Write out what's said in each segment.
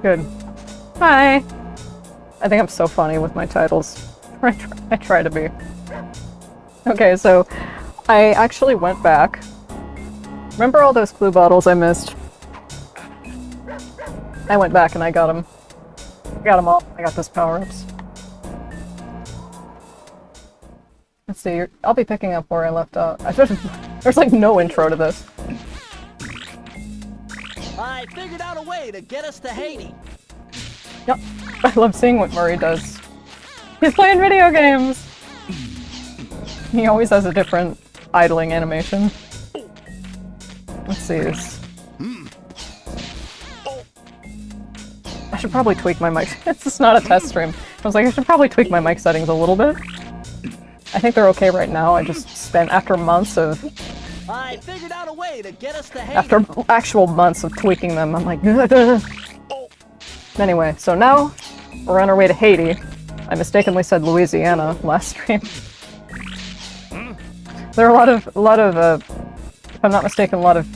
Good. Hi! I think I'm so funny with my titles. I try to be. Okay, so I actually went back. Remember all those clue bottles I missed? I went back and I got them. I got them all. I got those power-ups. Let's see, I'll be picking up where I left off. There's like no intro to this. I figured out a way to get us to Haiti. Yep. I love seeing what Murray does. He's playing video games! He always has a different idling animation. Let's see this. I should probably tweak my mic. It's just not a test stream. I was like, I should probably tweak my mic settings a little bit. I think they're okay right now. I just spent, after months of... I figured out a way to get us to Haiti. After actual months of tweaking them, I'm like... Anyway, so now we're on our way to Haiti. I mistakenly said Louisiana last stream. There are a lot of, if I'm not mistaken, a lot of...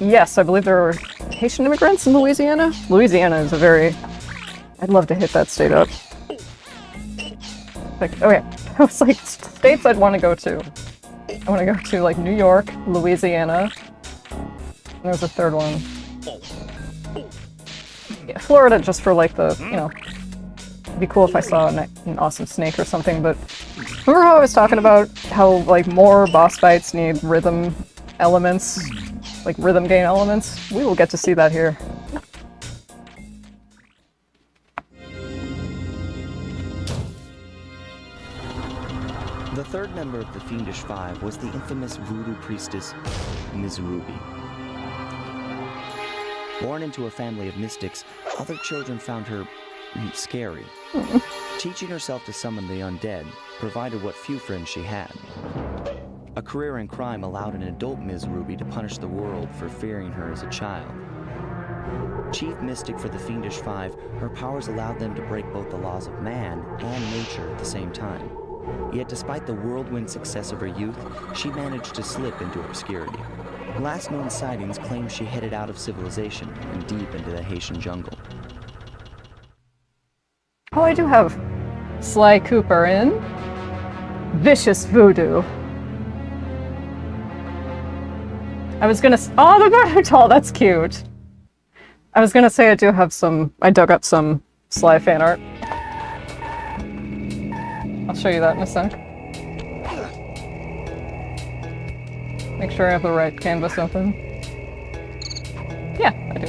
Yes, I believe there are Haitian immigrants in Louisiana. Louisiana is a very... I'd love to hit that state up. Like, okay, I was like, states I'd want to go to. I want to go to, like, New York, Louisiana, and there's a third one. Yeah, Florida, just for, like, the, you know, it'd be cool if I saw an awesome snake or something, but remember how I was talking about how, like, more boss fights need rhythm elements? Like, rhythm gain elements? We will get to see that here. The third member of the Fiendish Five was the infamous voodoo priestess, Ms. Ruby. Born into a family of mystics, other children found her scary. Teaching herself to summon the undead provided what few friends she had. A career in crime allowed an adult Ms. Ruby to punish the world for fearing her as a child. Chief mystic for the Fiendish Five, her powers allowed them to break both the laws of man and nature at the same time. Yet despite the whirlwind success of her youth, she managed to slip into obscurity. Last known sightings claim she headed out of civilization and deep into the Haitian jungle. Oh, I do have Sly Cooper in Vicious Voodoo. I was gonna oh, look at how tall, that's cute. I was gonna say I do have some, I dug up some Sly fan art. I'll show you that in a sec. Make sure I have the right canvas open. Yeah, I do.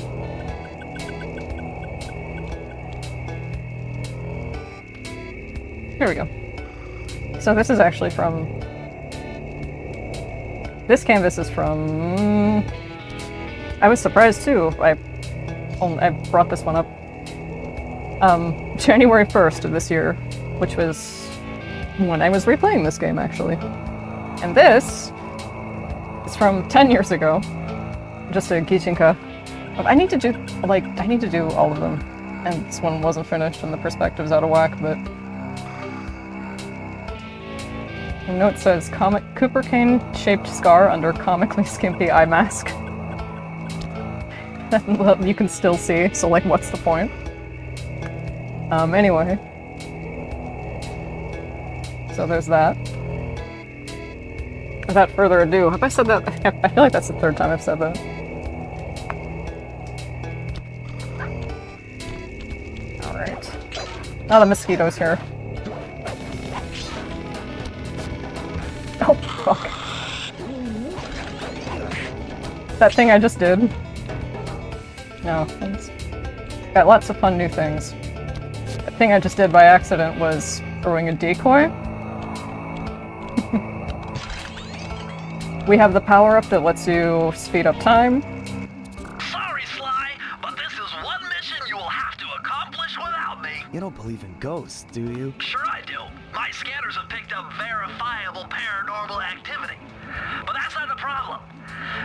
Here we go. So this is actually from... This canvas is from... I was surprised too. I brought this one up. January 1st of this year, which was when I was replaying this game, actually. And this is from 10 years ago. Just a Gichinka. I need to do all of them. And this one wasn't finished and the perspective's out of whack, but... The note says, Cooper cane-shaped scar under comically skimpy eye mask. Well, you can still see, so like, what's the point? Anyway. So there's that. Without further ado, have I said that? I feel like that's the third time I've said that. Alright. Now the mosquito's here. Oh, fuck. That thing I just did. No, it's got lots of fun new things. The thing I just did by accident was throwing a decoy. We have the power-up that lets you speed up time. Sorry, Sly, but this is one mission you will have to accomplish without me. You don't believe in ghosts, do you? Sure I do. My scanners have picked up verifiable paranormal activity. But that's not the problem.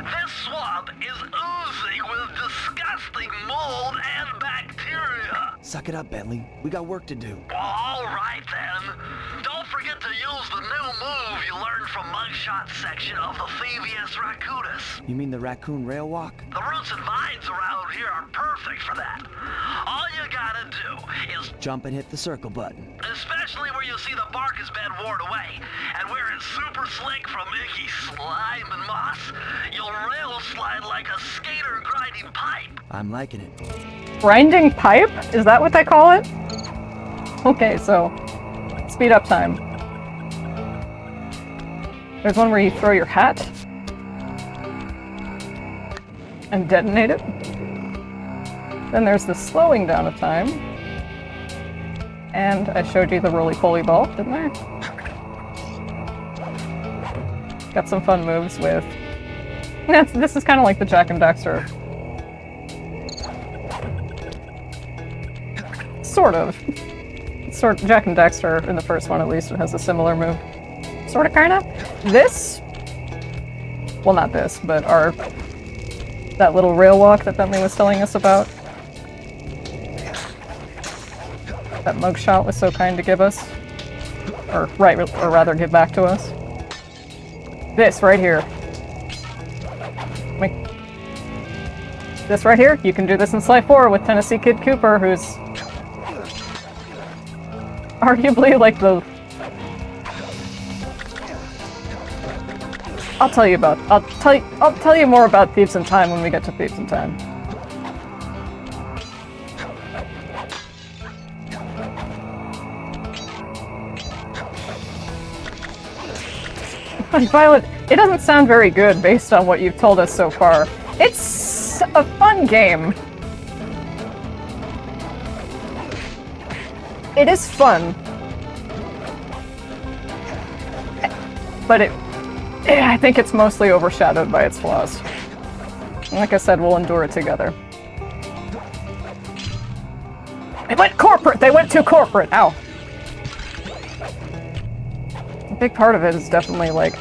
This swamp is oozing with disgusting mold and bacteria. Suck it up, Bentley. We got work to do. Well, all right then. Don't forget to use the new move you learned from mugshot section of the Thievius raccoonus. You mean the raccoon rail walk? The roots and vines around here are perfect for that. All you gotta do is Jump and hit the circle button. especially where you see the bark has been worn away, and where it's super slick from icky slime and moss, you'll rail slide like a skater grinding pipe. I'm liking it. Grinding pipe? Is that what they call it? Okay, so speed up time. There's one where you throw your hat and detonate it. Then there's the slowing down of time. And I showed you the roly-poly ball, didn't I? Got some fun moves with... This is kind of like the Jak and Daxter. Sort of. Jak and Daxter, in the first one at least, it has a similar move. Sorta, kinda. This... Well, not this, but that little rail walk that Bentley was telling us about. That mugshot was so kind to give us. Or rather give back to us. This right here. This right here, you can do this in Sly 4 with Tennessee Kid Cooper, who's arguably like the... I'll tell you more about Thieves in Time when we get to Thieves in Time. Violet, it doesn't sound very good based on what you've told us so far. It's a fun game. It is fun. But I think it's mostly overshadowed by its flaws. And like I said, we'll endure it together. They went corporate! They went too corporate! Ow. A big part of it is definitely, like,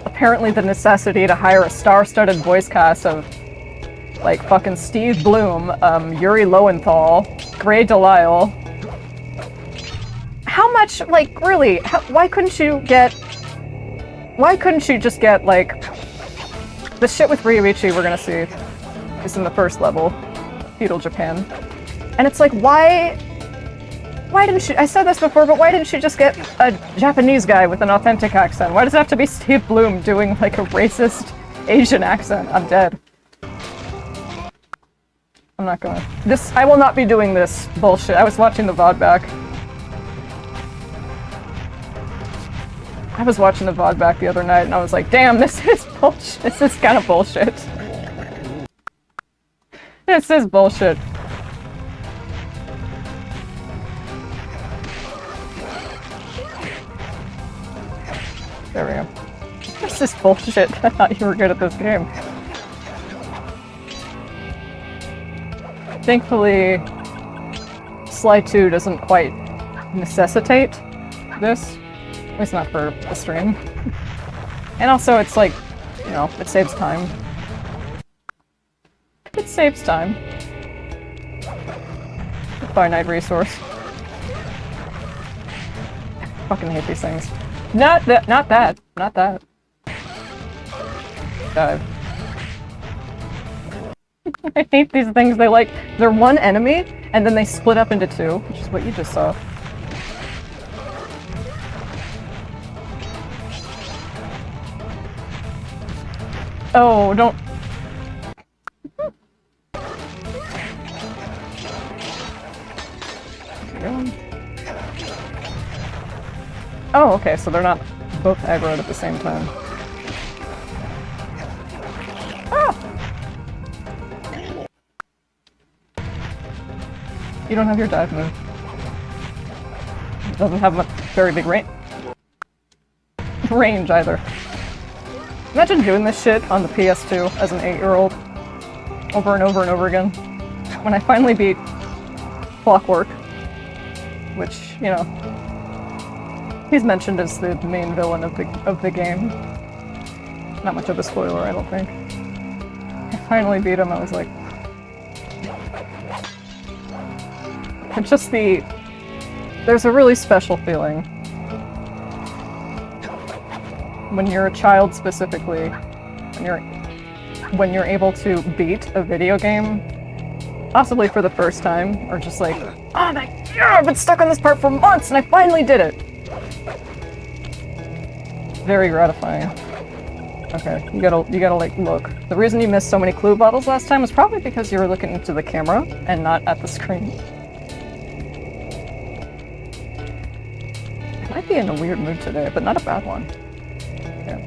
apparently the necessity to hire a star-studded voice cast of, like, fucking Steve Bloom, Yuri Lowenthal, Gray Delisle. How much, like, really, why couldn't you just get, like, the shit with Ryuichi we're gonna see is in the first level, feudal Japan. And it's like, why didn't she, I said this before, but why didn't she just get a Japanese guy with an authentic accent? Why does it have to be Steve Bloom doing, like, a racist Asian accent? I'm dead. I'm not going. I will not be doing this bullshit. I was watching the VOD back. I was watching the VOD back the other night and I was like, damn, this is bullshit. This is kind of bullshit. This is bullshit. There we go. This is bullshit. I thought you were good at this game. Thankfully, Sly 2 doesn't quite necessitate this. At least not for the stream. And also, it's like, you know, it saves time. It saves time. A finite resource. I fucking hate these things. Not that. Dive. I hate these things. They're one enemy, and then they split up into two, which is what you just saw. Oh, don't... Oh, okay, so they're not both aggroed at the same time. Ah! You don't have your dive move. It doesn't have a very big range either. Imagine doing this shit on the PS2 as an 8-year-old over and over and over again. When I finally beat Clockwork, which, you know, he's mentioned as the main villain of the game. Not much of a spoiler, I don't think. I finally beat him, I was like... It's just there's a really special feeling when you're a child specifically, when you're able to beat a video game, possibly for the first time, or just like, oh my god, I've been stuck on this part for months and I finally did it! Very gratifying. Okay, you gotta like look. The reason you missed so many clue bottles last time was probably because you were looking into the camera and not at the screen. I might be in a weird mood today, but not a bad one. Okay.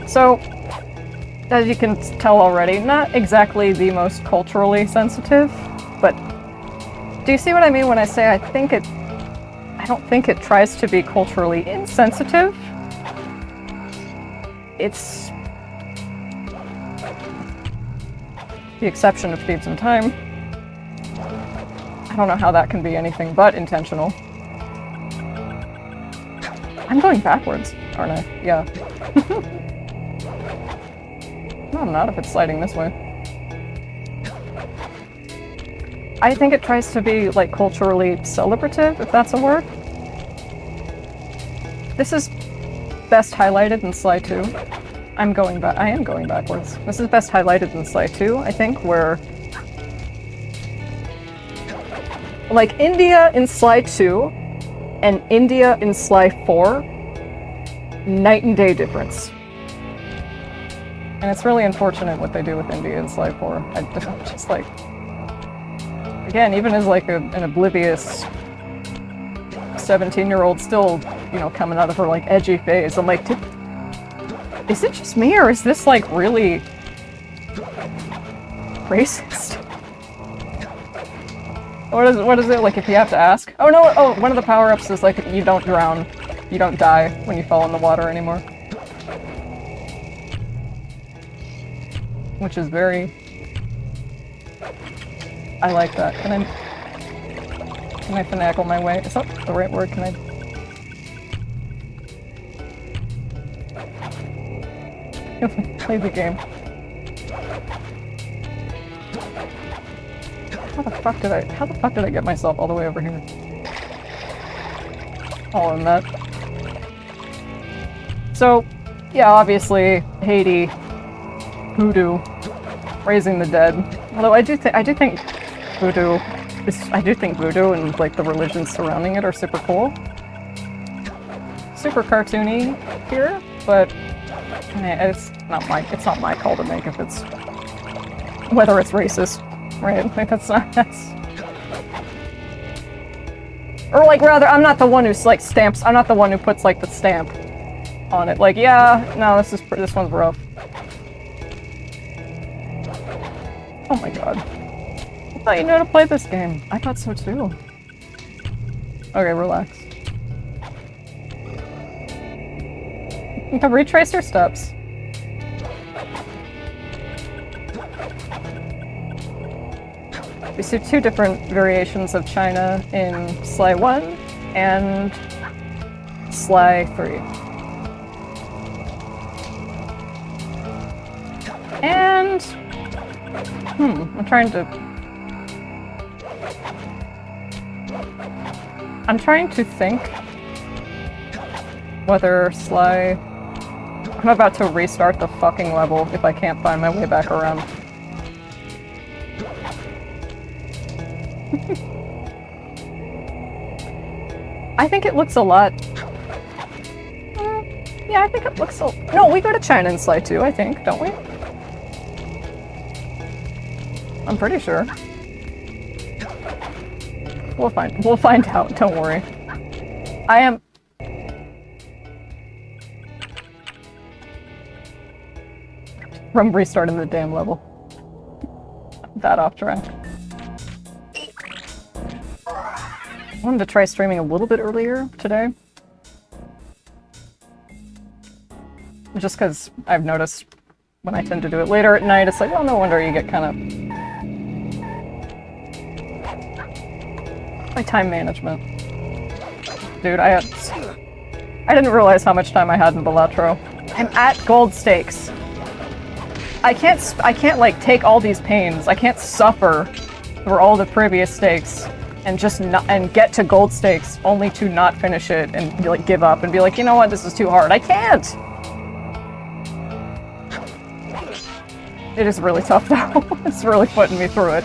So, as you can tell already, not exactly the most culturally sensitive, but do you see what I mean when I say I don't think it tries to be culturally insensitive? It's the exception of Thieves in Time. I don't know how that can be anything but intentional. I'm going backwards, aren't I? Yeah. No, I'm not if it's sliding this way. I think it tries to be, like, culturally celebrative, if that's a word. This is best highlighted in Sly 2. I am going backwards. This is best highlighted in Sly 2, I think, where... like, India in Sly 2 and India in Sly 4, night and day difference. And it's really unfortunate what they do with India in Sly 4. I'm just like... again, even as like an oblivious 17-year-old still, you know, coming out of her like edgy phase, I'm like, is it just me or is this like really racist? What is it like if you have to ask? Oh no, one of the power-ups is like you don't drown, you don't die when you fall in the water anymore. Which is very... I like that. Can I finagle my way? Is that the right word? Can I... play the game. How the fuck did I get myself all the way over here? All in that. So, yeah, obviously, Haiti, voodoo, raising the dead. Although I do think voodoo and like the religions surrounding it are super cool. Super cartoony here, but it's not my call to make if it's whether it's racist, right? Like that's or like rather I'm not the one who's like stamps. I'm not the one who puts like the stamp on it. Like yeah, no, this one's rough. Oh my god. I thought you knew how to play this game. I thought so too. Okay, relax. You can retrace your steps. We see two different variations of China in Sly 1 and Sly 3. And... I'm trying to think whether Sly... I'm about to restart the fucking level if I can't find my way back around. I think it looks a lot... yeah, I think it looks a... No, we go to China in Sly 2, I think, don't we? I'm pretty sure. We'll find out, don't worry. I am... from restarting the damn level. That off track. I wanted to try streaming a little bit earlier today. Just because I've noticed when I tend to do it later at night, it's like, well, no wonder you get kind of... my time management. Dude, I didn't realize how much time I had in Balatro. I'm at gold stakes. I can't like take all these pains. I can't suffer for all the previous stakes and just not, and get to gold stakes only to not finish it and be like give up and be like, you know what, this is too hard. I can't. It is really tough though. It's really putting me through it.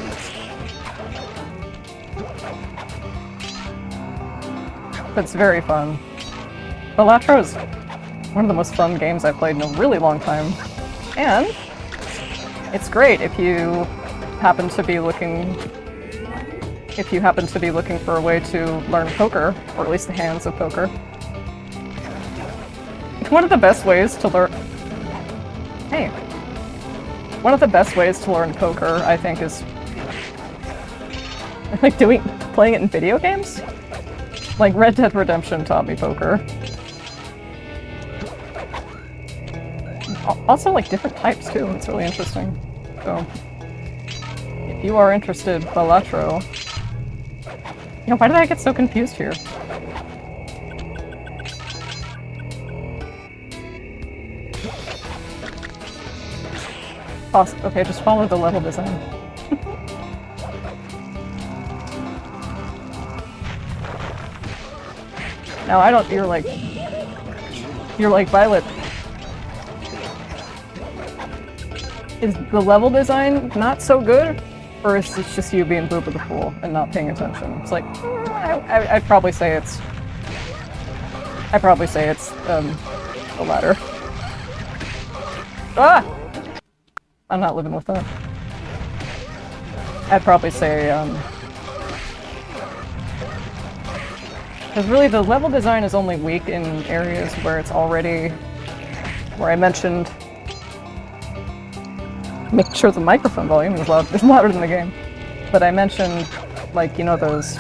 But it's very fun. Balatro is one of the most fun games I've played in a really long time. And it's great if you happen to be looking for a way to learn poker, or at least the hands of poker. One of the best ways to learn poker, I think, is like playing it in video games. Like Red Dead Redemption taught me poker. Also, like different types too. It's really interesting. So, if you are interested, Balatro. You know, why did I get so confused here? Awesome. Okay, just follow the level design. Now I don't. You're like Violet. Is the level design not so good, or is it just you being Booba the Fool and not paying attention? It's like I'd probably say it's. The latter. Ah! I'm not living with that. I'd probably say because really the level design is only weak in areas where it's already, where I mentioned, make sure the microphone volume is louder than the game. But I mentioned, like, you know, those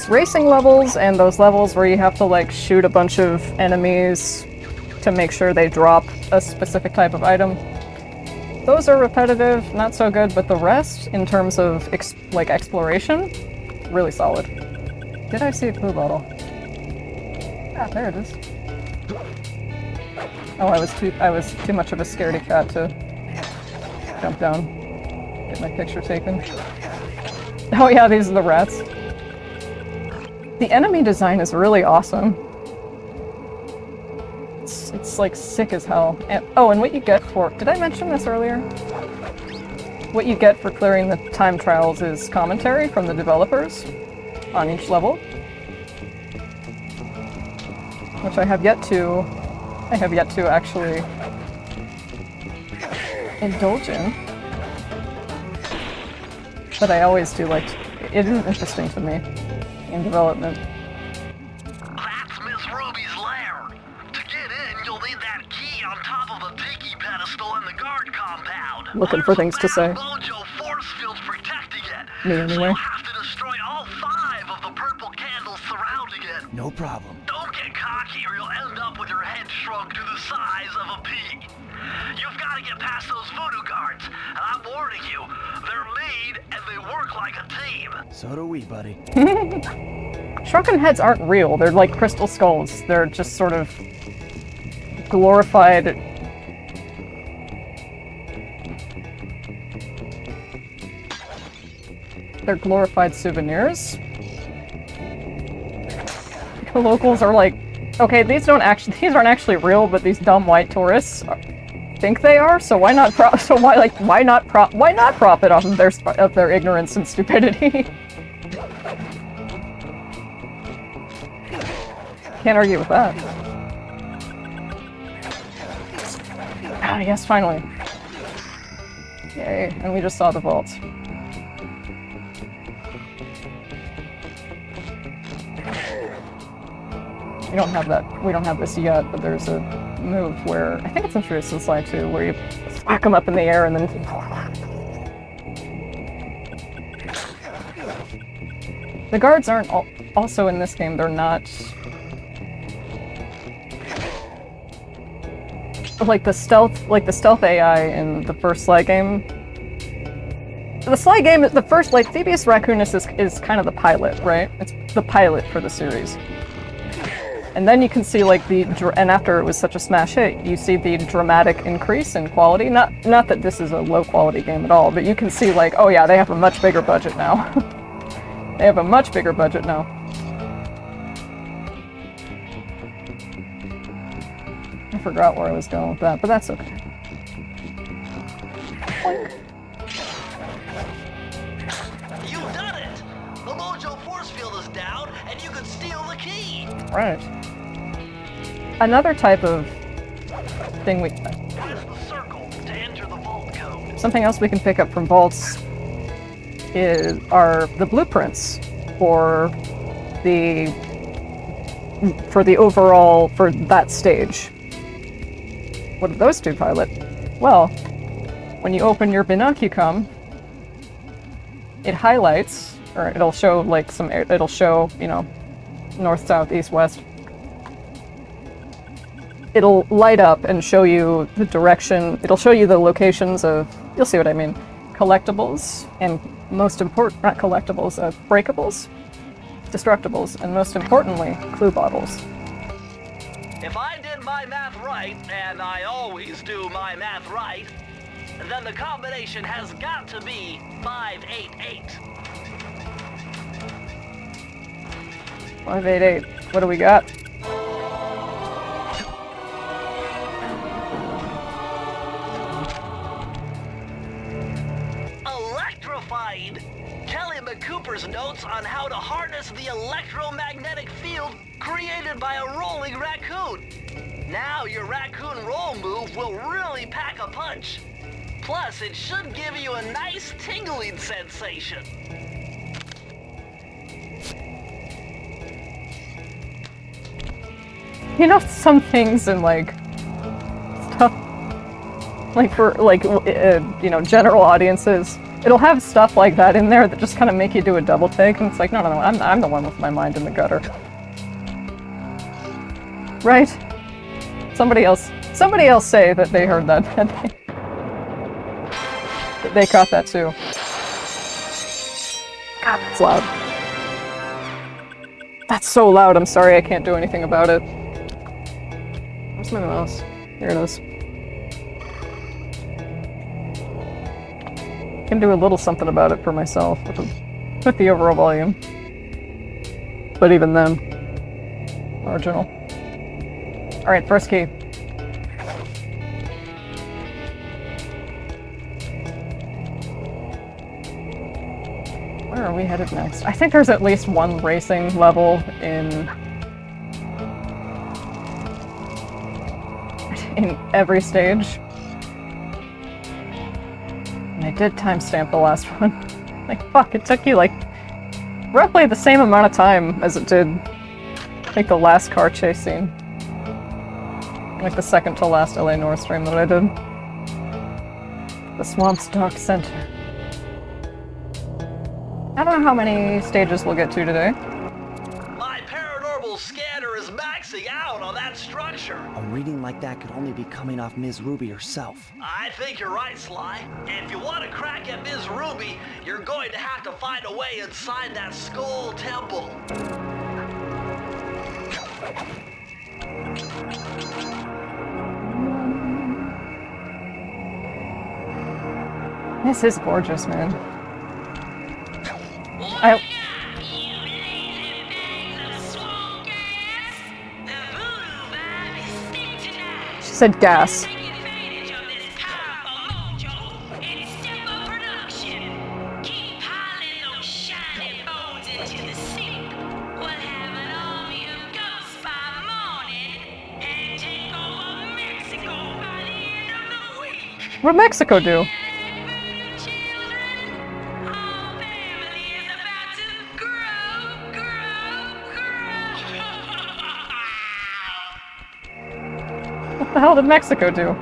racing levels and those levels where you have to like shoot a bunch of enemies to make sure they drop a specific type of item. Those are repetitive, not so good, but the rest, in terms of exploration, really solid. Did I see a clue bottle? Ah, there it is. Oh, I was too much of a scaredy cat to jump down, get my picture taken. Oh yeah, these are the rats. The enemy design is really awesome. It's like sick as hell. And what you get for, did I mention this earlier? What you get for clearing the time trials is commentary from the developers on each level, which I have yet to actually indulge in. But I always do like, it is interesting to me in development. That's Miss Ruby's lair. To get in, you'll need that key on top of a tiki pedestal in the guard compound. Looking for things to say. Mojo force fields protecting it. Me anyway. So you'll have to destroy all 5 of the purple candles surrounding it. No problem. Don't get cocky or you'll end up with your head shrunk to the size of a pea. You've got to get past those voodoo guards, and I'm warning you, they're mean and they work like a team. So do we, buddy. Shrunken heads aren't real. They're like crystal skulls. They're just sort of glorified. They're glorified souvenirs. The locals are like, okay, these aren't actually real, but these dumb white tourists think they are. So why not profit off of their ignorance and stupidity? Can't argue with that. Ah, yes, finally. Yay, and we just saw the vault. We don't have this yet, but there's a move where, I think it's introduced in slide 2, where you whack them up in the air and then... The guards aren't also in this game, they're not... Like the stealth AI in the first Sly game. The Sly game, the first, like, Thievius Raccoonus is kind of the pilot, right? It's the pilot for the series. And then you can see, like, and after it was such a smash hit, you see the dramatic increase in quality. Not that this is a low-quality game at all, but you can see, like, oh yeah, they have a much bigger budget now. They have a much bigger budget now. I forgot where I was going with that, but that's okay. You've done it! The Mojo force field is down, and you can steal the key! Right. Another type of thing Press the circle to enter the vault code. something else we can pick up from vaults are the blueprints for the overall, for that stage. What do those do, Pilot? Well, when you open your Binocucom, it highlights, or it'll show like it'll show, you know, north, south, east, west. It'll light up and show you the direction, it'll show you the locations of, you'll see what I mean, collectibles, and most important, not collectibles, breakables, destructibles, and most importantly, clue bottles. If I did my math right, and I always do my math right, then the combination has got to be 588. 588. What do we got? Electrified! Kelly McCooper's notes on how to harness the electromagnetic field created by a rolling raccoon. Now your raccoon roll move will really pack a punch. Plus, it should give you a nice tingling sensation. You know, some things in like stuff, like for like you know, general audiences, it'll have stuff like that in there that just kind of make you do a double take, and it's like, no, I'm the one with my mind in the gutter, right? Somebody else say that they heard that, that they caught that too. God, that's loud. That's so loud. I'm sorry, I can't do anything about it. Where's my mouse? Here it is. I can do a little something about it for myself with the overall volume. But even then, marginal. Alright, first key. Where are we headed next? I think there's at least one racing level in every stage. And I did timestamp the last one. Like, fuck, it took you like roughly the same amount of time as it did like the last car chase scene. Like the second to last LA North stream that I did. The Swamp's Dark Center. I don't know how many stages we'll get to today. My paranormal scanner is maxing out on that structure. A reading like that could only be coming off Ms. Ruby herself. I think you're right, Sly. If you want to crack at Ms. Ruby, you're going to have to find a way inside that skull temple. This is gorgeous, man. She said gas. What'd Mexico do? What the hell did Mexico do?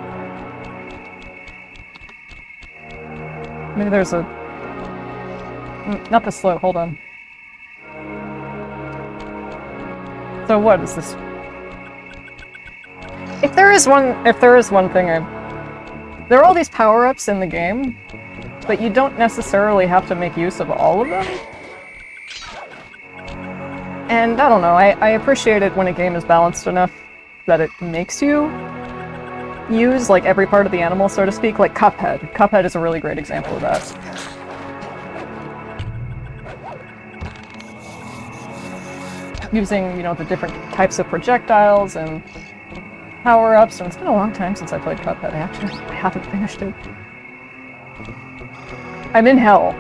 Maybe there's a... Not this slow, hold on. So what is this? If there is one thing there are all these power-ups in the game, but you don't necessarily have to make use of all of them. And I don't know, I appreciate it when a game is balanced enough that it makes you use like every part of the animal, so to speak, like Cuphead. Cuphead is a really great example of that. using, you know, the different types of projectiles and power-ups, and it's been a long time since I played Cuphead, actually. I haven't finished it. I'm in hell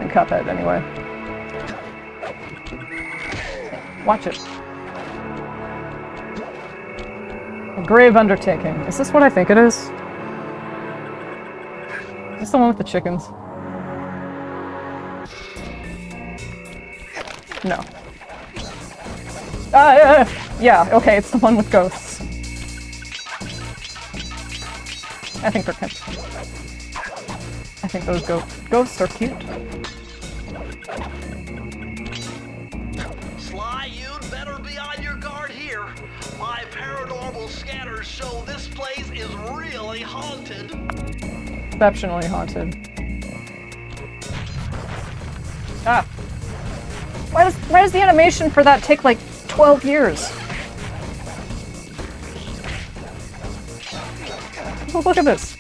in Cuphead, anyway. Watch it. A grave undertaking. Is this what I think it is? Is this the one with the chickens? No. Yeah, okay, it's the one with ghosts. I think they're kind of... I think those ghosts are cute. Sly, you'd better be on your guard here. My paranormal scanners show this place is really haunted. Exceptionally haunted. Ah! Why does the animation for that take like 12 years? Oh, look at this.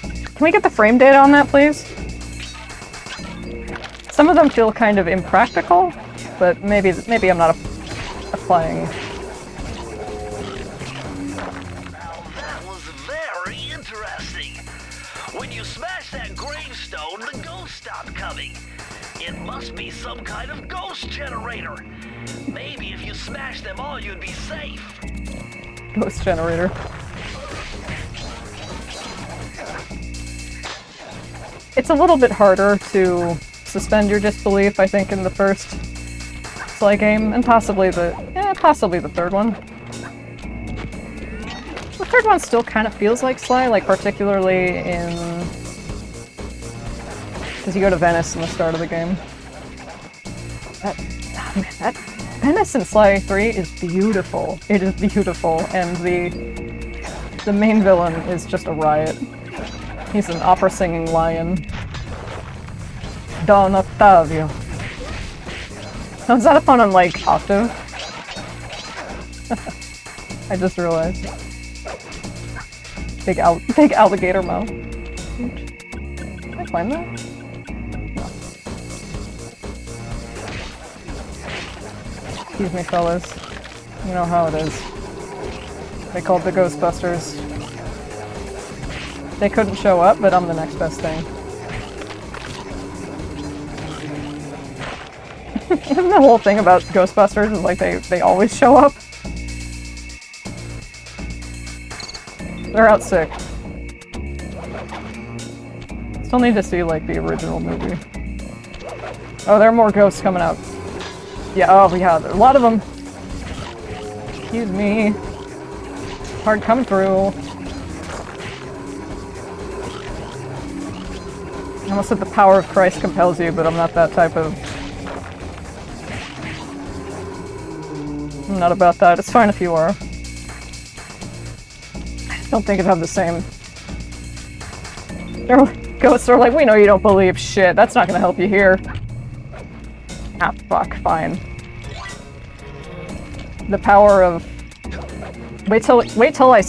Can we get the frame data on that, please? Some of them feel kind of impractical, but maybe I'm not applying. Now that was very interesting. When you smashed that gravestone, the ghost stopped coming. It must be some kind of ghost generator. Maybe if you smashed them all, you'd be safe. Ghost generator. It's a little bit harder to suspend your disbelief, I think, in the first Sly game, and possibly the third one. The third one still kind of feels like Sly, like particularly in... because you go to Venice in the start of the game. That Venice in Sly 3 is beautiful. It is beautiful, and the main villain is just a riot. He's an opera-singing lion. Don Ottavio. Oh, is that a pun on, like, octave? I just realized. Big alligator mouth. Can I find that? No. Excuse me, fellas. You know how it is. They called the Ghostbusters. They couldn't show up, but I'm the next best thing. Isn't the whole thing about Ghostbusters is like they always show up? They're out sick. Still need to see like the original movie. Oh, there are more ghosts coming out. Yeah, oh yeah, there are a lot of them. Excuse me. Hard coming through. I almost said the power of Christ compels you, but I'm not that type of... I'm not about that. It's fine if you are. I don't think it'd have the same... Ghosts are like, we know you don't believe shit. That's not gonna help you here. Ah, fuck, fine. The power of... Wait till I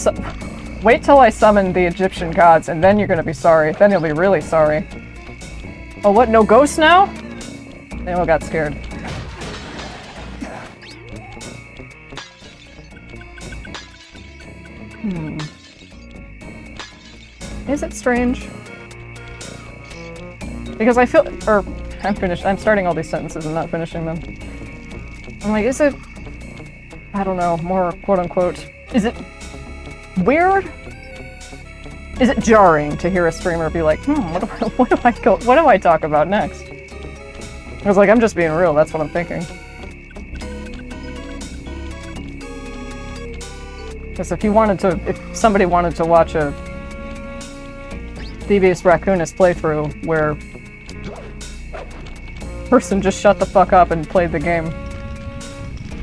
summon the Egyptian gods, and then you're gonna be sorry. Then you'll be really sorry. Oh, what? No ghosts now? They all got scared. Is it strange? Because I feel... Or, I'm finished. I'm starting all these sentences and not finishing them. I'm like, is it... I don't know, more quote-unquote... Is it weird? Is it jarring to hear a streamer be like, what do I talk about next? I was like, I'm just being real, that's what I'm thinking. Because if somebody wanted to watch a Devious Raccoonist playthrough where a person just shut the fuck up and played the game,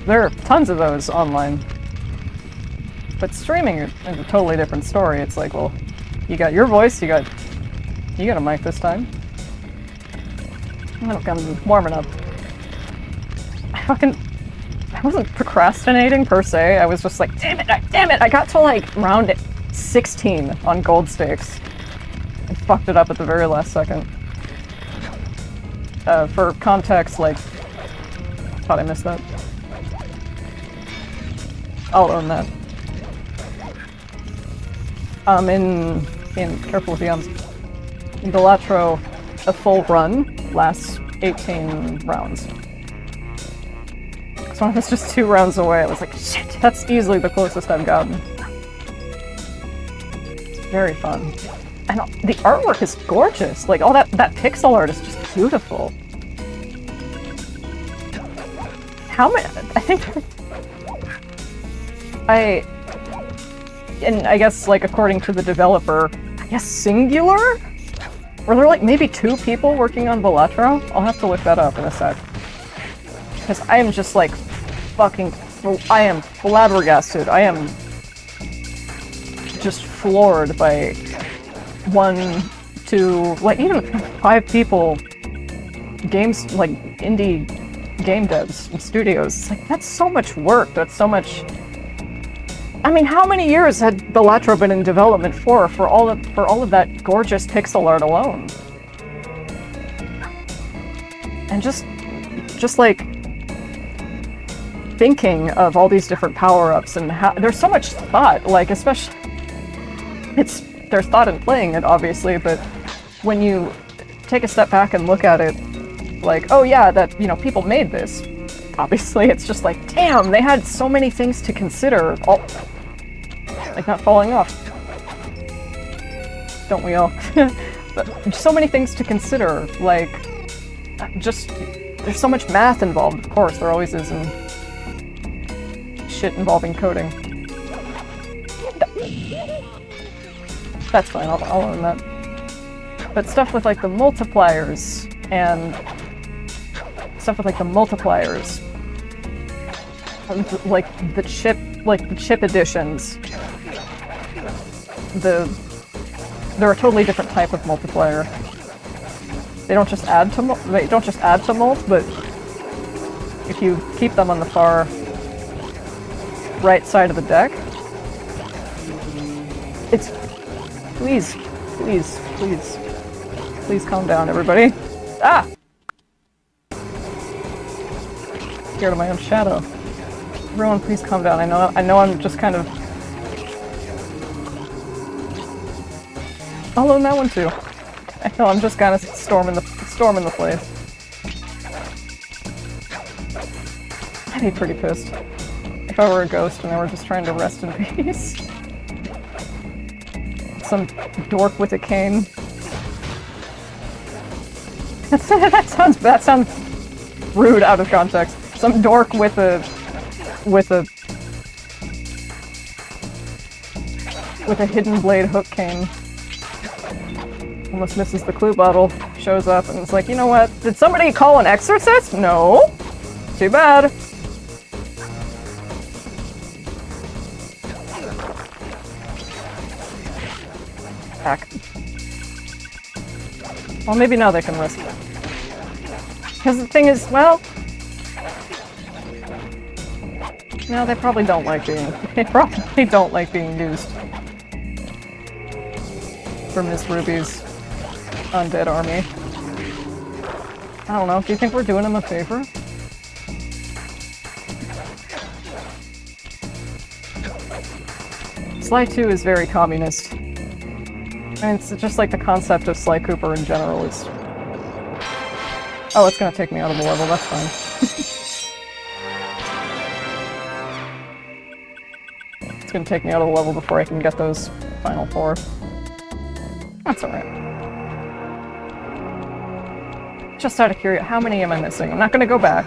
there are tons of those online. But streaming is a totally different story. It's like, well, you got your voice, you got a mic this time. I'm warming up. I wasn't procrastinating per se. I was just like, damn it! I got to like round 16 on gold stakes and fucked it up at the very last second. For context, like thought I missed that. I'll own that. Careful with the arms. In Balatro, a full run lasts 18 rounds. So I was just 2 rounds away. I was like, shit, that's easily the closest I've gotten. It's very fun. And the artwork is gorgeous. Like, all that pixel art is just beautiful. How many? I think... And I guess, like, according to the developer, I guess singular? Were there, like, maybe 2 people working on Balatro? I'll have to look that up in a sec. Because I am just, like, fucking... I am flabbergasted. I am just floored by 1, 2, like, even 5 people, games, like, indie game devs and studios. It's like, that's so much work. That's so much... I mean, how many years had Balatro been in development for all of that gorgeous pixel art alone? And just like thinking of all these different power-ups and how there's so much thought, like, especially there's thought in playing it, obviously, but when you take a step back and look at it, like, oh yeah, that, you know, people made this. Obviously, it's just like, damn, they had so many things to consider. Like, not falling off. Don't we all? But so many things to consider. Like, there's so much math involved, of course, there always is, and shit involving coding. That's fine, I'll own that. But stuff with, like, the multipliers, and like the chip additions. They're a totally different type of multiplier. They don't just add to mult, but if you keep them on the far right side of the deck, it's please calm down, everybody. Ah! Scared of my own shadow. Everyone, please calm down. I know I'm just kind of... I'll own that one too. I know I'm just kind of storming the place. I'd be pretty pissed if I were a ghost and I were just trying to rest in peace. Some dork with a cane. That sounds rude out of context. Some dork with a hidden blade hook cane. Almost misses the clue bottle, shows up, and it's like, you know what? Did somebody call an exorcist? No. Too bad. Back. Well, maybe now they can risk it. Because the thing is, well... No, they probably don't like being used for Miss Ruby's undead army. I don't know, do you think we're doing them a favor? Sly 2 is very communist. And it's just like the concept of Sly Cooper in general is... Oh, it's gonna take me out of the level, that's fine. It's gonna take me out of the level before I can get those final 4. That's alright. Just out of curiosity, how many am I missing? I'm not gonna go back.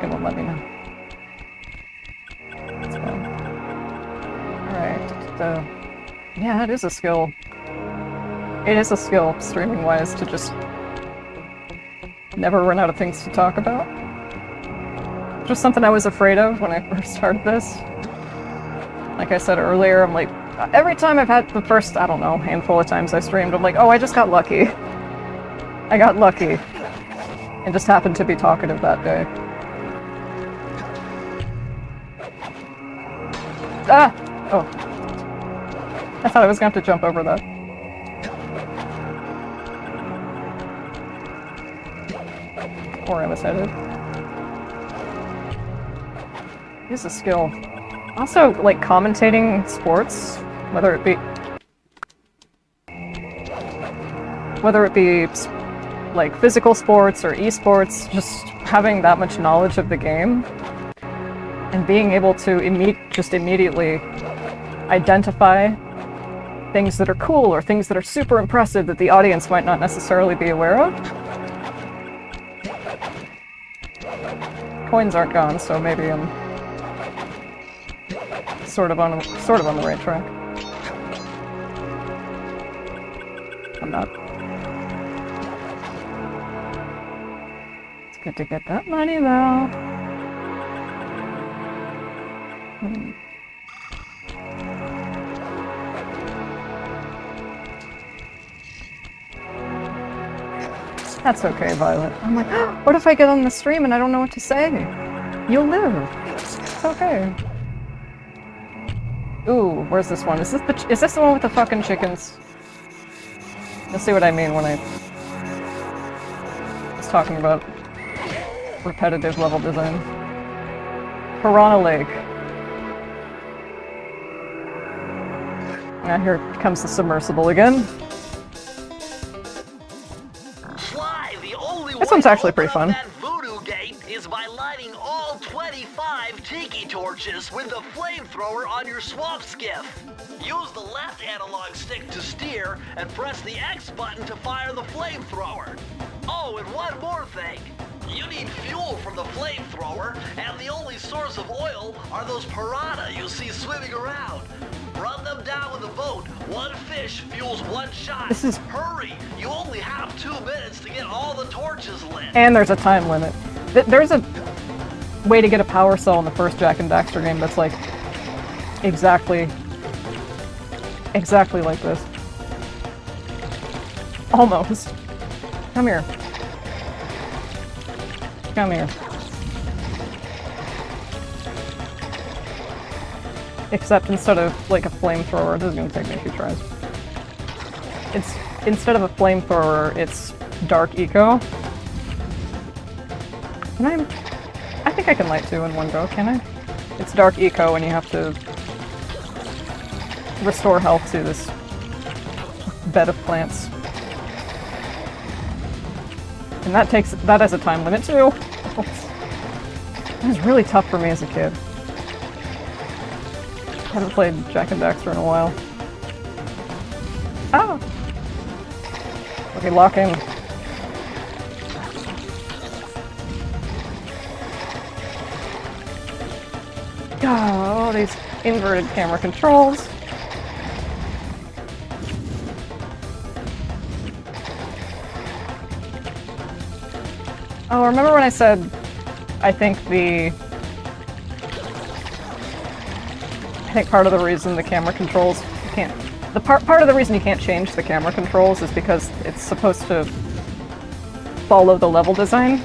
It won't let me know. That's fine. Alright, yeah, it is a skill. It is a skill, streaming-wise, to just never run out of things to talk about. Just something I was afraid of when I first started this. Like I said earlier, I'm like, every time I've had the first, I don't know, handful of times I streamed, I'm like, oh, I just got lucky. I got lucky. And just happened to be talkative that day. Ah! Oh. I thought I was going to have to jump over that. Where I was headed. Use a skill. Also, like, commentating sports, whether it be like physical sports or esports, just having that much knowledge of the game and being able to immediately identify things that are cool or things that are super impressive that the audience might not necessarily be aware of. Coins aren't gone, so maybe I'm sort of on the right track. I'm not. It's good to get that money though. That's okay, Violet. I'm like, what if I get on the stream and I don't know what to say? You'll live. It's okay. Ooh, where's this one? Is this the one with the fucking chickens? You'll see what I mean when I was talking about repetitive level design. Piranha Lake. Now here comes the submersible again. This one's actually pretty fun. That voodoo gate is by lighting all 25 tiki torches with the flamethrower on your swamp skiff. Use the left analog stick to steer and press the X button to fire the flamethrower. Oh, and one more thing. You need fuel from the flamethrower, and the only source of oil are those piranha you see swimming around. Run them down with a boat. One fish fuels one shot. This is... Hurry! You only have 2 minutes to get all the torches lit. And there's a time limit. There's a way to get a power cell in the first Jak and Daxter game that's like exactly like this. Almost. Come here. Come here. Except instead of like a flamethrower, this is gonna take me a few tries. It's instead of a flamethrower, it's dark eco. Can I think I can light 2 in one go, can I? It's dark eco and you have to restore health to this bed of plants. And that has a time limit too. It was really tough for me as a kid. I haven't played Jak and Daxter in a while. Oh! Okay, lock in. Oh, these inverted camera controls. Oh, remember when I said I think part of the reason the camera controls part of the reason you can't change the camera controls is because it's supposed to follow the level design.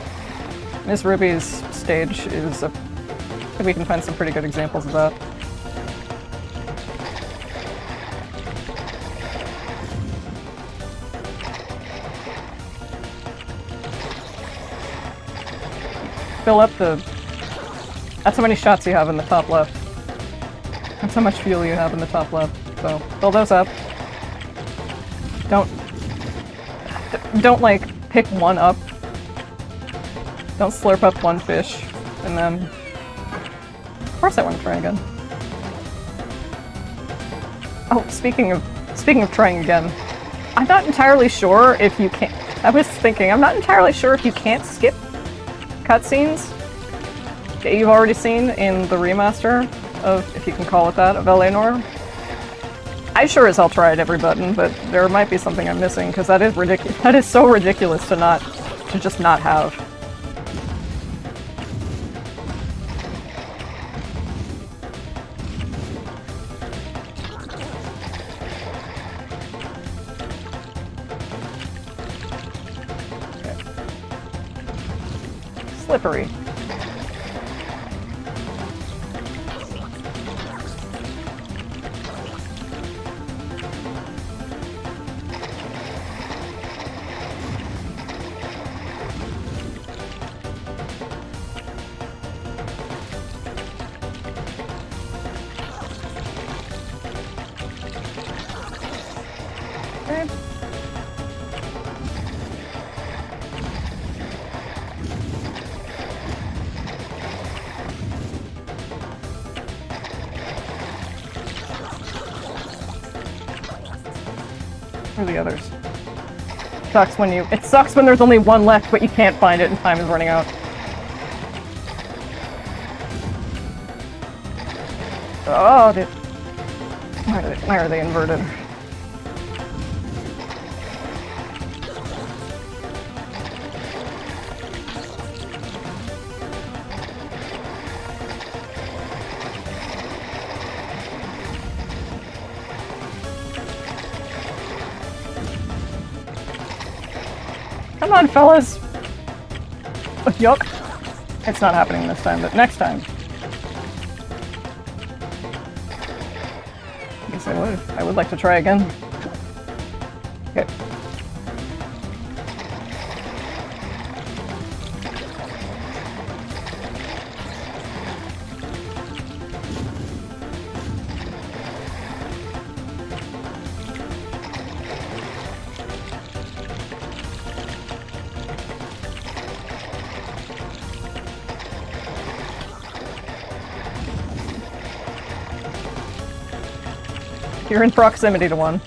Miss Ruby's stage is we can find some pretty good examples of that. Fill up that's how many shots you have in the top left. That's how much fuel you have in the top left. So, fill those up. Don't like, pick one up. Don't slurp up one fish, and then... Of course I want to try again. Oh, speaking of trying again, I'm not entirely sure if you can't... I was thinking, I'm not entirely sure if you can't skip cutscenes that you've already seen in the remaster of, if you can call it that, of L.A. Noire. I sure as hell tried every button, but there might be something I'm missing, because that is ridiculous. That is so ridiculous to just not have. Okay. Slippery. Okay. Where are the others? It sucks when there's only one left, but you can't find it and time is running out. Oh, why are they inverted? Come on, fellas! Yuck. It's not happening this time, but next time. I guess I would like to try again. Okay. You're in proximity to one.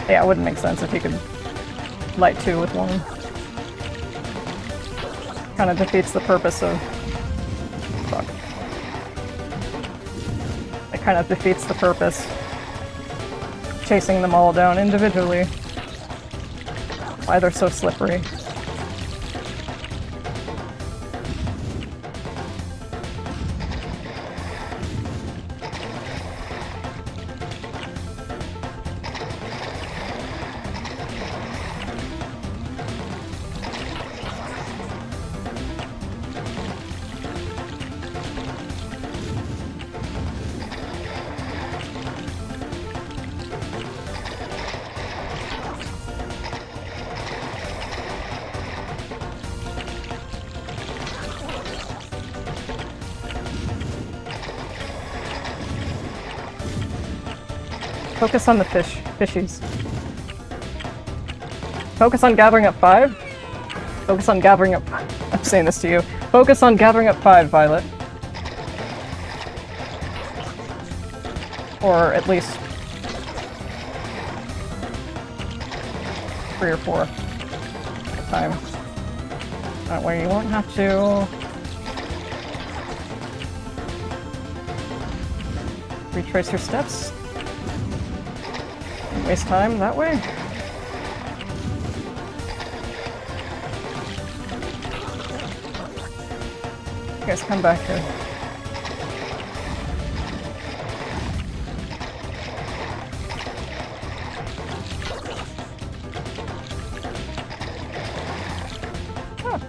Yeah, it wouldn't make sense if he could light two with one. Kind of defeats the purpose of... Fuck. It kind of defeats the purpose. Chasing them all down individually. Why they're so slippery. Focus on the fishies. Focus on gathering up 5. Focus on gathering up... I'm saying this to you. Focus on gathering up 5, Violet. Or at least... 3 or 4 at a time. That way you won't have to... retrace your steps. Waste time that way? You guys come back here. Oh.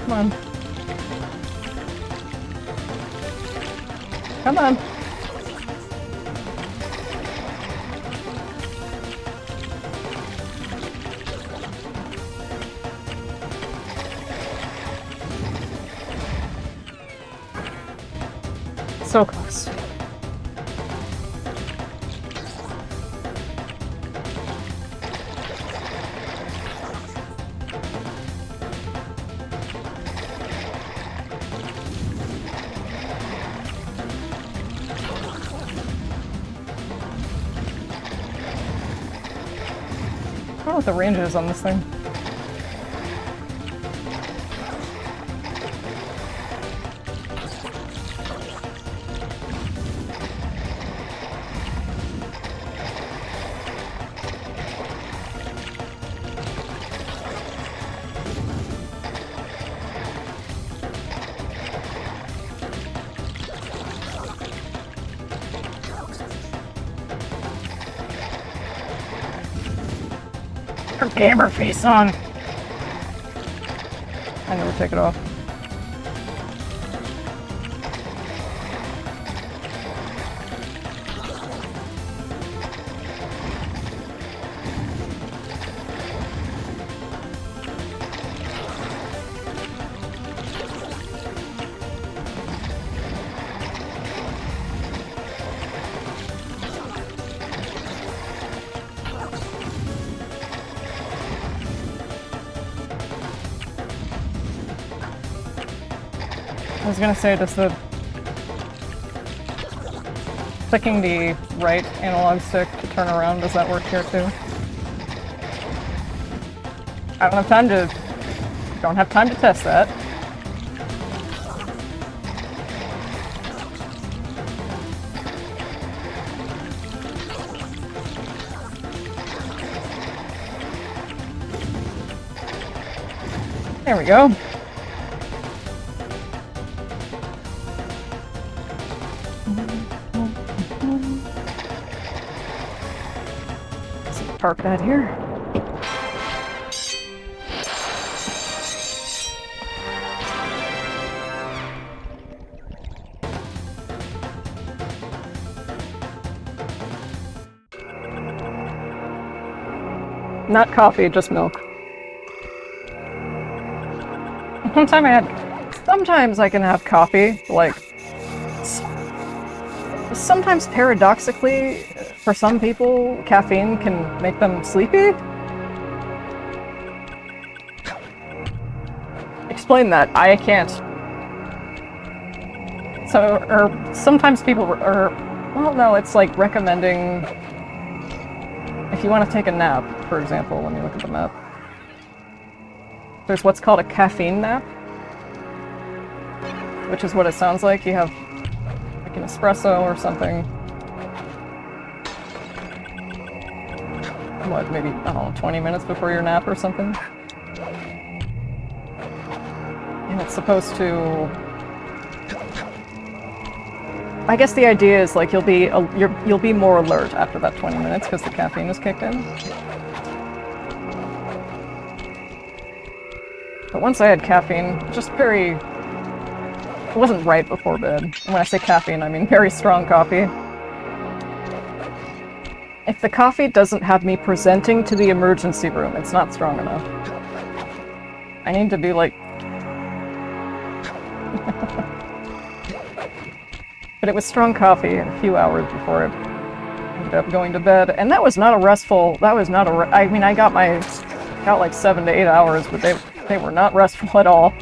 Come on. Come on. so close. I don't know what the range is on this thing. Her gamer face on. I never take it off. I was gonna say, does the clicking the right analog stick to turn around, does that work here too? I don't have time to test that. There we go. Park that here. Not coffee, just milk. Sometimes I can have coffee, like, sometimes paradoxically, for some people, caffeine can make them sleepy. Explain that. I can't. So, or sometimes people are, well, no, it's like recommending, if you want to take a nap, for example, let me look at the map. There's what's called a caffeine nap, which is what it sounds like. You have like an espresso or something. What, maybe, I don't know, 20 minutes before your nap or something? And it's supposed to... I guess the idea is like you'll be more alert after that 20 minutes because the caffeine is kicked in. But once I had caffeine, just very... It wasn't right before bed. And when I say caffeine, I mean very strong coffee. If the coffee doesn't have me presenting to the emergency room, it's not strong enough. I need to be like... But it was strong coffee a few hours before I ended up going to bed. And that was not a restful... I mean, I got like 7 to 8 hours, but they were not restful at all.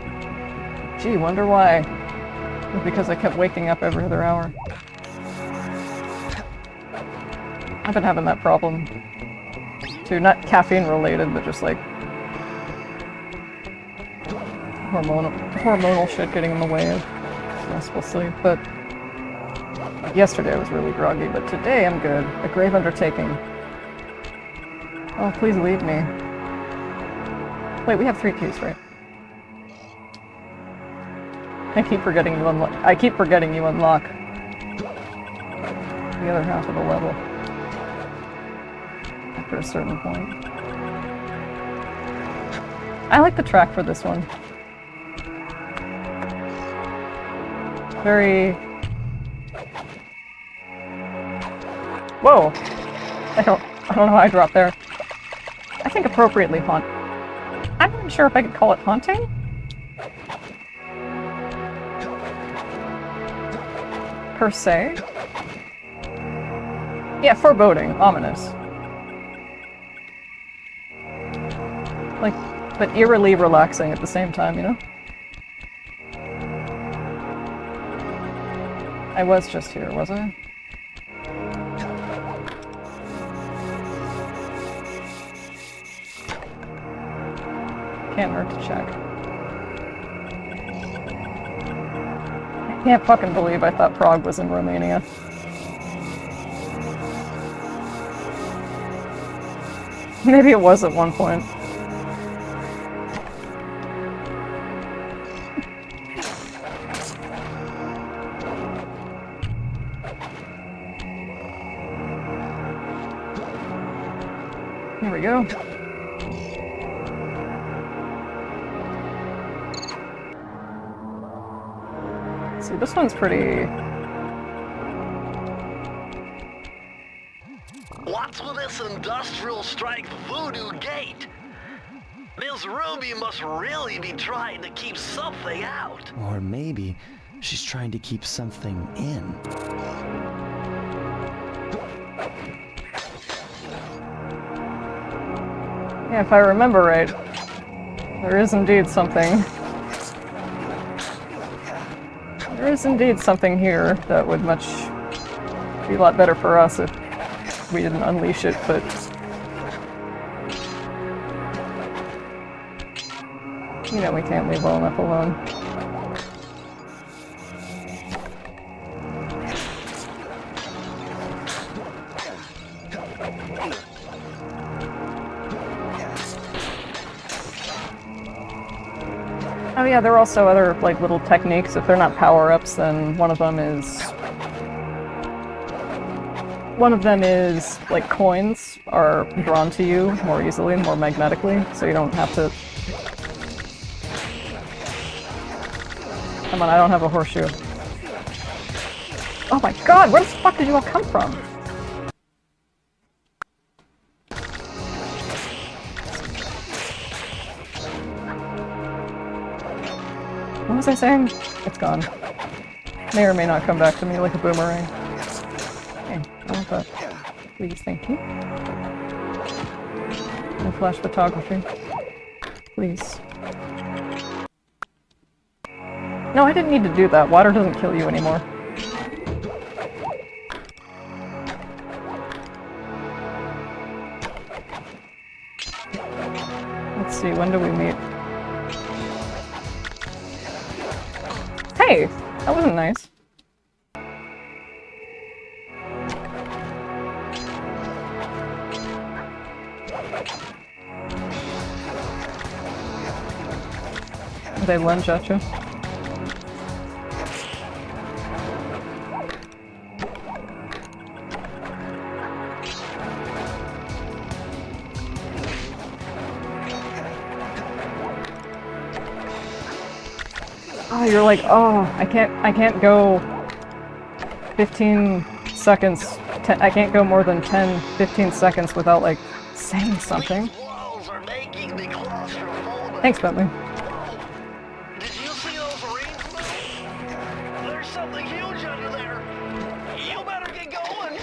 Gee, wonder why. It was because I kept waking up every other hour. I've been having that problem too, not caffeine related, but just like hormonal shit getting in the way of restful sleep. But yesterday I was really groggy, but today I'm good. A grave undertaking. Oh, please leave me. Wait, we have 3 keys, right? I keep forgetting you unlock the other half of the level after a certain point. I like the track for this one. Very... Whoa! I don't know how I dropped there. I think appropriately haunt. I'm not sure if I could call it haunting? per se. Yeah, foreboding, ominous. Like, but eerily relaxing at the same time, you know? I was just here, was I? Can't hurt to check. I can't fucking believe I thought Prague was in Romania. Maybe it was at one point. Here we go. See, this one's pretty... What's with this industrial strength voodoo gate? Miss Ruby must really be trying to keep something out. Or maybe she's trying to keep something in. Yeah, if I remember right, there is indeed something. There is indeed something here that would be a lot better for us if we didn't unleash it, but... You know we can't leave well enough alone. Oh yeah, there are also other, like, little techniques. If they're not power-ups, then one of them is, like, coins are drawn to you more easily, more magnetically, so you don't have to... Come on, I don't have a horseshoe. Oh my god, where the fuck did you all come from? What was I saying? It's gone. May or may not come back to me like a boomerang. Hey, I want that. Please, thank you. No flash photography. Please. No, I didn't need to do that. Water doesn't kill you anymore. Let's see, when do we meet? Hey! That wasn't nice. They lunge at you. Oh, you're like, oh, I can't go 15 seconds, I can't go more than 10, 15 seconds without, like, saying something. These walls are making me claustrophobic. Thanks, Bentley. Did you see those rings move? There's something huge under there. You better get going.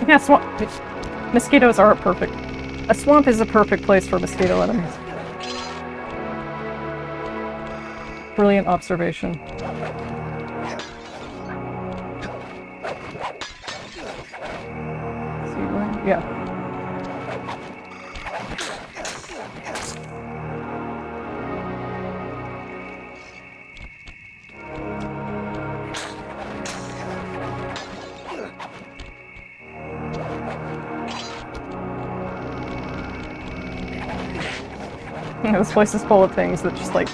Yeah, mosquitoes are perfect. A swamp is a perfect place for mosquito enemies. Brilliant observation. Seedling? Yeah. You know, this place is full of things that just, like,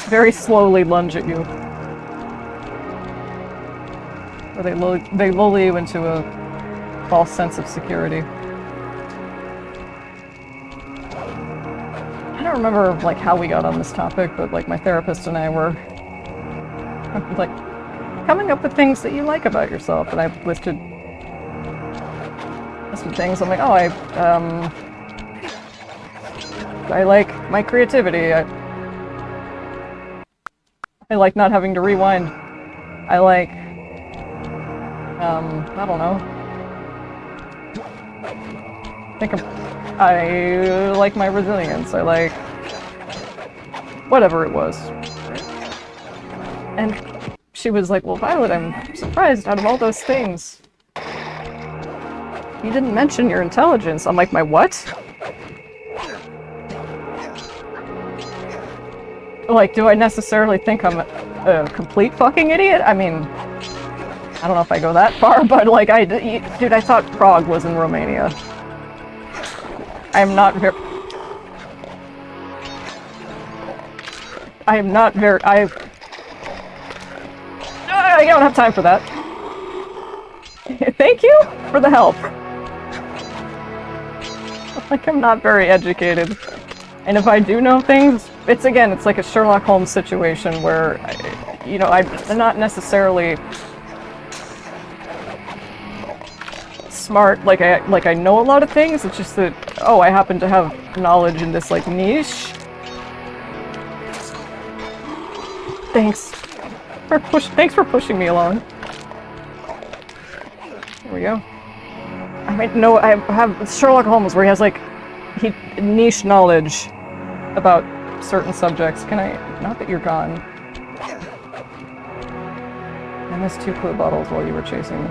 very slowly lunge at you. Or they lull you into a false sense of security. I don't remember, like, how we got on this topic, but, like, my therapist and I were, like, coming up with things that you like about yourself, and I listed some things. I'm like, oh, I like my creativity. I like not having to rewind. I like, I don't know. I like my resilience. I like whatever it was. And she was like, well, Violet, I'm surprised out of all those things. You didn't mention your intelligence. I'm like, my what? Like, do I necessarily think I'm a complete fucking idiot? I mean, I don't know if I go that far, but like, dude, I thought Prague was in Romania. I'm not very... I don't have time for that. Thank you for the help. Like, I'm not very educated. And if I do know things, it's like a Sherlock Holmes situation where, you know, I'm not necessarily smart, like I know a lot of things. It's just that, oh, I happen to have knowledge in this, like, niche. Thanks for pushing me along. There we go. I might know, I have Sherlock Holmes where he has, like, niche knowledge about certain subjects. Can I, not that you're gone. I missed 2 clue bottles while you were chasing me.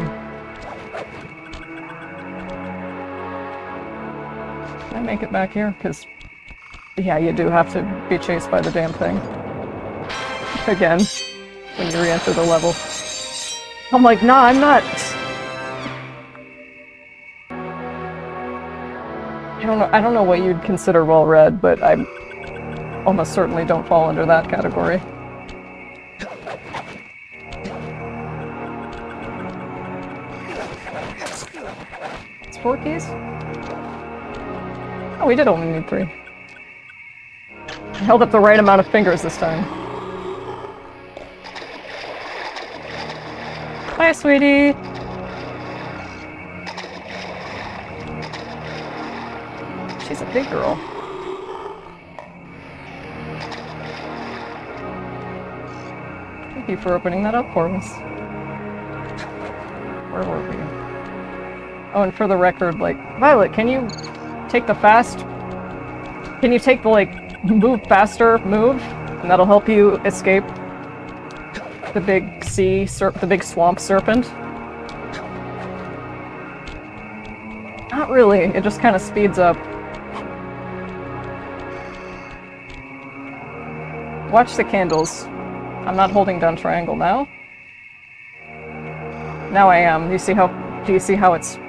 Can I make it back here? Because, yeah, you do have to be chased by the damn thing. Again, when you re-enter the level. I'm like, nah, I'm not. I don't know what you'd consider well-read, but I almost certainly don't fall under that category. It's 4 keys? Oh, we did only need 3. I held up the right amount of fingers this time. Bye, sweetie! She's a big girl. Thank you for opening that up for us. Where were we? Oh, and for the record, like, Violet, can you take the fast... Can you take the, like, move faster move? And that'll help you escape the big the big swamp serpent? Not really, it just kind of speeds up. Watch the candles. I'm not holding down triangle now. Now I am. Do you see how it's...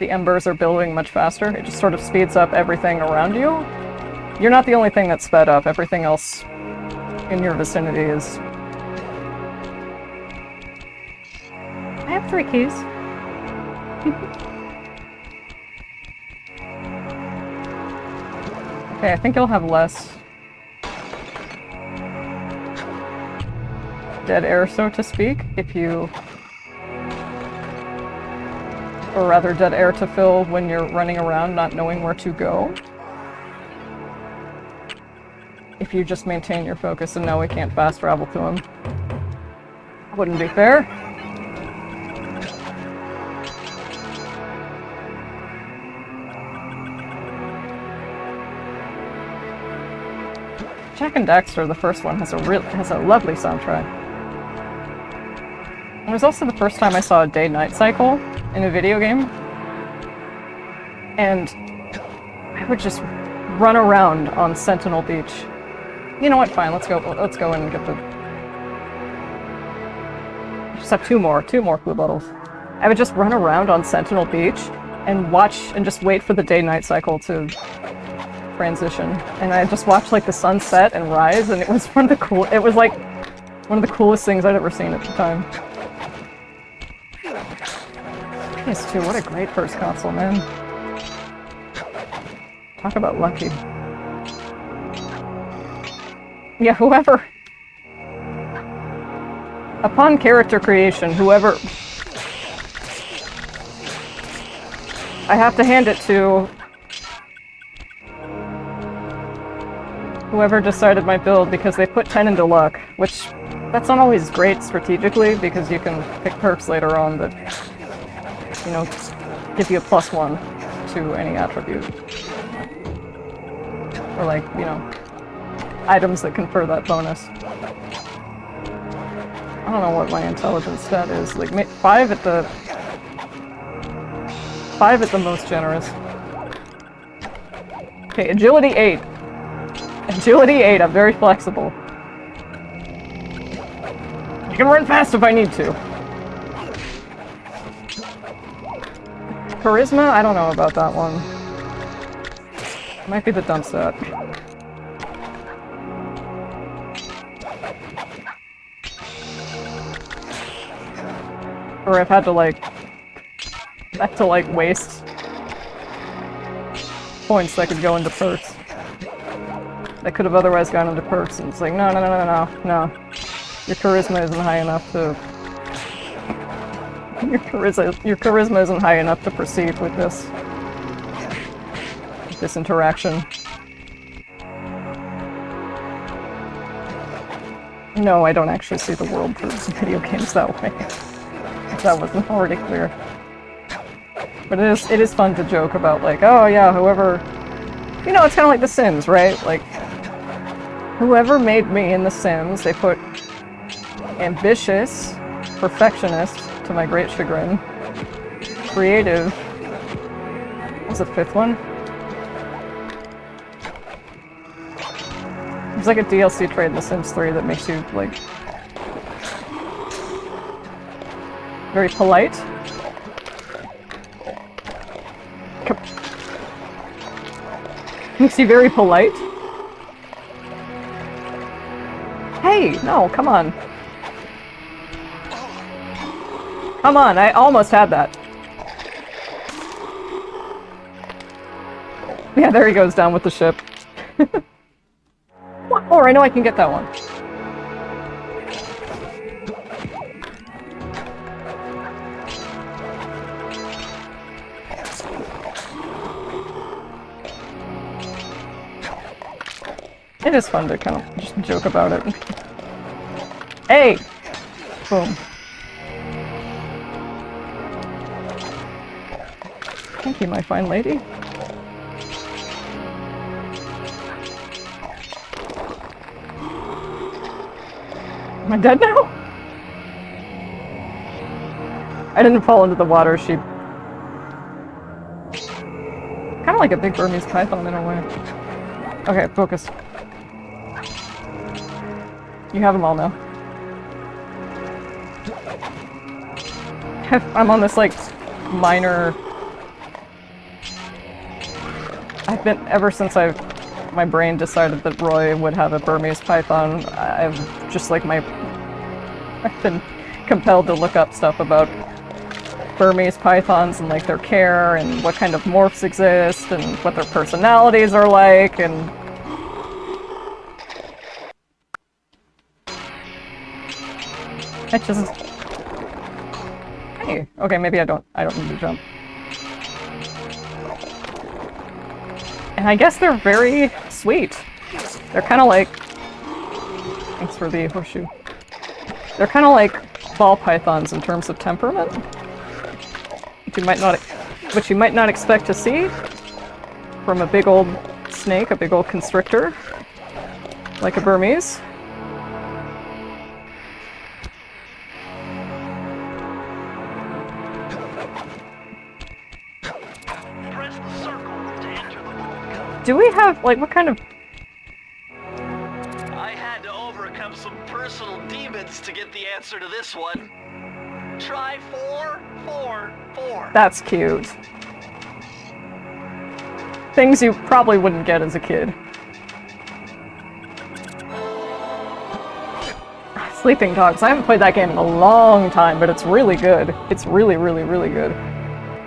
The embers are building much faster? It just sort of speeds up everything around you. You're not the only thing that's sped up. Everything else in your vicinity is... I have 3 keys. Okay, I think you'll have less dead air, so to speak, if you... Or rather, dead air to fill when you're running around not knowing where to go. If you just maintain your focus and know we can't fast travel to him. Wouldn't be fair. Jak and Daxter, the first one, has a lovely soundtrack. It was also the first time I saw a day-night cycle in a video game. And I would just run around on Sentinel Beach. You know what, fine, let's go and get the... I just have two more blue bottles. I would just run around on Sentinel Beach and watch and just wait for the day-night cycle to transition. And I just watched like the sun set and rise, and it was one of the coolest things I'd ever seen at the time. PS2, what a great first console, man. Talk about lucky. Yeah, whoever... Upon character creation, whoever I have to hand it to whoever decided my build, because they put 10 into luck, which that's not always great strategically because you can pick perks later on that, you know, give you a +1 to any attribute. Or like, you know, items that confer that bonus. I don't know what my intelligence stat is. Like 5 at the most generous. Okay, agility 8. Agility 8, I'm very flexible. You can run fast if I need to. Charisma? I don't know about that one. Might be the dump stat. Or I've had to waste points that could go into perks. That could have otherwise gone into perks, and it's like, no. Your charisma isn't high enough to... Your charisma isn't high enough to proceed with this interaction. No, I don't actually see the world through video games that way. If that wasn't already clear. But it is fun to joke about, like, oh yeah, whoever... You know, it's kind of like The Sims, right? Like, whoever made me in The Sims, they put ambitious, perfectionist, to my great chagrin, creative... What's the 5th one? There's like a DLC trait in The Sims 3 that makes you, like... very polite. Makes you very polite. Hey, no, come on. Come on, I almost had that. Yeah, there he goes down with the ship. Oh, I know I can get that one. It is fun to kind of just joke about it. Hey! Boom. Thank you, my fine lady. Am I dead now? I didn't fall into the water, she... Kind of like a big Burmese python in a way. Okay, focus. You have them all now. I'm on this, like, minor... I've been... Ever since my brain decided that Roy would have a Burmese python, I've just, like, I've been compelled to look up stuff about Burmese pythons and, like, their care and what kind of morphs exist and what their personalities are like, and... I just... Hey, okay, maybe I don't need to jump. And I guess they're very sweet. They're kind of like... Thanks for the horseshoe. They're kind of like ball pythons in terms of temperament. Which you might not expect to see from a big old snake, a big old constrictor, like a Burmese. Do we have, like, what kind of... I had to overcome some personal demons to get the answer to this one. Try 4, 4, 4. That's cute. Things you probably wouldn't get as a kid. Sleeping Dogs. I haven't played that game in a long time, but it's really good. It's really, really, really good.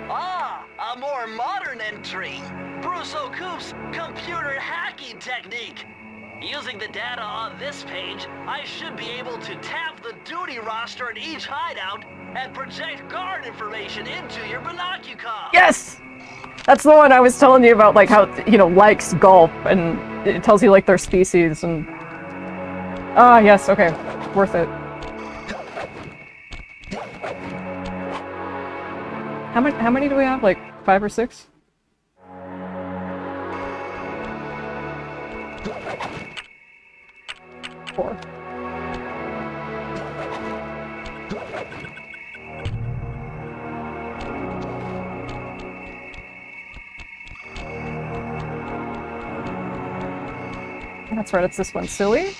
Ah, a more modern entry. Bruce O'Coop's computer hacking technique. Using the data on this page, I should be able to tap the duty roster in each hideout and project guard information into your binocular. Yes! That's the one I was telling you about, like, how, you know, likes golf, and it tells you, like, their species, and... Ah, yes, okay. Worth it. How many do we have? Like, 5 or 6? Four. That's right, it's this one. Silly?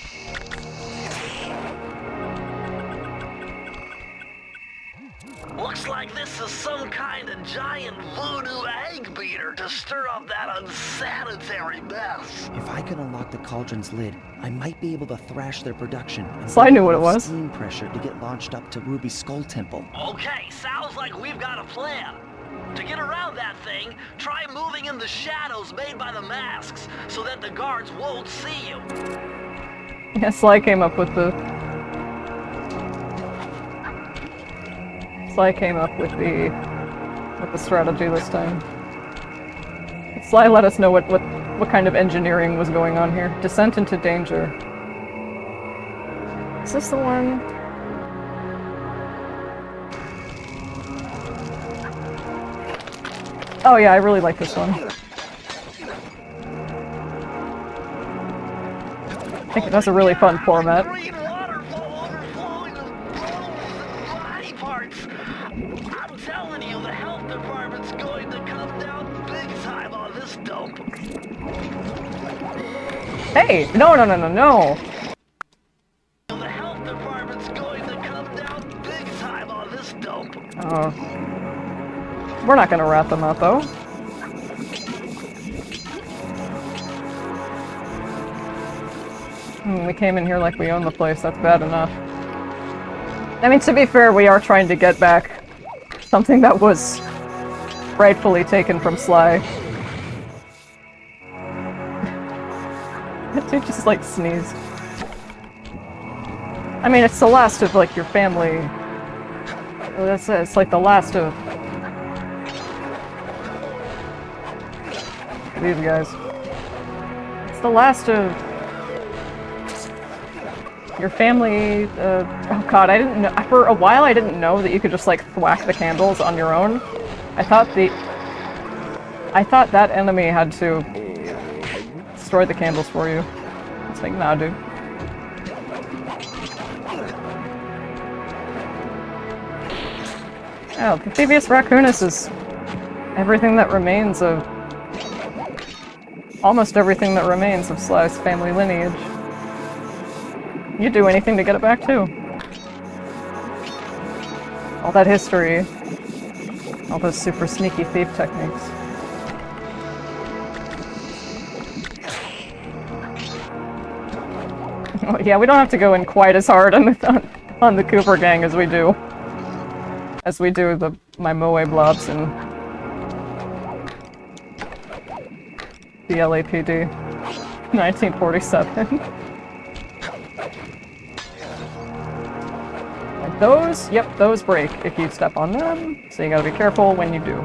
Looks like this is some kind of giant voodoo egg beater to stir up that unsanitary mess. If I can unlock the cauldron's lid, I might be able to thrash their production and So I get knew what it enough was. steam pressure to get launched up to Ruby's Skull Temple. Okay, sounds like we've got a plan. To get around that thing, try moving in the shadows made by the masks so that the guards won't see you. Yeah, Sly came up with the... Sly came up with the strategy this time. Sly let us know what kind of engineering was going on here. Descent into danger. Is this the one? Oh yeah, I really like this one. I think it has a really fun format. Green waterfall overflowing with bones and body parts. I'm telling you, the health department's going to come down big time on this dump. Hey! No, no, no, no, no! The health department's going to come down big time on this dump. Oh. We're not gonna rat them out, though. We came in here like we own the place, that's bad enough. I mean, to be fair, we are trying to get back something that was rightfully taken from Sly. That dude just, like, sneezed. I mean, it's the last of, like, your family. It's like the last of... these guys. It's the last of... your family, oh god, I didn't know, for a while I didn't know that you could just, like, thwack the candles on your own. I thought that enemy had to destroy the candles for you. It's like, nah, dude. Oh, the Phoebius raccoonus is everything that remains of... almost everything that remains of Sly's family lineage. You'd do anything to get it back, too. All that history. All those super sneaky thief techniques. Oh, yeah, we don't have to go in quite as hard on the Cooper gang as we do. As we do my Moe blobs and the LAPD. 1947. Those, yep, those break if you step on them, so you gotta be careful when you do.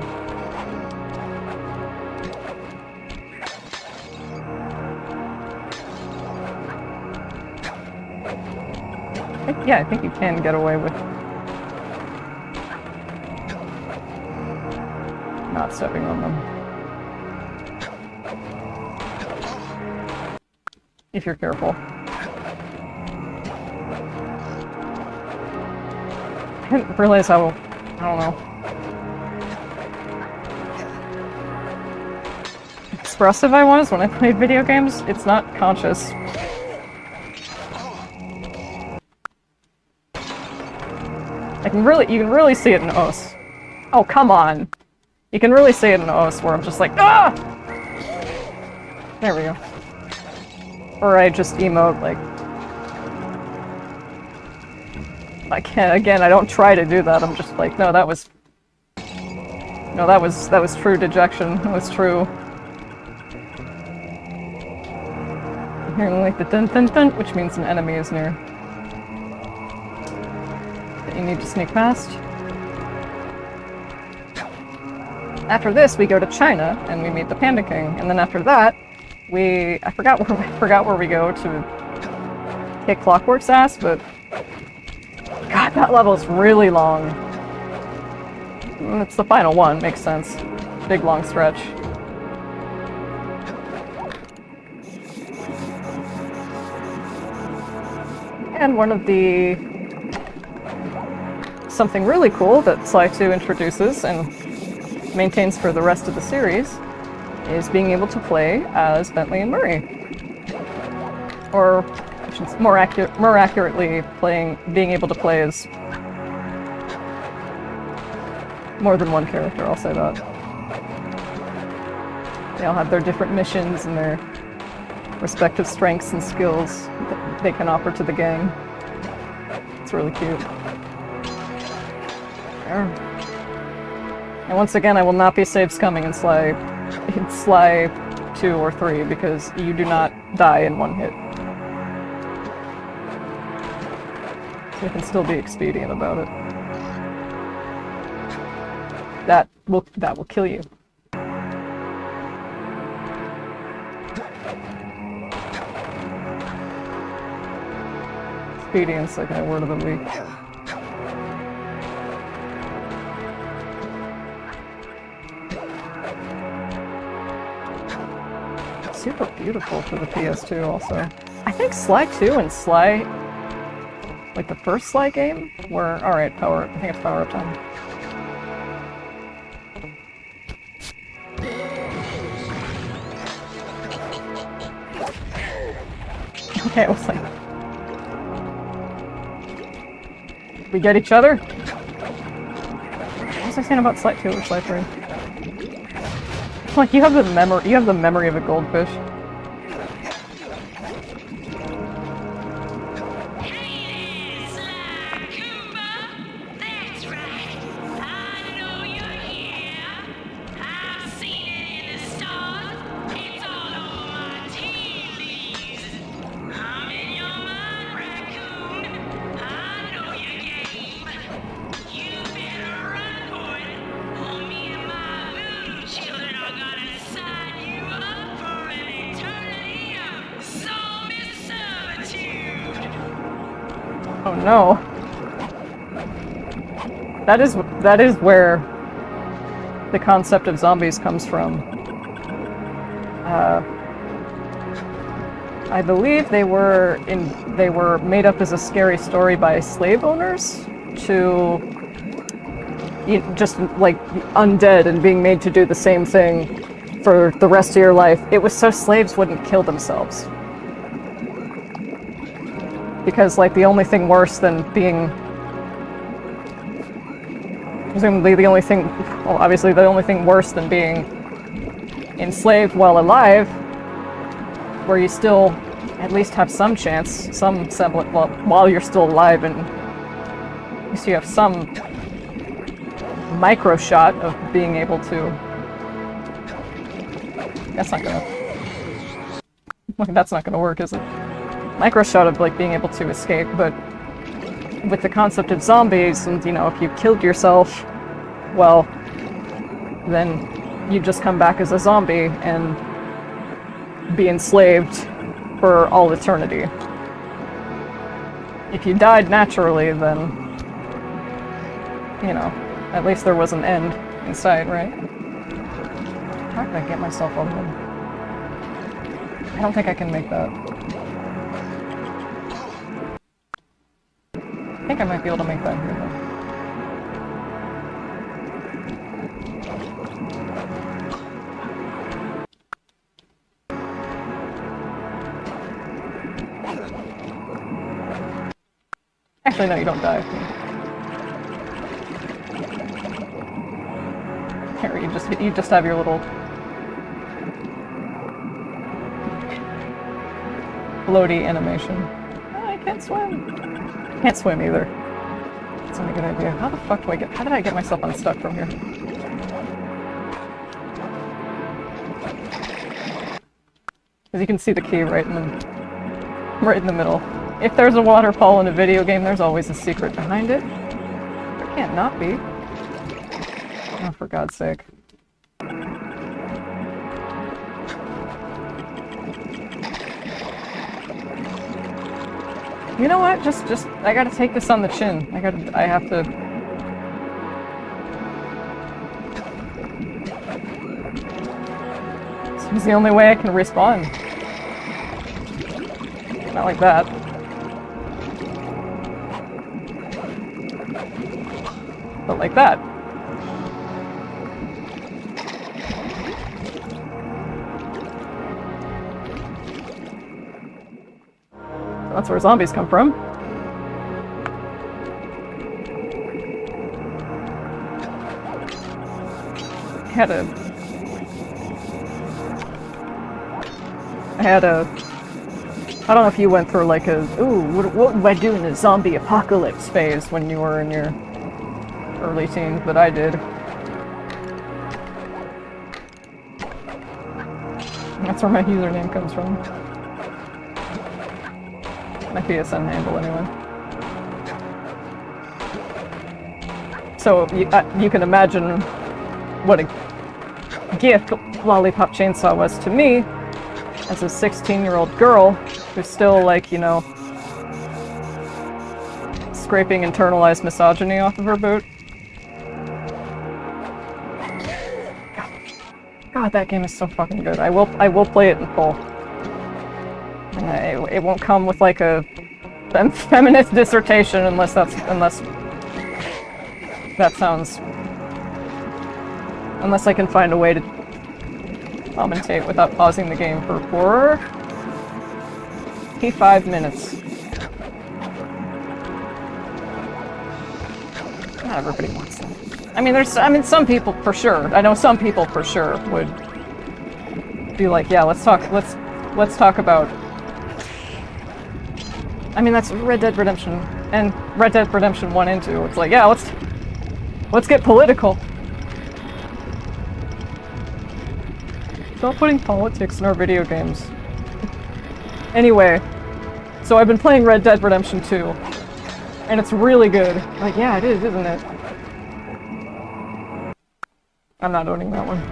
Yeah, I think you can get away with not stepping on them. If you're careful. I didn't realize how, I don't know, expressive I was when I played video games. It's not conscious. You can really see it in OS. Oh, come on. You can really see it in OS where I'm just like, ah! There we go. Or I just emote like, I can't, again, I don't try to do that, I'm just like, no, that was true dejection, that was true. I'm hearing like the dun dun dun, which means an enemy is near. That you need to sneak past. After this, we go to China and we meet the Panda King, and then after that, I forgot where we go to kick Clockwork's ass, but God, that level's really long. It's the final one, makes sense. Big long stretch. And one of the... something really cool that Sly 2 introduces and maintains for the rest of the series is being able to play as Bentley and Murray. Or, more accurately, being able to play as more than one character, I'll say that. They all have their different missions and their respective strengths and skills that they can offer to the gang. It's really cute. And once again, I will not be save scumming in Sly 2 or 3 because you do not die in one hit. So you can still be expedient about it. That will kill you. Expedient's like my word of the week. Super beautiful for the PS2 also. I think Sly 2 and Sly, like the first Sly game, were, alright, power up. I think it's power up time. Okay, it was like... We get each other? What was I saying about Sly 2 or Sly 3? Like, you have the memory of a goldfish. Oh no. That is where the concept of zombies comes from. I believe they were made up as a scary story by slave owners to just like undead and being made to do the same thing for the rest of your life. It was so slaves wouldn't kill themselves. Because, like, the only thing worse than being... Presumably the only thing... Well, obviously the only thing worse than being enslaved while alive, where you still at least have some chance, some semblance, well, while you're still alive, and at least you have some micro shot of being able to... That's not gonna work, is it? Micro shot of like being able to escape, but with the concept of zombies, and you know, if you killed yourself, well, then you just come back as a zombie and be enslaved for all eternity. If you died naturally, then, you know, at least there was an end in sight, right? How can I get myself over them? I don't think I can make that. I think I might be able to make that here, though. Actually, no, you don't die. Here, you just have your little floaty animation. Oh, I can't swim. Can't swim either. That's not a good idea. How the fuck do I get... How did I get myself unstuck from here? Because you can see the key right in the middle. If there's a waterfall in a video game, there's always a secret behind it. There can't not be. Oh, for God's sake. You know what? Just, I gotta take this on the chin. I have to... This is the only way I can respond. Not like that. But like that. That's where zombies come from. I don't know if you went through like a, ooh, what would I do in a zombie apocalypse phase when you were in your early teens, but I did. That's where my username comes from. My PSN handle, anyway. So, you can imagine what a gift Lollipop Chainsaw was to me as a 16-year-old girl who's still, like, you know, scraping internalized misogyny off of her boot. God, that game is so fucking good. I will play it in full. And it won't come with like a feminist dissertation unless that sounds... Unless I can find a way to commentate without pausing the game for 45 minutes. Not everybody wants that. I mean, some people for sure. I know some people for sure would be like, yeah, let's talk about. I mean, that's Red Dead Redemption and Red Dead Redemption 1 and 2. It's like, yeah, let's get political. Stop putting politics in our video games. Anyway, so I've been playing Red Dead Redemption 2, and it's really good. Like, yeah, it is, isn't it? I'm not owning that one.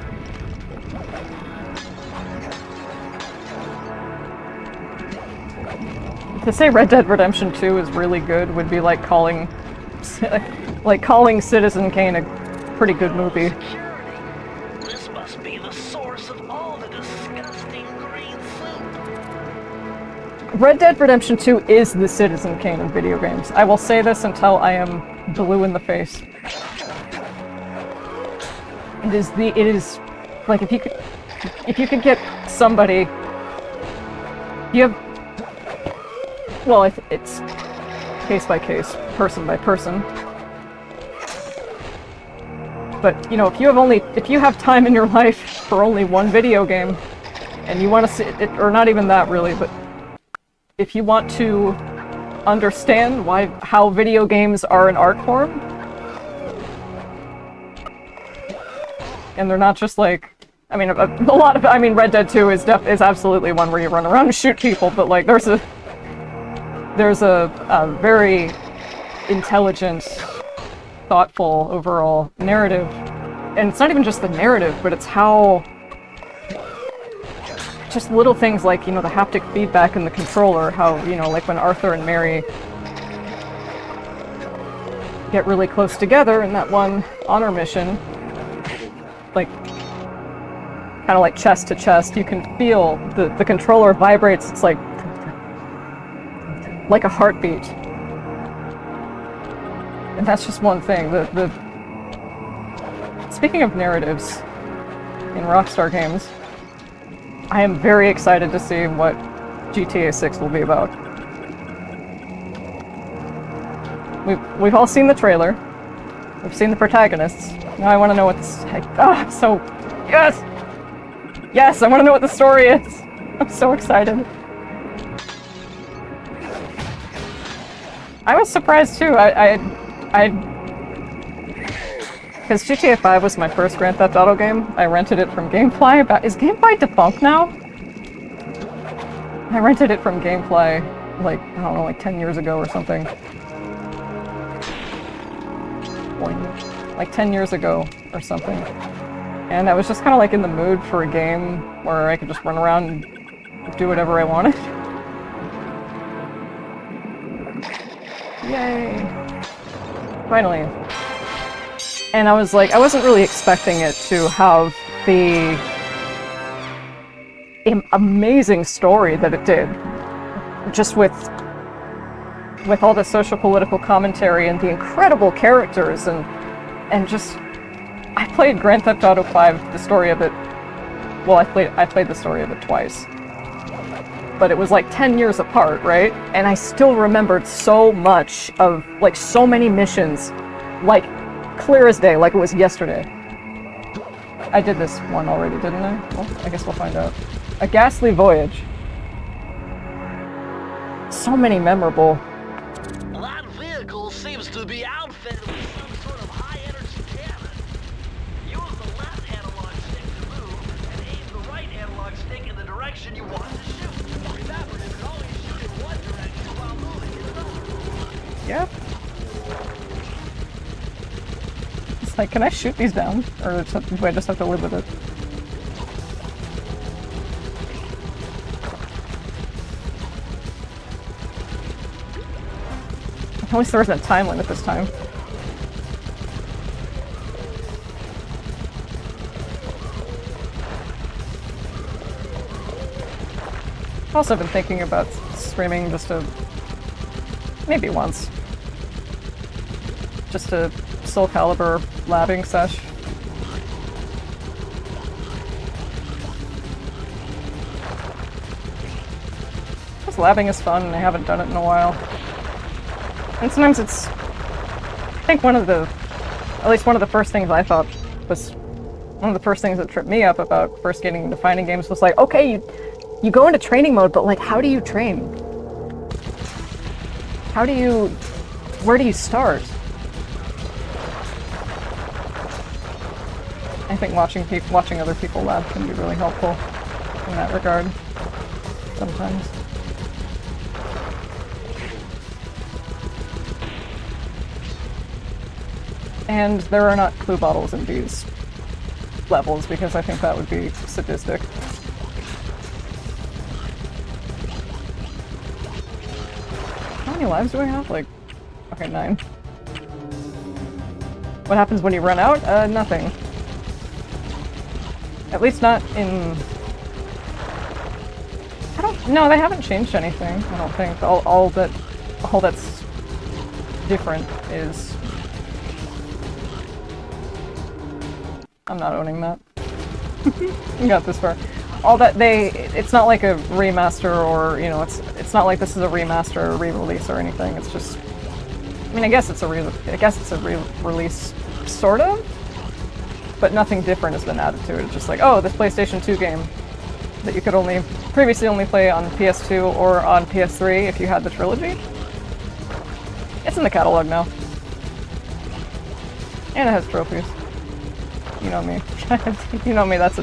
To say Red Dead Redemption 2 is really good would be like calling Citizen Kane a pretty good movie. This must be the source of all the disgusting green soup. Red Dead Redemption 2 is the Citizen Kane of video games. I will say this until I am blue in the face. It is like if you could get somebody, you have, well, it's case by case, person by person. But, you know, if you have time in your life for only one video game, and you want to see it, or not even that really, but if you want to understand how video games are an art form, and they're not just like, I mean, Red Dead 2 is absolutely one where you run around and shoot people, but like, there's a very intelligent, thoughtful overall narrative, and it's not even just the narrative, but it's how just little things like, you know, the haptic feedback in the controller, how, you know, like when Arthur and Mary get really close together in that one honor mission, like kind of like chest to chest, you can feel the controller vibrates. It's like a heartbeat. And that's just one thing. Speaking of narratives in Rockstar games, I am very excited to see what GTA 6 will be about. We've all seen the trailer. We've seen the protagonists. Now I want to know what this... Yes! Yes, I want to know what the story is! I'm so excited. I was surprised too. Because GTA 5 was my first Grand Theft Auto game. I rented it from Gamefly. Is Gamefly defunct now? I rented it from Gamefly, like, I don't know, like 10 years ago or something. Like 10 years ago or something. And I was just kind of like in the mood for a game where I could just run around and do whatever I wanted. Yay! Finally. And I was like, I wasn't really expecting it to have the amazing story that it did. Just with all the social-political commentary and the incredible characters and just... I played Grand Theft Auto 5, the story of it... Well, I played the story of it twice. But it was like 10 years apart, right? And I still remembered so much of, like, so many missions, like, clear as day, like it was yesterday. I did this one already, didn't I? Well, I guess we'll find out. A Ghastly Voyage. So many memorable. That vehicle seems to be outfitted with some sort of high-energy cannon. Use the left analog stick to move, and aim the right analog stick in the direction you want to shoot. Remember, you can only shoot in one direction while moving in another. Yep. It's like, can I shoot these down? Or do I just have to live with it? At least there wasn't a time limit this time. I've also been thinking about streaming just to... maybe once. Just a Soul Calibur labbing sesh. Just labbing is fun, and I haven't done it in a while. And sometimes it's... I think one of the... at least one of the first things I thought was... one of the first things that tripped me up about first getting into fighting games was like, okay, you go into training mode, but like, how do you train? How do you... where do you start? I think watching other people lab can be really helpful in that regard, sometimes. And there are not clue bottles in these levels because I think that would be sadistic. How many lives do I have? Like, okay, 9. What happens when you run out? Nothing. At least not in... No, they haven't changed anything, I don't think. All that's different is... I'm not owning that. You got this far. All that it's not like a remaster or, you know, it's not like this is a remaster or re-release or anything. It's just, I mean, I guess it's a re-release, sort of, but nothing different has been added to it. It's just like, oh, this PlayStation 2 game that you could previously only play on PS2 or on PS3 if you had the trilogy. It's in the catalog now. And it has trophies. You know me. You know me, that's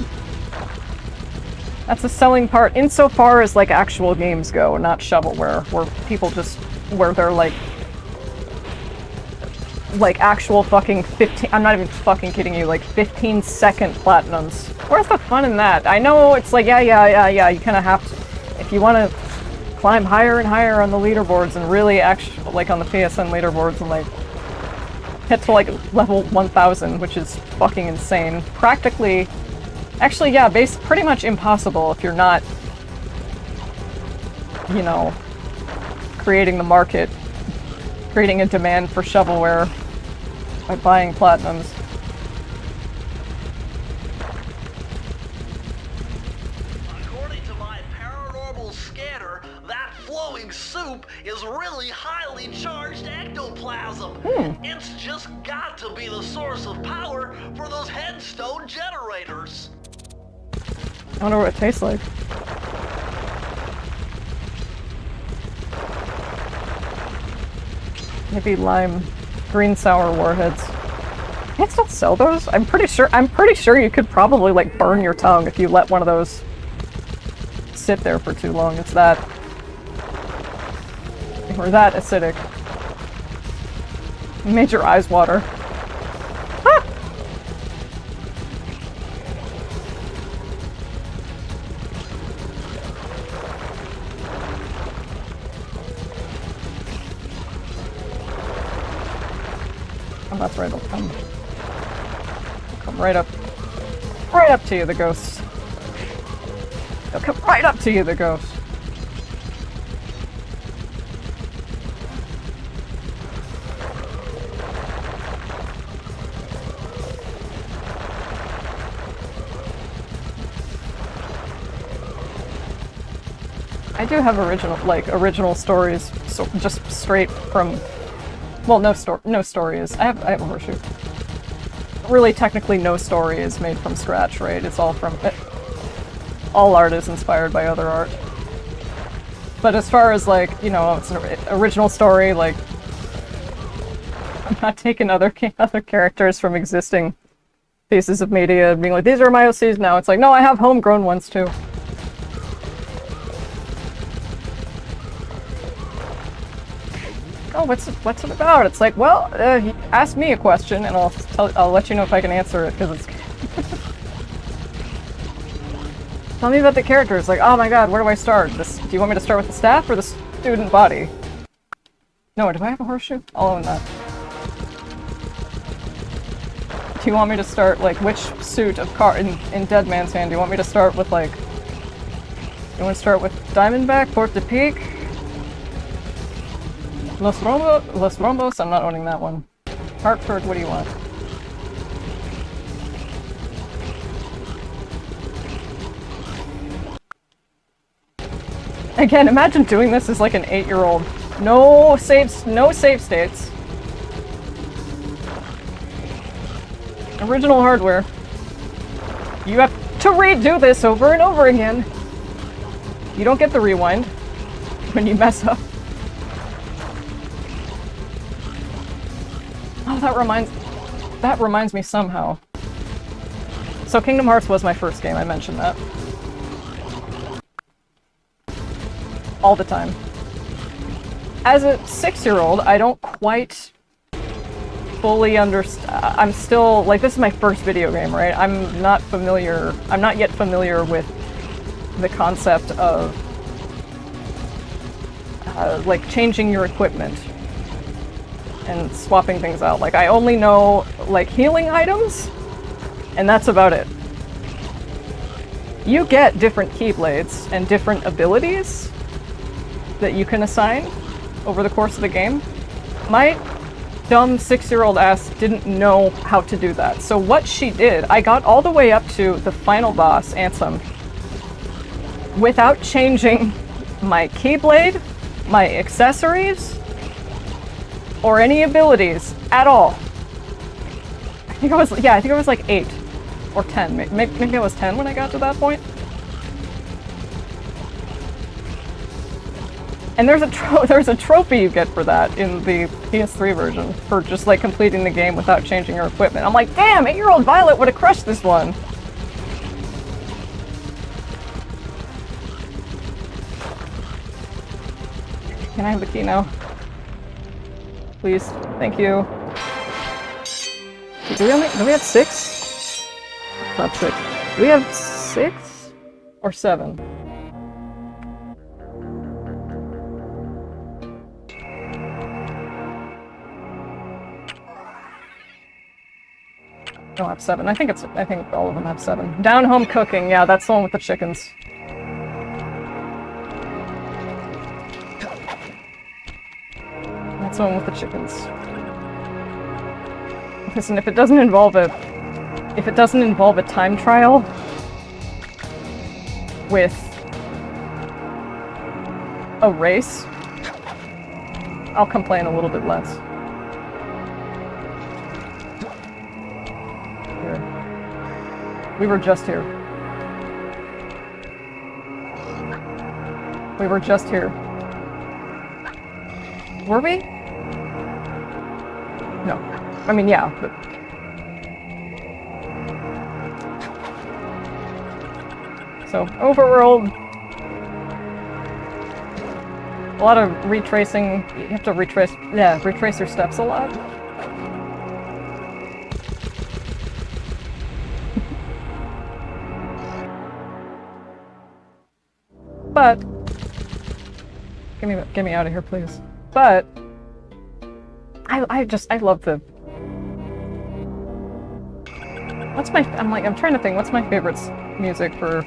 a selling part insofar as like actual games go, not shovelware, where people just, where they're like actual fucking 15, I'm not even fucking kidding you, like 15-second platinums. Where's the fun in that? I know it's like, yeah, you kind of have to, if you want to climb higher and higher on the leaderboards and really actually, like on the PSN leaderboards and like hit to like level 1000, which is fucking insane. Practically, actually, yeah, pretty much impossible if you're not, you know, creating the market, creating a demand for shovelware by buying platinums. According to my paranormal scanner, that flowing soup is really highly charged ectoplasm. It's just got to be the source of power for those headstone generators. I wonder what it tastes like. Maybe lime, green sour warheads. Can I still sell those? I'm pretty sure you could probably like burn your tongue if you let one of those sit there for too long. It's that, or that acidic. It made your eyes water. Ah! Oh, that's right, it'll come right up. Right up to you, the ghosts. They'll come right up to you, the ghosts. I do have original stories, so just straight from, well, no stories. I have a horseshoe. Really, technically, no story is made from scratch, right? It's all from, all art is inspired by other art. But as far as like, you know, it's an original story, like, I'm not taking other characters from existing pieces of media and being like, these are my OCs now. It's like, no, I have homegrown ones too. Oh, what's it about? It's like, well, ask me a question and I'll let you know if I can answer it, because it's... Tell me about the characters. Like, oh my god, where do I start? Do you want me to start with the staff or the student body? No, do I have a horseshoe? I'll own that. Do you want me to start, like, which suit of in Dead Man's Hand? Do you want me to start with, like... You want to start with Diamondback, Port de Peak? Los Rombos? I'm not owning that one. Hartford, what do you want? Again, imagine doing this as like an 8-year-old. No save states. Original hardware. You have to redo this over and over again. You don't get the rewind when you mess up. Oh, that reminds me somehow. So Kingdom Hearts was my first game, I mentioned that. All the time. As a 6-year-old, I don't quite fully understand. I'm still, like, this is my first video game, right? I'm not yet familiar with the concept of, like, changing your equipment and swapping things out. Like, I only know, like, healing items, and that's about it. You get different keyblades and different abilities that you can assign over the course of the game. My dumb 6-year-old ass didn't know how to do that. So what she did, I got all the way up to the final boss, Ansem, without changing my keyblade, my accessories, or any abilities at all. I think I was like 8 or 10. Maybe I was 10 when I got to that point. And there's a trophy you get for that in the PS3 version, for just like completing the game without changing your equipment. I'm like, damn, 8-year-old Violet would have crushed this one. Can I have the key now? Please, thank you. Do we have 6? Not 6. Do we have 6 or 7? No, I have 7. I think all of them have 7. Down home cooking, yeah, that's the one with the chickens. That's the one with the chickens. Listen, if it doesn't involve a time trial with a race, I'll complain a little bit less. Here. We were just here. We were just here. Were we? No. I mean, yeah, but... So, overworld... A lot of retracing. You have to retrace your steps a lot. But... Get me out of here, please. But... I love the What's my... I'm trying to think, what's my favorite music for...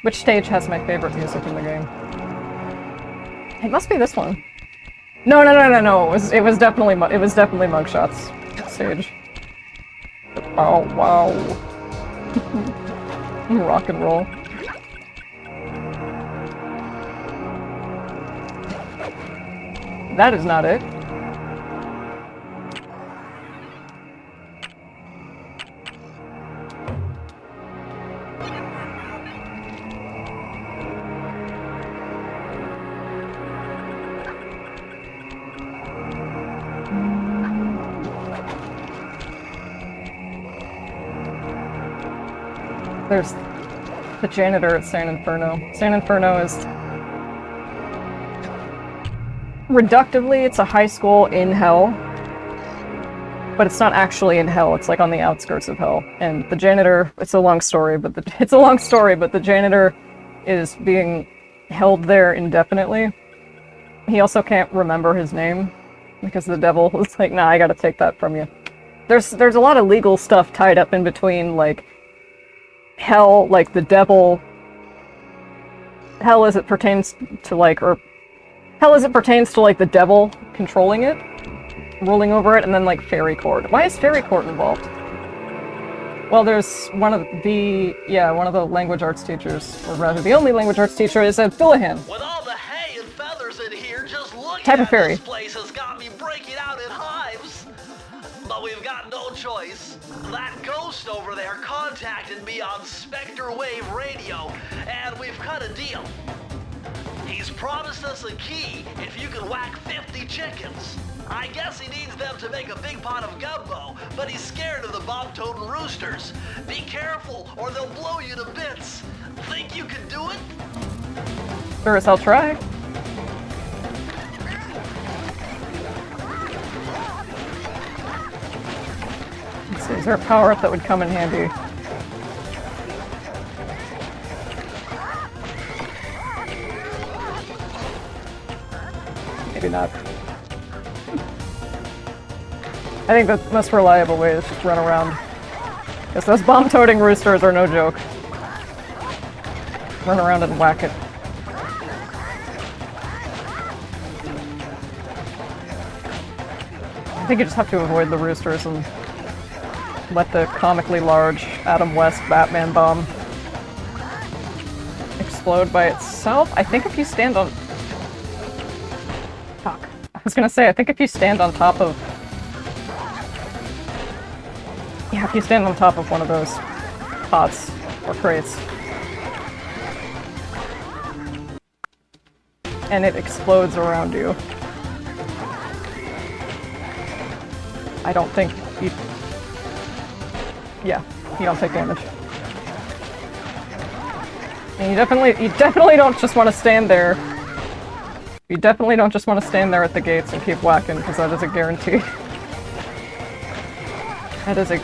Which stage has my favorite music in the game? It must be this one. No. It was definitely Mugshot's stage. Oh, wow. Rock and roll. That is not it. There's the janitor at San Inferno. San Inferno is... Reductively, it's a high school in hell. But it's not actually in hell, it's like on the outskirts of hell. And the janitor, it's a long story, but the janitor is being held there indefinitely. He also can't remember his name, because the devil was like, nah, I gotta take that from you. There's a lot of legal stuff tied up in between, like, hell, like the devil, hell as it pertains to like the devil controlling it, ruling over it, and then like fairy court. Why is fairy court involved? Well, there's one of the language arts teachers, or rather the only language arts teacher is at Philahan. With all the hay and feathers in here, just looking Type of at fairy. this place has got me breaking out in hives. But we've got no choice. That ghost over there contacted me on Spectre Wave Radio, and we've cut a deal. He's promised us a key if you can whack 50 chickens. I guess he needs them to make a big pot of gumbo, but he's scared of the bob-toting roosters. Be careful, or they'll blow you to bits. Think you can do it? Sure as I'll try. Let's see, is there a power-up that would come in handy? Maybe not. I think the most reliable way is just run around. Because those bomb-toting roosters are no joke. Run around and whack it. I think you just have to avoid the roosters and let the comically large Adam West Batman bomb explode by itself. I think if you stand on... Fuck. I was gonna say, I think if you stand on top of... Yeah, if you stand on top of one of those pots or crates and it explodes around you, I don't think you... Yeah, you don't take damage. And you definitely don't just want to stand there. You definitely don't just want to stand there at the gates and keep whacking, because that is a guarantee. That is a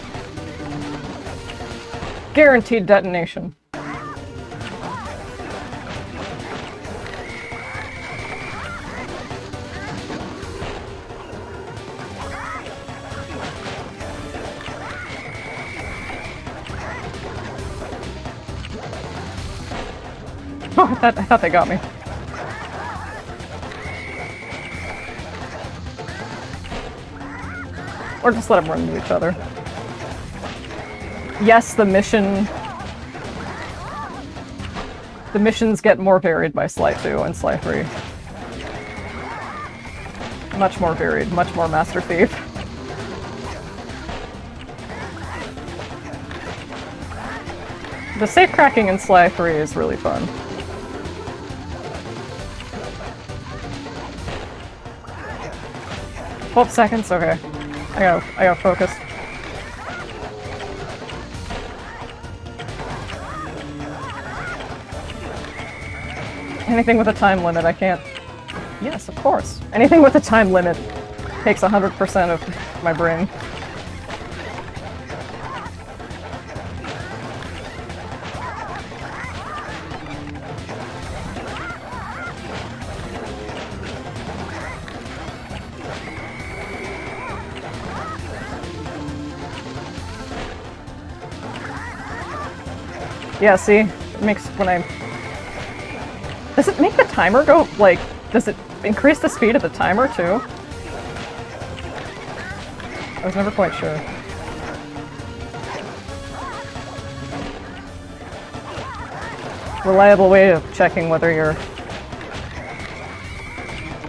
guaranteed detonation. Oh, I thought they got me. Or just let them run into each other. Yes, the missions get more varied by Sly 2 and Sly 3. Much more varied, much more Master Thief. The safe cracking in Sly 3 is really fun. "12 seconds? Okay. I gotta focus. Anything with a time limit, I can't... Yes, of course. Anything with a time limit takes 100% of my brain. Yeah, see? It makes when I... Does it make the timer go, like, does it increase the speed of the timer, too? I was never quite sure. Reliable way of checking whether you're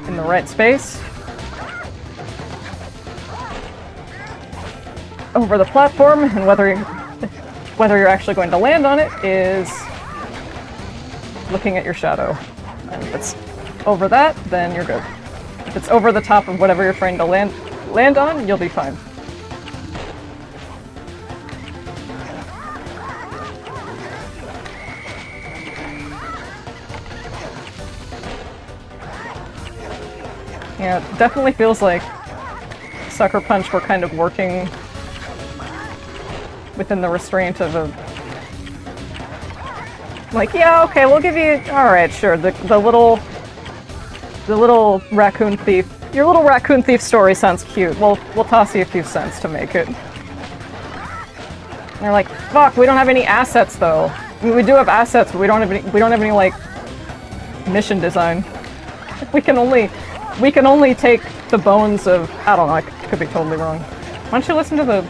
in the right space. Over the platform, and whether you're actually going to land on it is looking at your shadow. And if it's over that, then you're good. If it's over the top of whatever you're trying to land on, you'll be fine. Yeah, it definitely feels like Sucker Punch were kind of working within the restraint of a... Like, yeah, okay, we'll give you... Alright, sure, the little raccoon thief... Your little raccoon thief story sounds cute. We'll toss you a few cents to make it. And they're like, fuck, we don't have any assets, though. I mean, we do have assets, but we don't have any, like, mission design. We can only take the bones of... I don't know, I could be totally wrong. Why don't you listen to the...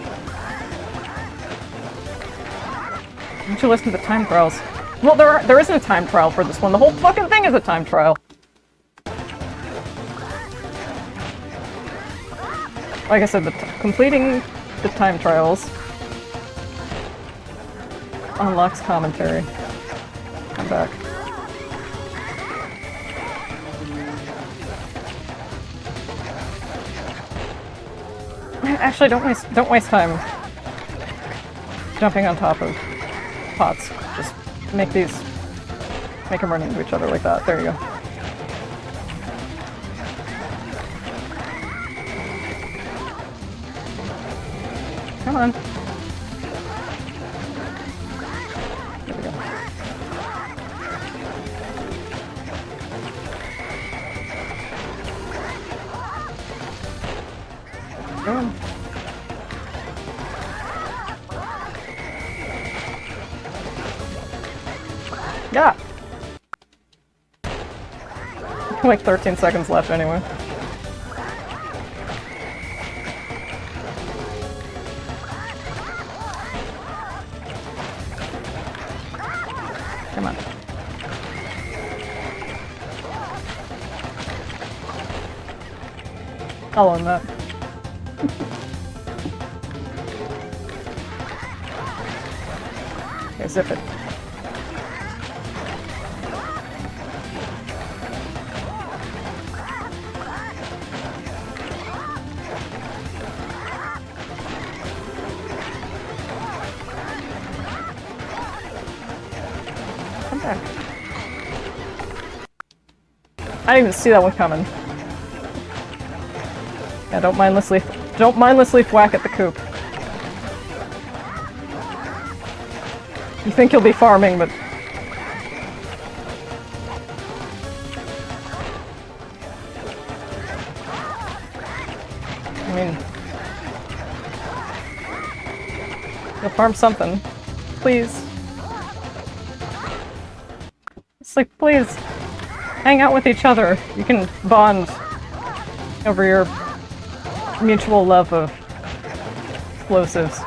Why don't you listen to the time trials? Well, there isn't a time trial for this one. The whole fucking thing is a time trial. Like I said, completing the time trials unlocks commentary. I'm back. Actually, don't waste time jumping on top of pots. Just make them run into each other like that. There you go. Come on. There we go. Go on. Yeah! Like 13 seconds left anyway. Come on. I'll own that. Okay, zip it. Come back. I didn't even see that one coming. Yeah, don't mindlessly whack at the coop. You think you'll be farming, but... I mean... You'll farm something. Please. It's like, please. Hang out with each other. You can bond over your mutual love of explosives.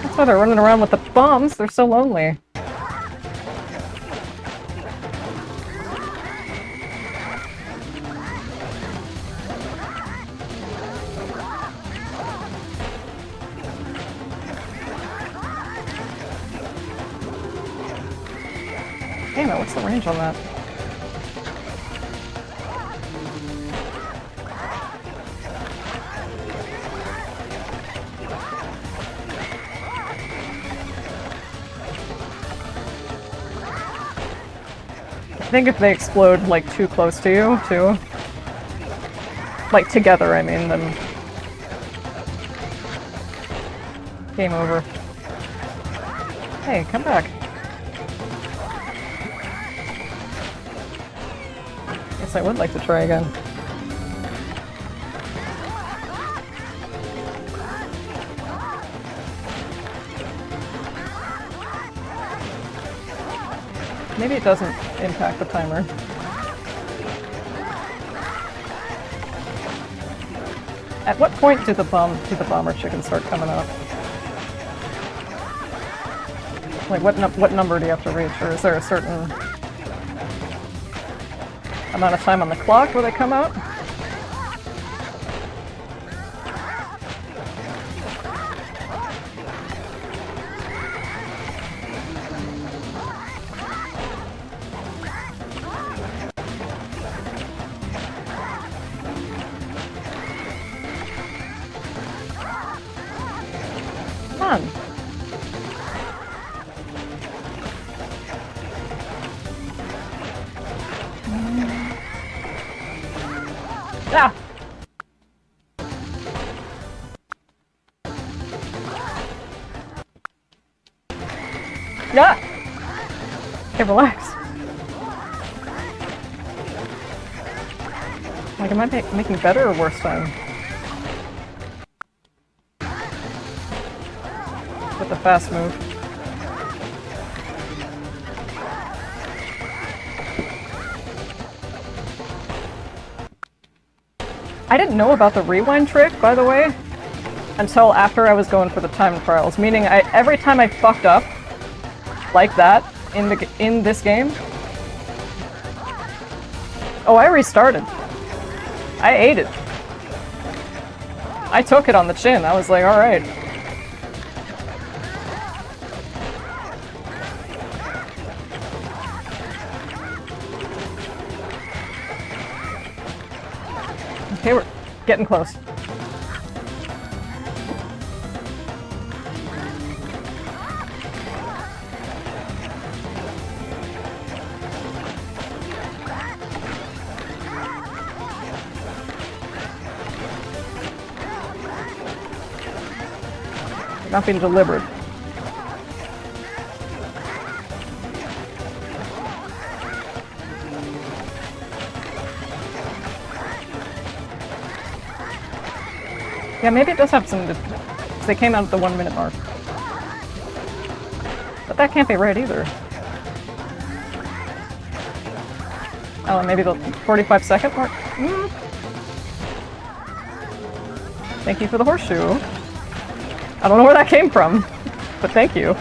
That's why they're running around with the bombs. They're so lonely. Damn it, what's the range on that? I think if they explode, like, too close to you, too. Like, together, I mean, then... Game over. Hey, come back. Guess I would like to try again. Maybe it doesn't impact the timer. At what point do the bomber chickens start coming up? Like what number do you have to reach, or is there a certain amount of time on the clock where they come out? Come on. Ah! Yeah! Okay, relax. Like, am I making better or worse time? With the fast move. I didn't know about the rewind trick, by the way, until after I was going for the time trials, meaning every time I fucked up like that in this game, oh, I restarted. I ate it. I took it on the chin. I was like, all right. Okay, we're getting close. Not being deliberate. Yeah, maybe it does have some... because they came out at the 1 minute mark. But that can't be right either. Oh, maybe the 45-second mark? Mm. Thank you for the horseshoe. I don't know where that came from, but thank you.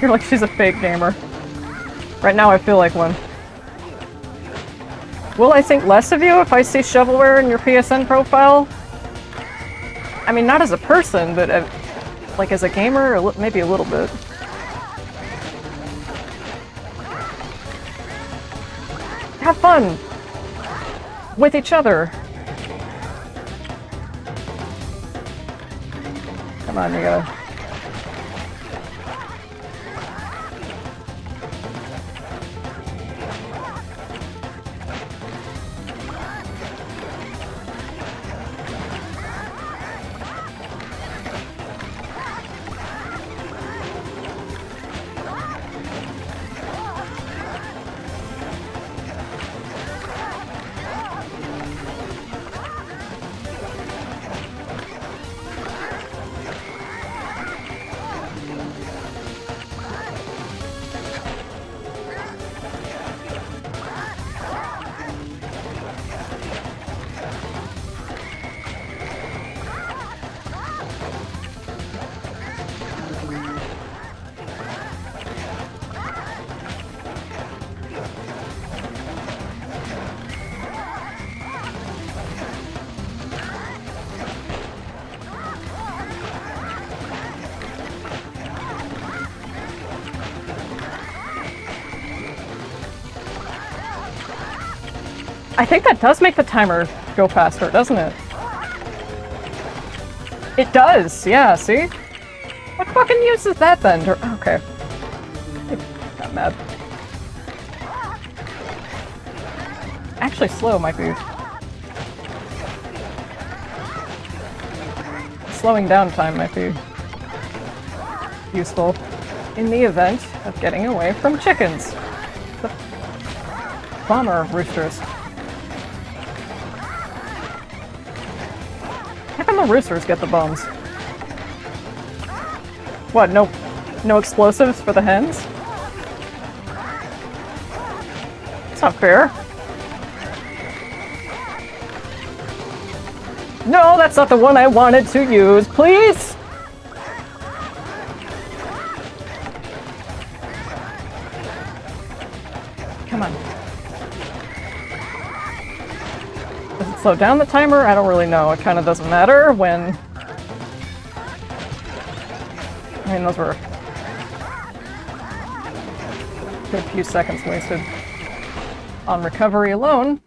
You're like, she's a fake gamer. Right now I feel like one. Will I think less of you if I see shovelware in your PSN profile? I mean, not as a person, but like as a gamer, maybe a little bit. Have fun with each other. Come on, you gotta... I think that does make the timer go faster, doesn't it? It does, yeah, see? What fucking use is that then? Okay. Got mad. Actually, slow might be... slowing down time might be useful in the event of getting away from chickens. The bomber roosters. the roosters get the bombs? What, no explosives for the hens? It's not fair. No, that's not the one I wanted to use, please! Come on. Does it slow down the timer? I don't really know. It kind of doesn't matter when... I mean, those were a good few seconds wasted on recovery alone.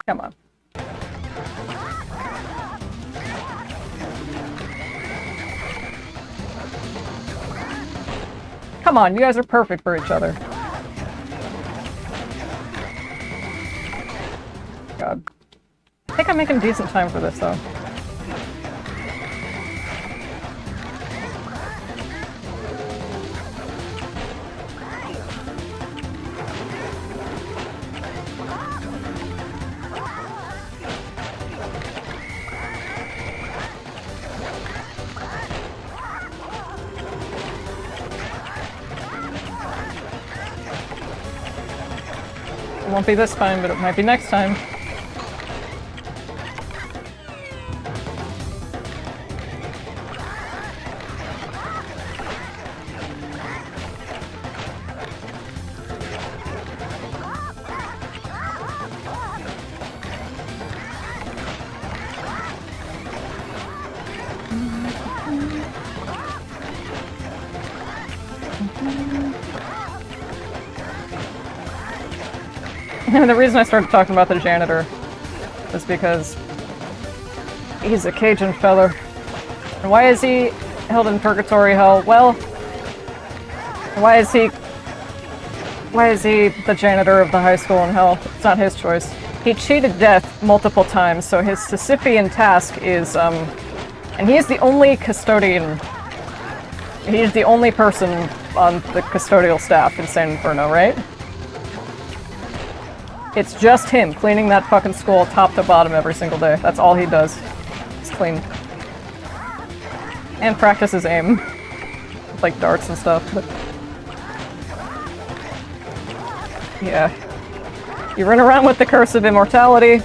Come on. Come on, you guys are perfect for each other. God. I think I'm making decent time for this, though. It won't be this time, but it might be next time. And the reason I started talking about the janitor is because he's a Cajun feller. And why is he held in purgatory hell? Well, why is he the janitor of the high school in hell? It's not his choice. He cheated death multiple times, so his Sisyphean task is, and he is the only custodian. He's the only person on the custodial staff in San Inferno, right? It's just him cleaning that fucking school top to bottom every single day. That's all he does. Just clean. And practice his aim. With, like, darts and stuff, but... yeah. You run around with the curse of immortality.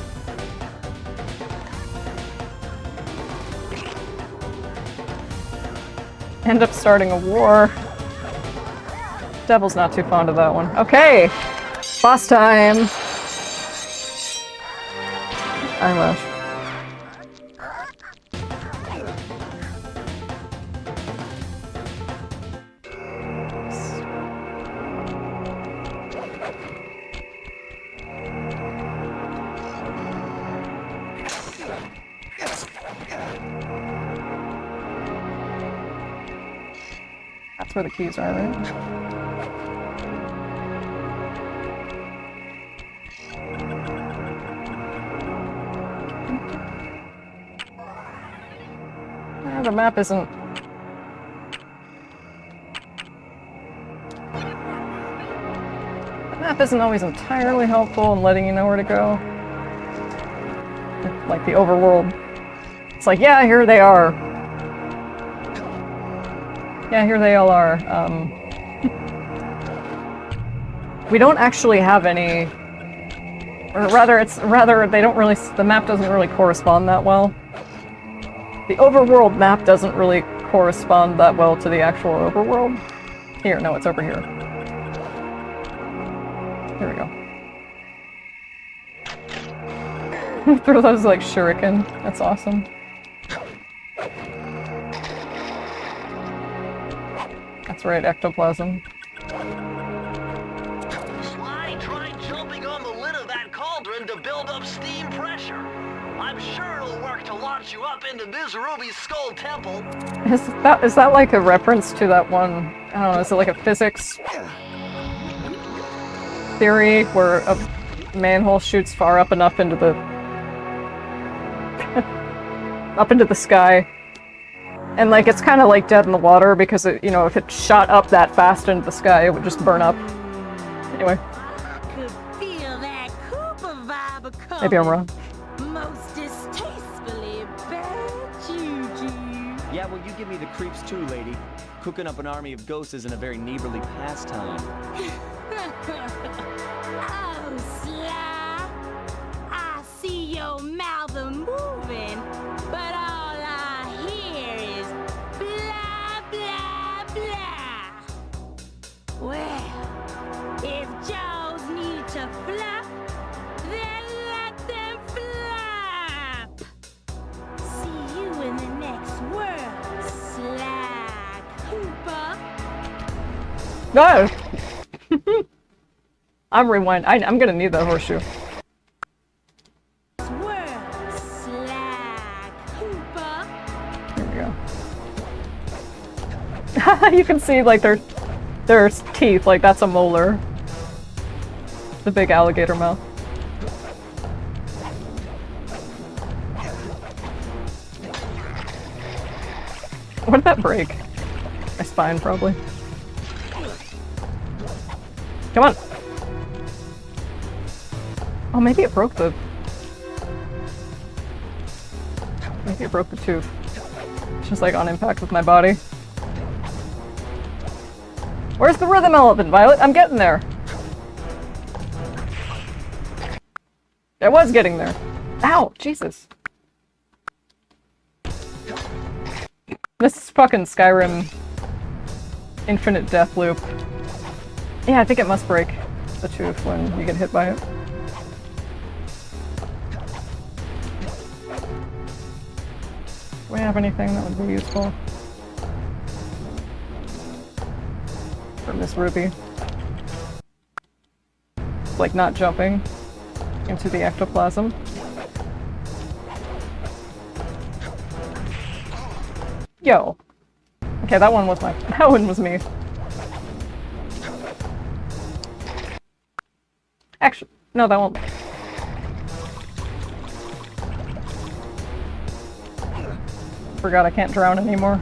End up starting a war. Devil's not too fond of that one. Okay! Boss time! Eyelash. That's where the keys are, right? The map isn't... the map isn't always entirely helpful in letting you know where to go. Like the overworld. It's like, yeah, here they are. Yeah, here they all are. We don't actually have any... or rather, they don't really... the map doesn't really correspond that well. The overworld map doesn't really correspond that well to the actual overworld. Here, no, it's over here. Here we go. Throw those like shuriken. That's awesome. That's right, ectoplasm. Sly tried jumping on the lid of that cauldron to build up steam pressure. I'm sure it'll work to launch you up into this Ruby Skull Temple. Is that like a reference to that one? I don't know. Is it like a physics theory where a manhole shoots far up enough into the up into the sky And like it's kind of like dead in the water because it, you know, if it shot up that fast into the sky, it would just burn up. Anyway, Could feel that Cooper vibe coming. maybe I'm wrong. Most distastefully bad juju. Yeah, well, you give me the creeps too, lady. Cooking up an army of ghosts isn't a very neighborly pastime. Oh, Sly. I see your mouth a moving, but all I hear is blah, blah, blah. Well, if jaws need to flap, then let them flap. See you in the next world, Sly Cooper. No! I'm rewind. I'm gonna need that horseshoe. World, Sly Cooper. There we go. You can see like their teeth, like that's a molar. The big alligator mouth. What did that break? My spine, probably. Come on! Oh, maybe it broke the... Maybe it broke the tooth. It's just like on impact with my body. Where's the rhythm elephant, Violet? I'm getting there! I was getting there. Ow! Jesus. This is fucking Skyrim infinite death loop. Yeah, I think it must break the tooth when you get hit by it. Do we have anything that would be useful? For Miss Ruby. Like not jumping into the ectoplasm. Yo. Okay, that one was me. Actually, no, that won't. Forgot I can't drown anymore.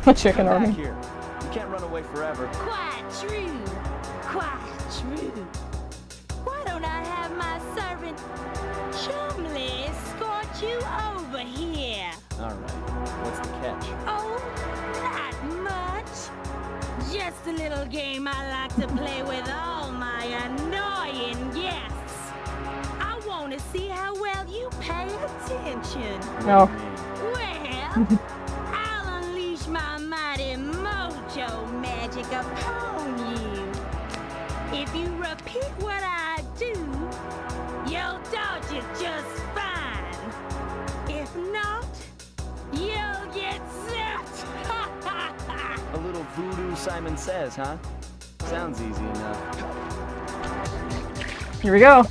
A chicken Back army. here. You can't run away forever. Quite true. Quite true. Why don't I have my servant Chumley escort you over here? All right. What's the catch? Oh, not much. Just a little game I like to play with all my annoying guests. I want to see how well you pay attention. No. Well, I'll unleash my mighty mojo magic upon you. If you repeat what I do, you'll dodge it just fine. If not, you'll get zapped. A little voodoo, Simon Says, huh? Sounds easy enough. Here we go.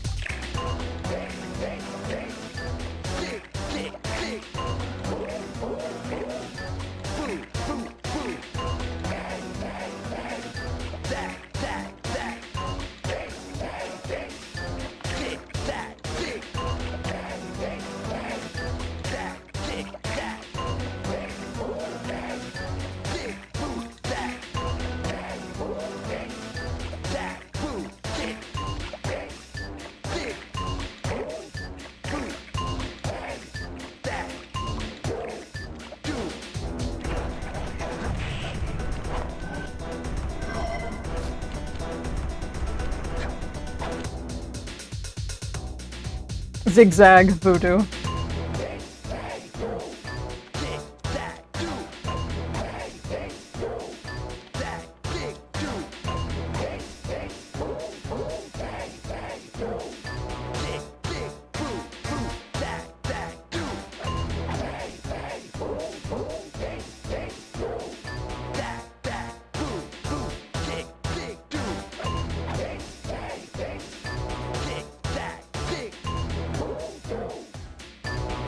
Zigzag voodoo.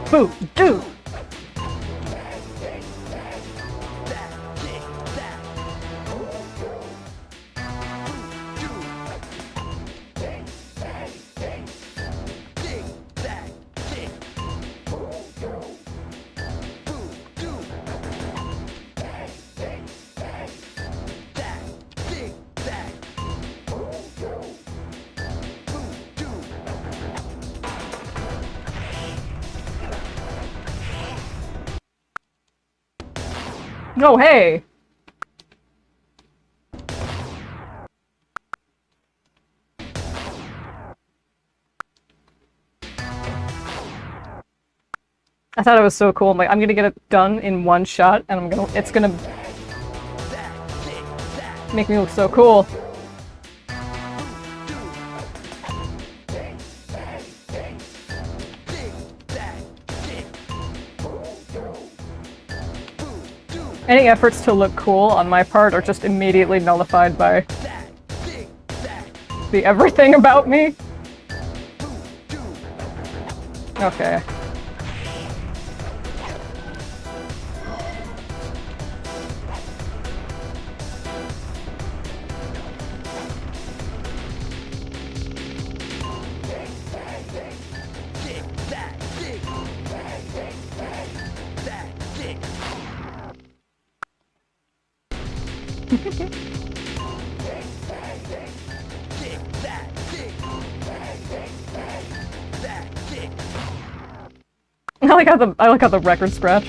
Voodoo. No, hey! I thought it was so cool. I'm like, I'm gonna get it done in one shot, and it's gonna make me look so cool. Any efforts to look cool on my part are just immediately nullified by the everything about me. Okay. I like how the record scratch.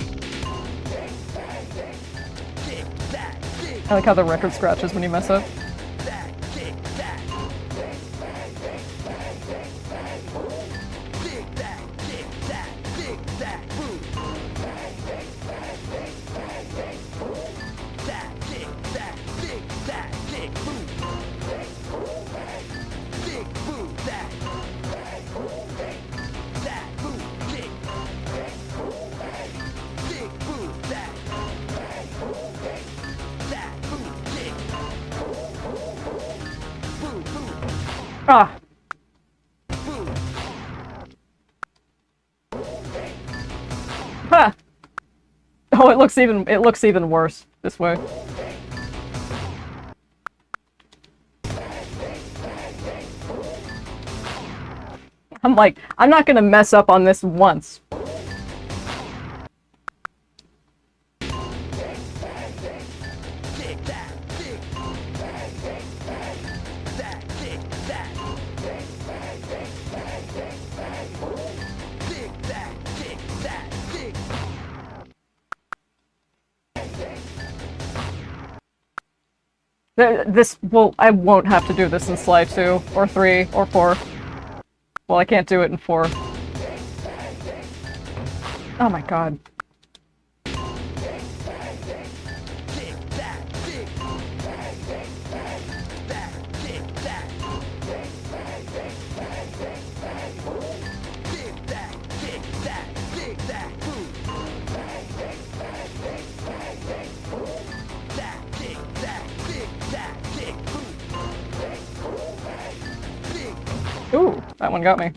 I like how the record scratches when you mess up. Ah. Ha. Oh, it looks even worse this way. I'm like, I'm not gonna mess up on this once. I won't have to do this in Sly 2, or 3, or 4. Well, I can't do it in 4. Oh my god. Ooh, that one got me.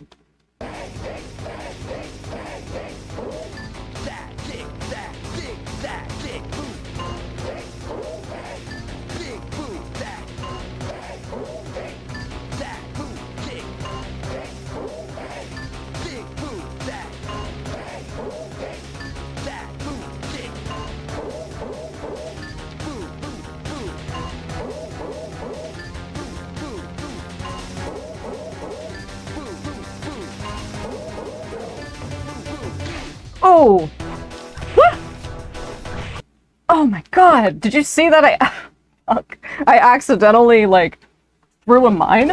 Oh! Oh my god! Did you see that? I accidentally, like, threw a mine?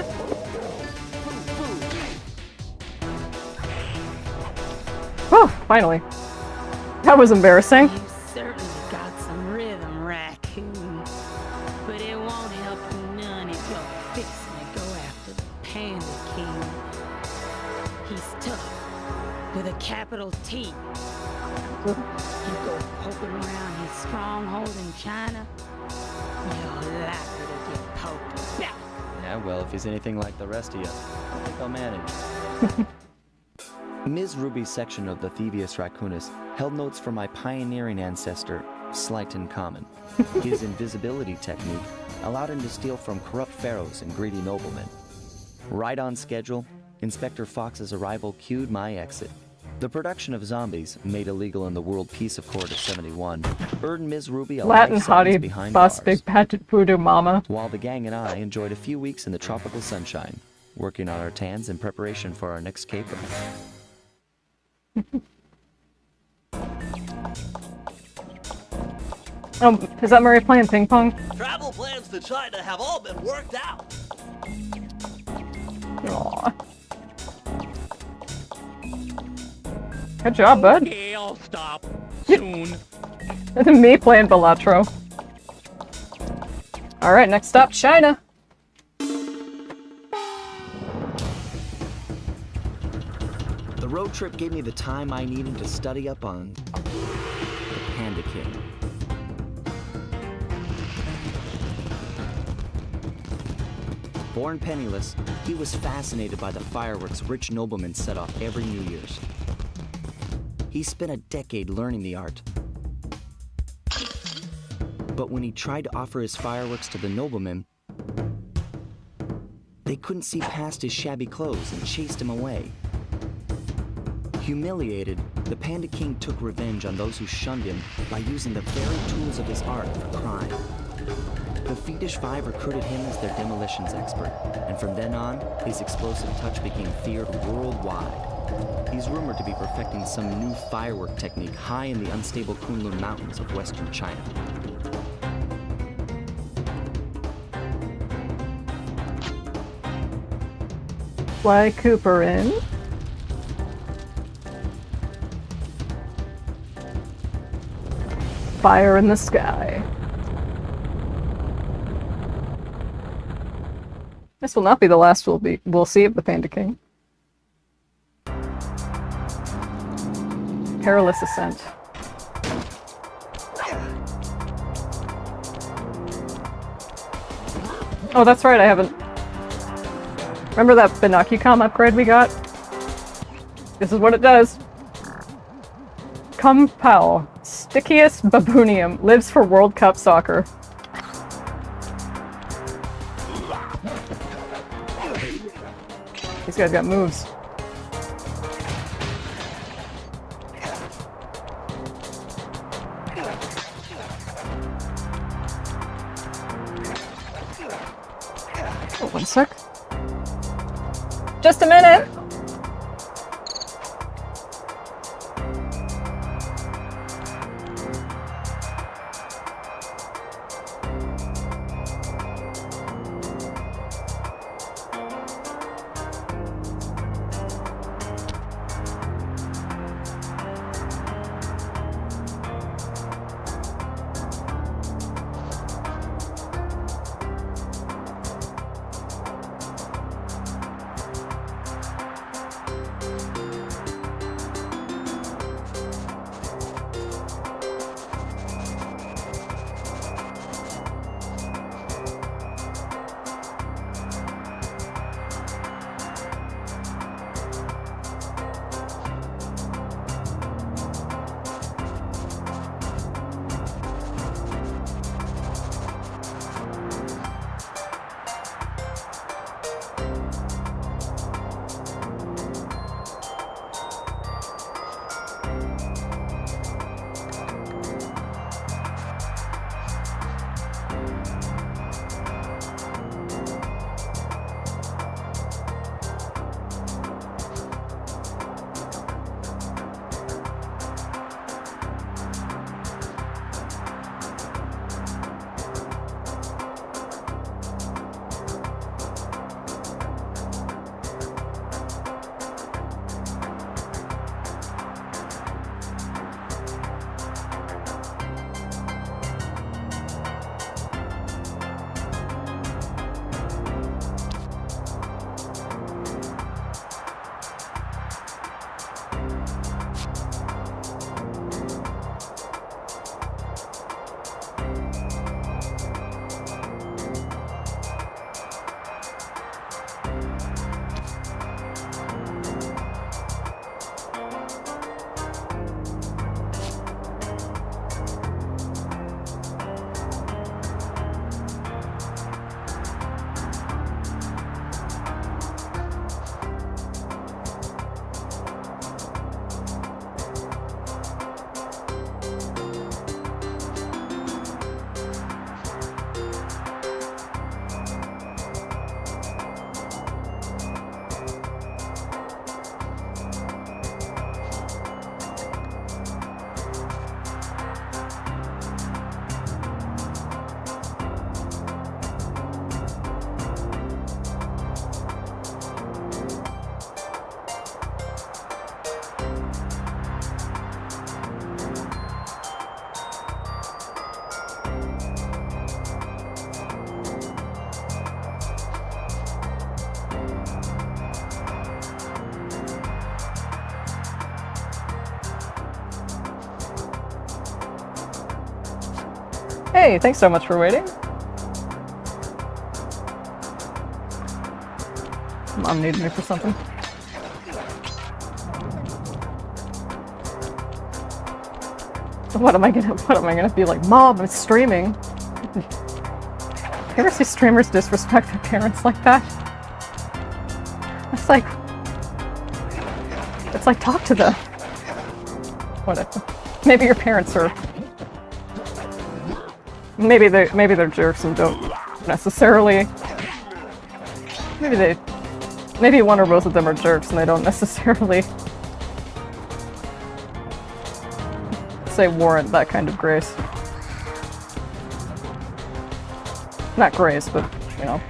Oh, finally. That was embarrassing. You certainly got some rhythm, raccoon. But it won't help you none if you're fixing to go after the Panda King. He's tough, with a capital T. You go poking around his stronghold in China, you're likely to get poked back. Yeah, well, if he's anything like the rest of you, I think I'll manage. Ms. Ruby's section of the Thievius Raccoonus held notes for my pioneering ancestor, Slyton Common. His invisibility technique allowed him to steal from corrupt pharaohs and greedy noblemen. Right on schedule, Inspector Fox's arrival cued my exit. The production of zombies, made illegal in the World Peace Accord of '71, earned Ms. Ruby a Latin life sentence hottie, behind boss, bars, big pageant voodoo mama. while the gang and I enjoyed a few weeks in the tropical sunshine, working on our tans in preparation for our next caper. Oh, is that Murray playing ping pong? Travel plans to China have all been worked out. Aw. Good job, bud. Okay, I'll stop soon. Me playing Balatro. Alright, next stop, China. The road trip gave me the time I needed to study up on the Panda King. Born penniless, he was fascinated by the fireworks rich noblemen set off every New Year's. He spent a decade learning the art. But when he tried to offer his fireworks to the noblemen, they couldn't see past his shabby clothes and chased him away. Humiliated, the Panda King took revenge on those who shunned him by using the very tools of his art for crime. The Fiendish Five recruited him as their demolitions expert, and from then on, his explosive touch became feared worldwide. He's rumored to be perfecting some new firework technique high in the unstable Kunlun Mountains of western China. Fly Cooper in. Fire in the sky. This will not be the last we'll see of the Panda King. Perilous ascent. Oh, that's right, I haven't... Remember that Binocucom upgrade we got? This is what it does. Kung Pao, Stickiest Baboonium, lives for World Cup soccer. These guys got moves. Oh, one sec. Just a minute! Hey, thanks so much for waiting. Mom needed me for something. What am I gonna be like? Mom, I'm streaming. You ever see streamers disrespect their parents like that? It's like talk to them. Whatever. Maybe your parents are. Maybe they're jerks and don't necessarily. Maybe one or both of them are jerks and they don't necessarily say warrant that kind of grace. Not grace, but you know.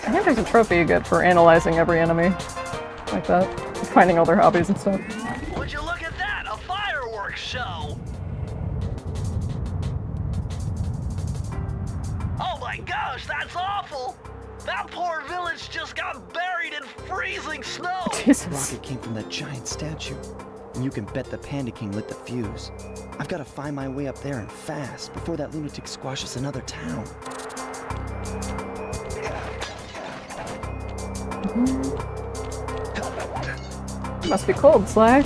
I think there's a trophy you get for analyzing every enemy like that, finding all their hobbies and stuff. Would you look at that? A fireworks show! Oh my gosh, that's awful! That poor village just got buried in freezing snow! The Jesus. rocket came from that giant statue. And you can bet the Panda King lit the fuse. I've got to find my way up there and fast before that lunatic squashes another town. Must be cold, Sly.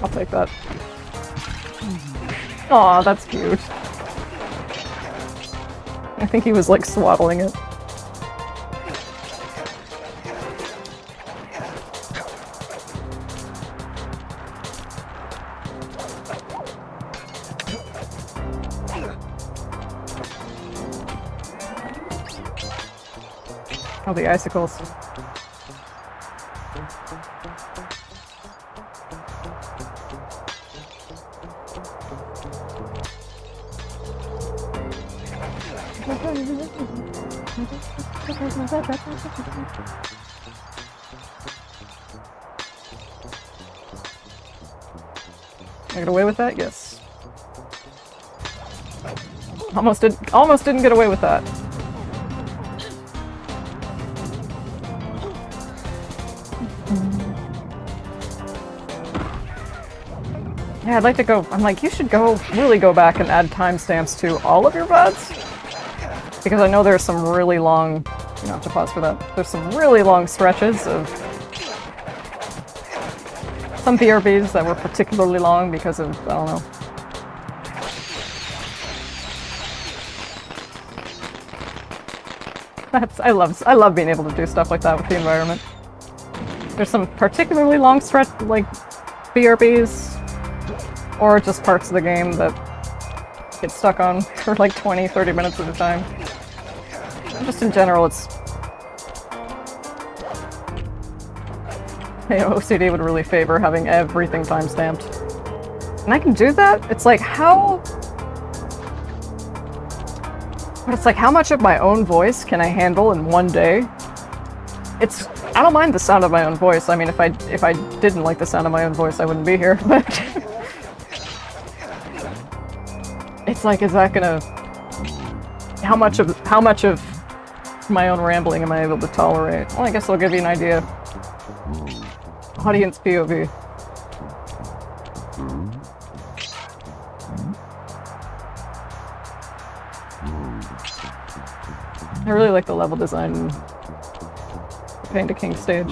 I'll take that. Aw, that's cute. I think he was like swaddling it. Oh, the icicles. I get away with that? Yes. Almost didn't get away with that. Yeah, I'd like to go. I'm like, you should really go back and add timestamps to all of your VODs. Because I know there's some really long, you don't have to pause for that, there's some really long stretches of some BRBs that were particularly long because of, I don't know. I love being able to do stuff like that with the environment. There's some particularly long stretch, like, BRBs, or just parts of the game that get stuck on for like 20-30 minutes at a time. Just in general, it's... Hey, OCD would really favor having everything timestamped. And I can do that? It's like, how... But it's like, how much of my own voice can I handle in one day? It's... I don't mind the sound of my own voice. I mean, if I didn't like the sound of my own voice, I wouldn't be here, but... It's like, is that gonna... How much of my own rambling am I able to tolerate? Well, I guess I'll give you an idea. Audience POV. I really like the level design in Panda King stage.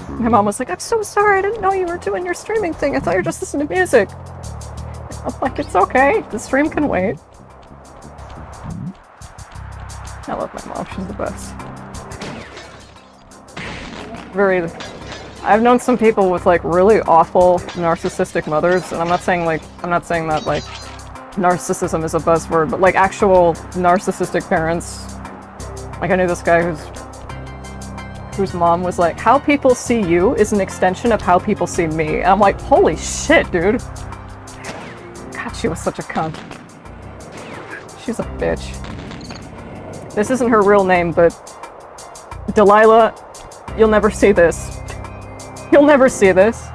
My mom was like, I'm so sorry, I didn't know you were doing your streaming thing. I thought you were just listening to music. I'm like, it's okay. The stream can wait. I love my mom. She's the best. I've known some people with like really awful narcissistic mothers, and I'm not saying that like narcissism is a buzzword, but like actual narcissistic parents. Like I knew this guy whose mom was like, how people see you is an extension of how people see me. And I'm like, holy shit, dude. God, she was such a cunt. She's a bitch. This isn't her real name, but Delilah, you'll never see this. You'll never see this.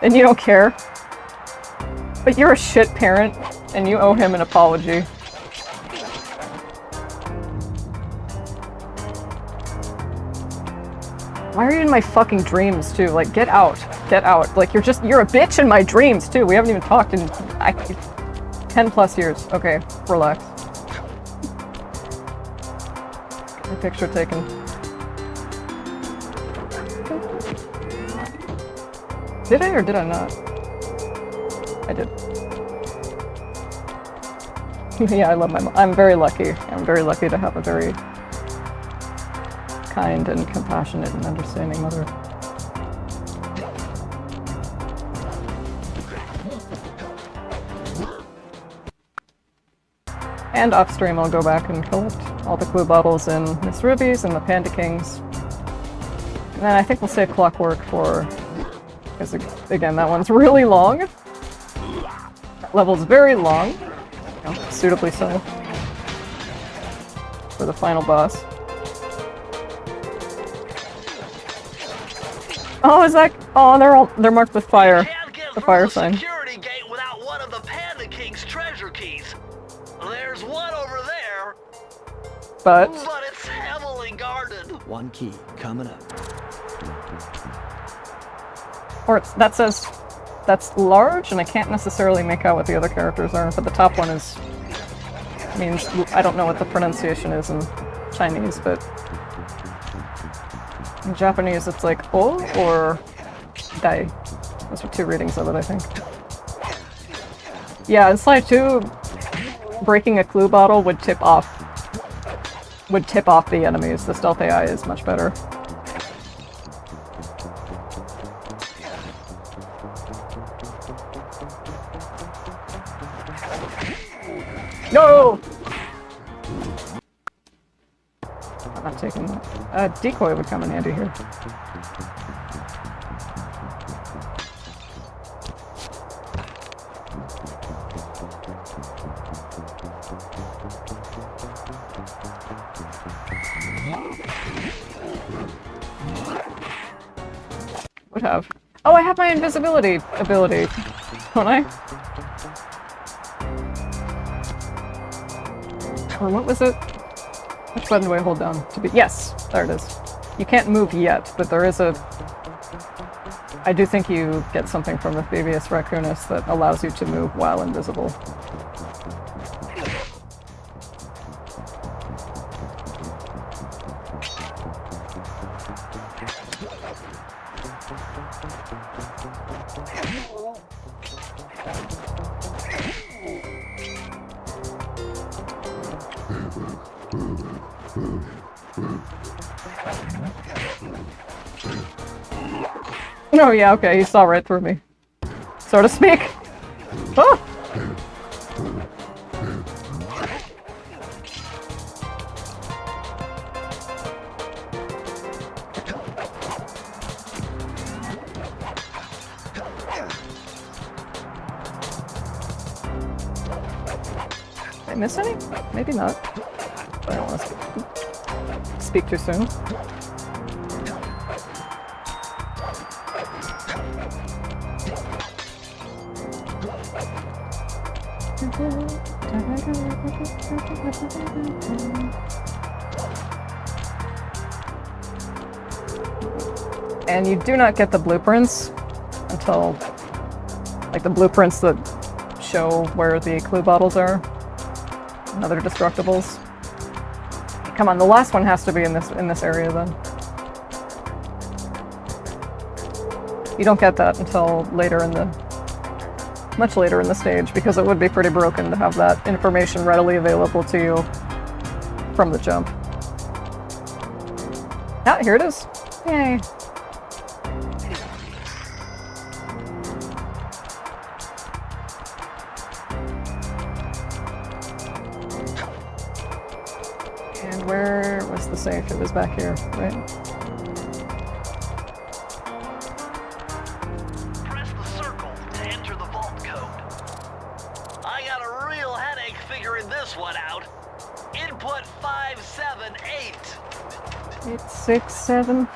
And you don't care. But you're a shit parent, and you owe him an apology. Why are you in my fucking dreams, too? Like, get out. Get out. Like, you're a bitch in my dreams, too. We haven't even talked in 10 plus years. Okay, relax. Get my picture taken. Did I or did I not? I did. Yeah, I love my mom. I'm very lucky. I'm very lucky to have a very kind and compassionate and understanding mother. And upstream I'll go back and collect all the clue bottles in Miss Ruby's and the Panda Kings. And then I think we'll save Clockwork for... because again, that one's really long. That level's very long. You know, suitably so. For the final boss. Oh, is that... oh, they're marked with fire. The fire sign. Security gate without one of the Panda King's treasure keys. There's one over there. But it's heavily guarded. One key coming up. or that says that's large, and I can't necessarily make out what the other characters are. But the top one means I don't know what the pronunciation is in Chinese, but in Japanese it's like o or dai. Those are two readings of it, I think. Yeah, in Slide 2, breaking a clue bottle would tip off the enemies. The stealth AI is much better. No! I'm not taking that. A decoy would come in handy here. Would have. Oh, I have my invisibility ability, don't I? Or what was it? Which button do I hold down to be? Yes, there it is. You can't move yet, but there is a... I do think you get something from the Phoebius Raccoonus that allows you to move while invisible. Oh yeah, okay, he saw right through me. So to speak. Oh! Did I miss any? Maybe not. I don't want to speak too soon. And you do not get the blueprints until, like, the blueprints that show where the clue bottles are and other destructibles. Come on, the last one has to be in this area then. You don't get that until much later in the stage, because it would be pretty broken to have that information readily available to you from the jump. Ah, here it is. Yay. And where was the safe? It was back here, right? Press the circle to enter the vault code. I got a real headache figuring this one out. In put 578. 8675309.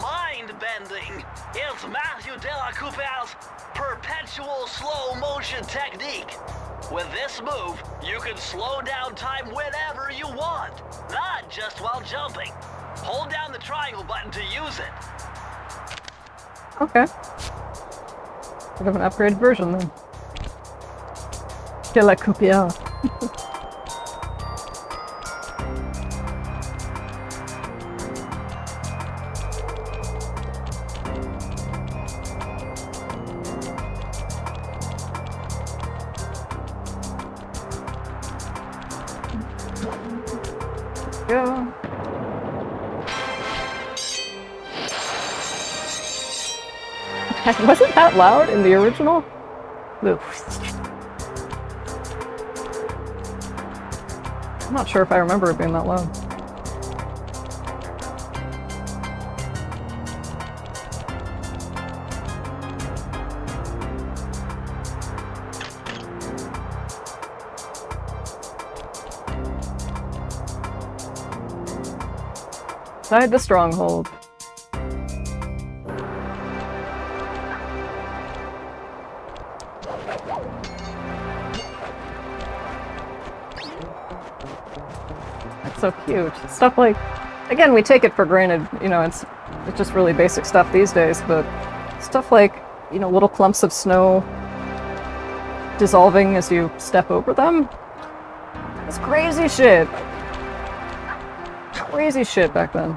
Mind bending. It's Matthew De La Coupe's perpetual slow motion technique. With this move, you can slow down time whenever you want, not just while jumping. Hold down the triangle button to use it. Okay. Bit of an upgraded version then. De La Coupia. Go. Wasn't that loud in the original? I'm not sure if I remember it being that loud. Inside the stronghold. That's so cute. Stuff like, again, we take it for granted, you know, it's just really basic stuff these days, but stuff like, you know, little clumps of snow dissolving as you step over them. It's crazy shit. Crazy shit back then.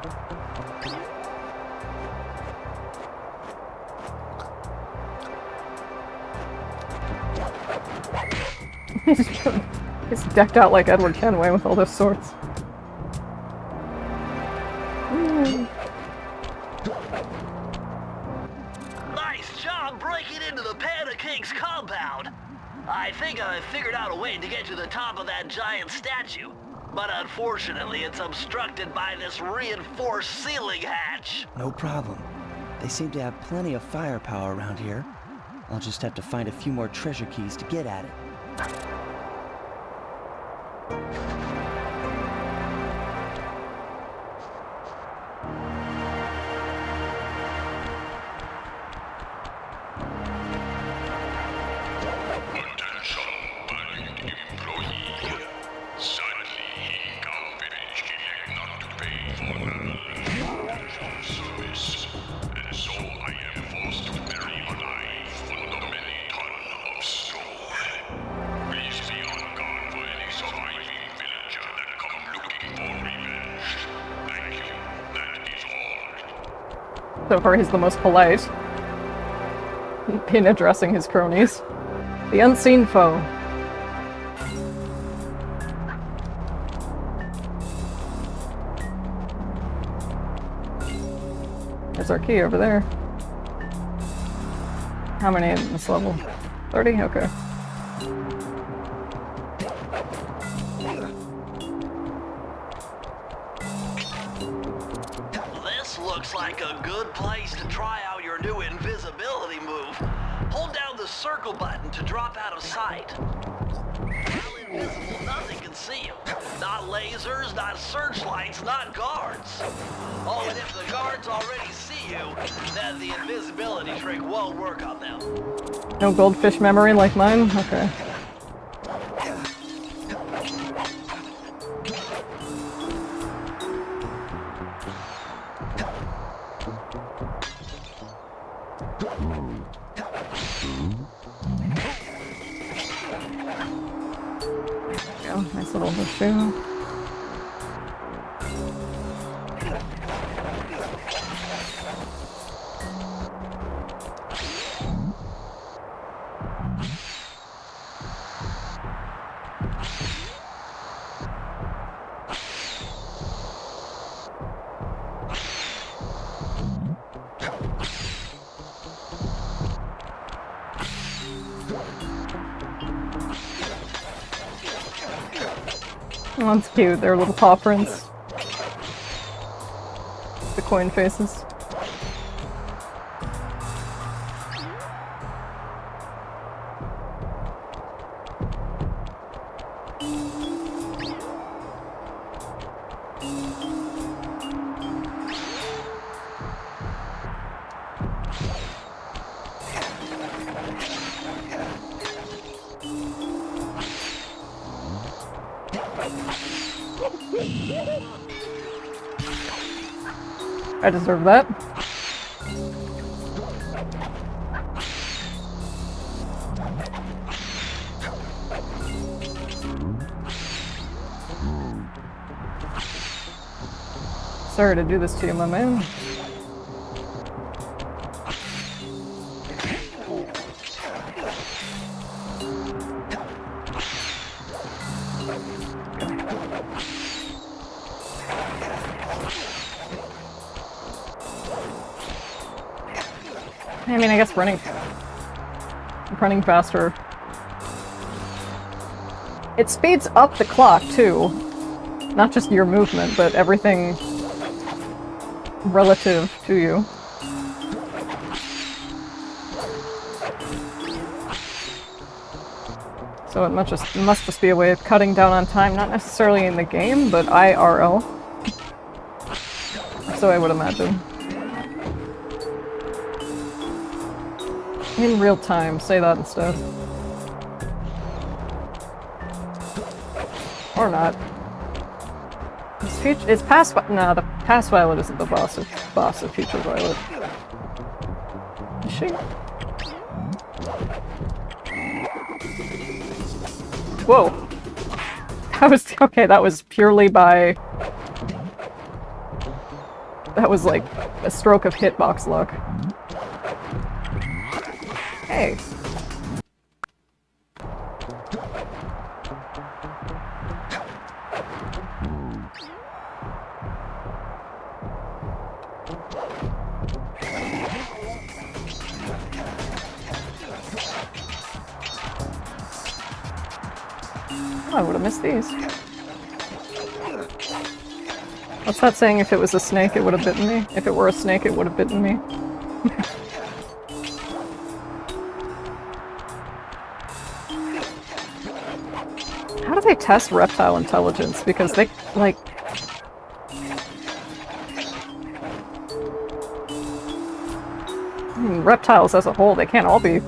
He's decked out like Edward Kenway with all those swords. Nice job breaking into the Panda King's compound. I think I figured out a way to get to the top of that giant statue. But unfortunately, it's obstructed by this reinforced ceiling hatch. No problem. They seem to have plenty of firepower around here. I'll just have to find a few more treasure keys to get at it. So far, he's the most polite in addressing his cronies. The unseen foe. There's our key over there. How many in this level? 30? Okay. This looks like a good place to try out your new invisibility move. Hold down the circle button to drop out of sight. While invisible, nothing can see you. Not lasers, not searchlights, not guards. Oh, and if the guards already see you, then the invisibility trick won't work on them. No goldfish memory like mine? Okay. There we go. Nice little shoe. Oh, that's cute. They're little paw prints. The coin faces. I deserve that. Sorry to do this to you, my man. I mean, I guess running faster. It speeds up the clock, too. Not just your movement, but everything relative to you. So it must just be a way of cutting down on time, not necessarily in the game, but IRL. So I would imagine. In real time, say that instead. Or not. It's past. No, the past Violet isn't the boss of Future Violet. Is she? Whoa. That was okay. That was purely by. That was like a stroke of hitbox luck. Hey. I would have missed these. What's that saying? If it was a snake, it would have bitten me? If it were a snake, it would have bitten me. How do they test reptile intelligence? Because they, like... reptiles as a whole, they can't all be...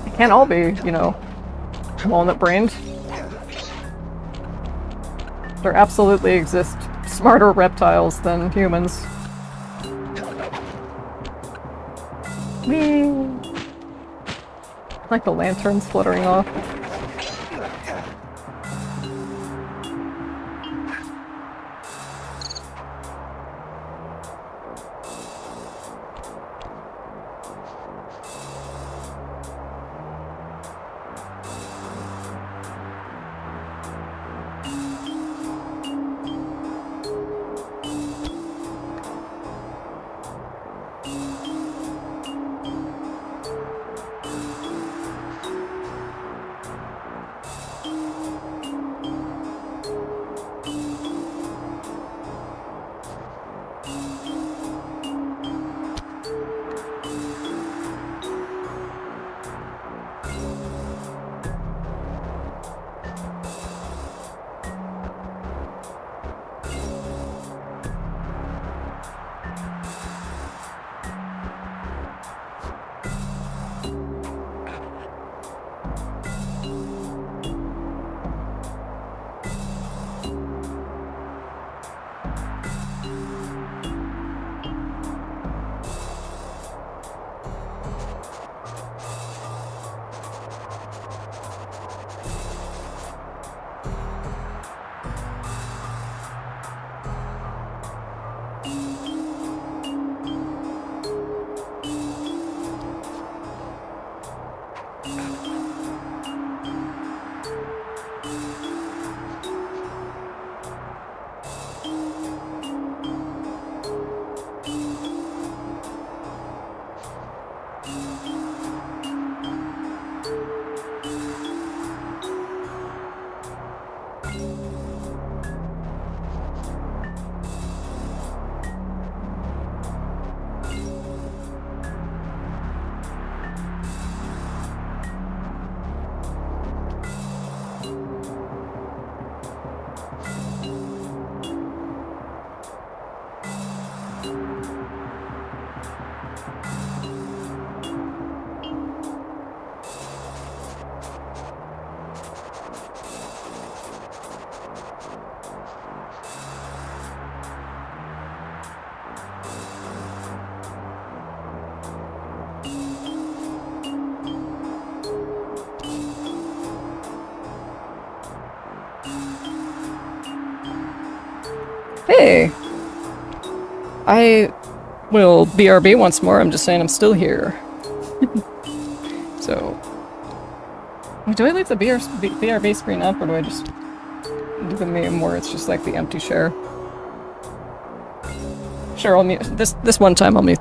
They can't all be, you know, walnut-brained. There absolutely exist smarter reptiles than humans. Whee! Like the lanterns fluttering off. Hey! I will BRB once more, I'm just saying I'm still here. So... do I leave the BRB screen up, or do I just do the meme where it's just like the empty share? Sure, I'll mute. This one time I'll mute.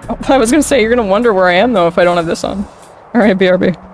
Oh, I was gonna say, you're gonna wonder where I am though if I don't have this on. Alright, BRB.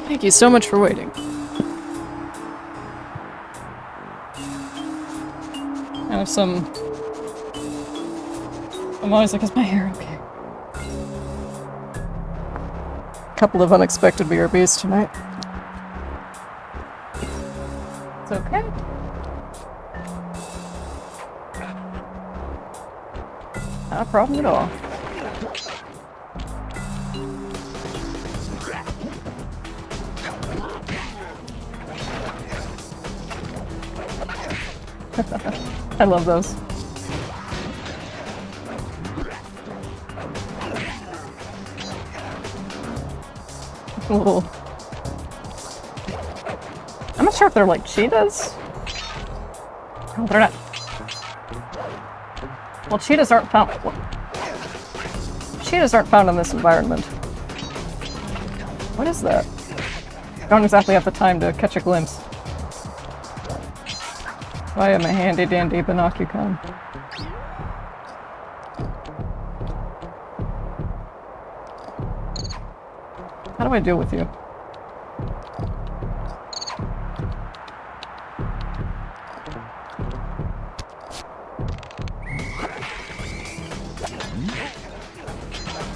Thank you so much for waiting. I have some... I'm always like, is my hair okay? Couple of unexpected BRBs tonight. It's okay. Not a problem at all. I love those. Little... I'm not sure if they're like cheetahs. Oh, they're not. Well, cheetahs aren't found. Well, cheetahs aren't found in this environment. What is that? I don't exactly have the time to catch a glimpse. I am a handy dandy binocucon. How do I deal with you?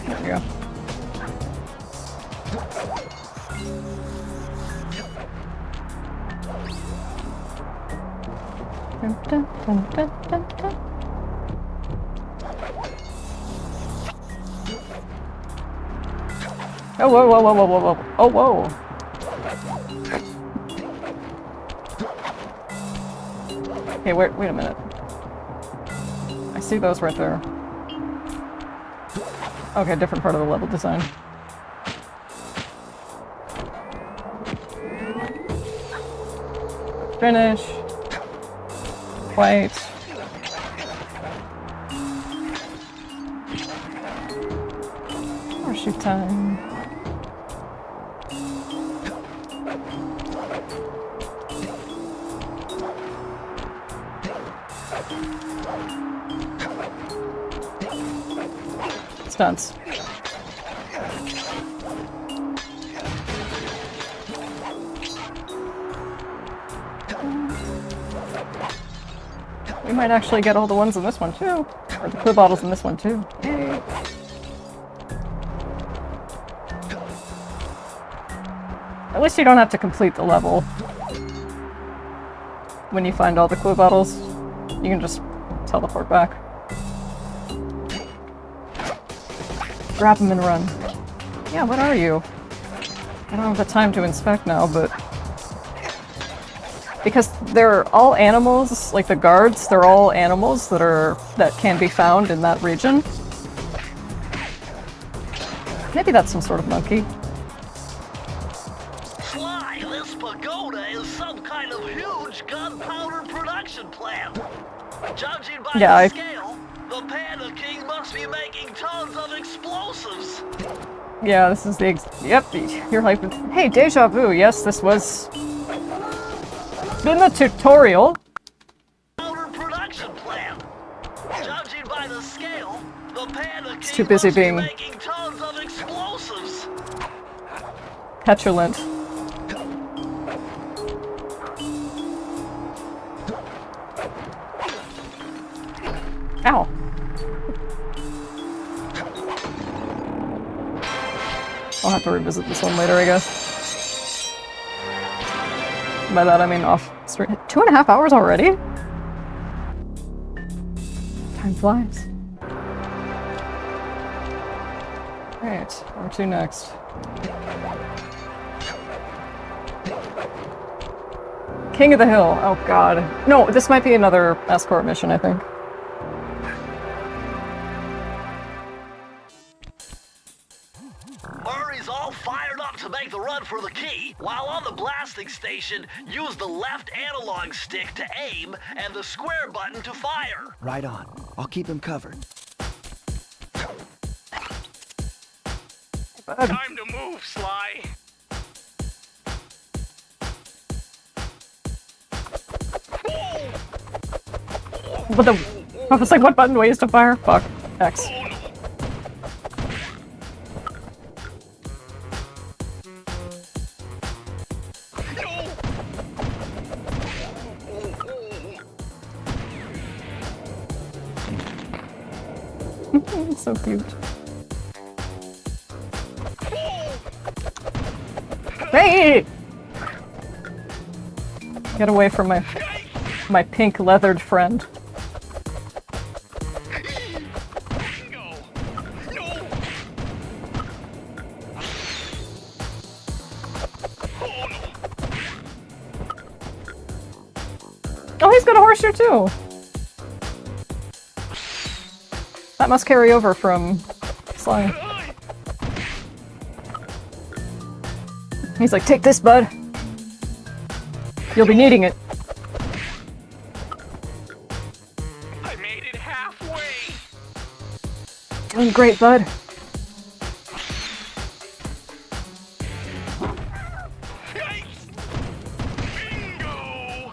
There we go. Dun, dun, dun, dun, dun, dun. Oh, whoa, whoa, whoa, whoa, whoa, whoa. Oh, whoa. Okay, wait a minute. I see those right there. Okay, different part of the level design. Finish. White. Horseshoe time. Stunts. We might actually get all the ones in this one too. Or the clue bottles in this one too. Yay. At least you don't have to complete the level. When you find all the clue bottles, you can just teleport back. Grab them and run. Yeah, what are you? I don't have the time to inspect now, but... Because they're all animals, like the guards, they're all animals that can be found in that region. Maybe that's some sort of monkey. Sly, this pagoda is some kind of huge gunpowder production plant. Judging by the scale, the Panda King must be making tons of explosives. Yeah, this is the yep, you're like, hey, deja vu, yes, this was in the tutorial. Powder production plant. Judging by the scale, the Panda King too busy must be being making tons of explosives. petulant. Ow. I'll have to revisit this one later, I guess. By that I mean off stream. 2.5 hours already? Time flies. Alright, where to next? King of the Hill. Oh god. No, this might be another escort mission, I think. Murray's all fired up to make the run for the key. While on the blasting station, use the left analog stick to aim and the square button to fire. Right on. I'll keep him covered. Time to move, Sly. What the? I was like, what button do I use to fire? Fuck. X. So cute. Hey! Get away from my pink leathered friend. Oh, he's got a horseshoe too! That must carry over from Sly. He's like, take this, bud. You'll be needing it. I made it halfway. Doing great, bud. Bingo!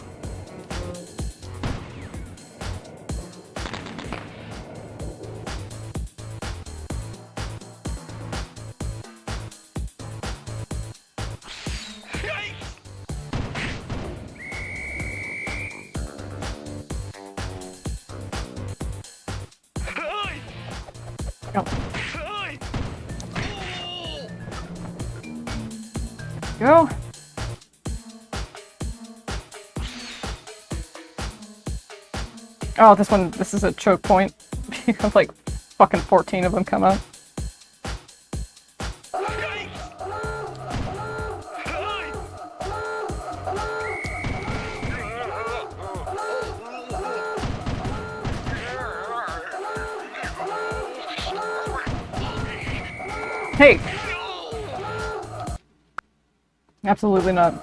Go. Go. Oh, this is a choke point. You have like fucking 14 of them come out. Hey! Absolutely not.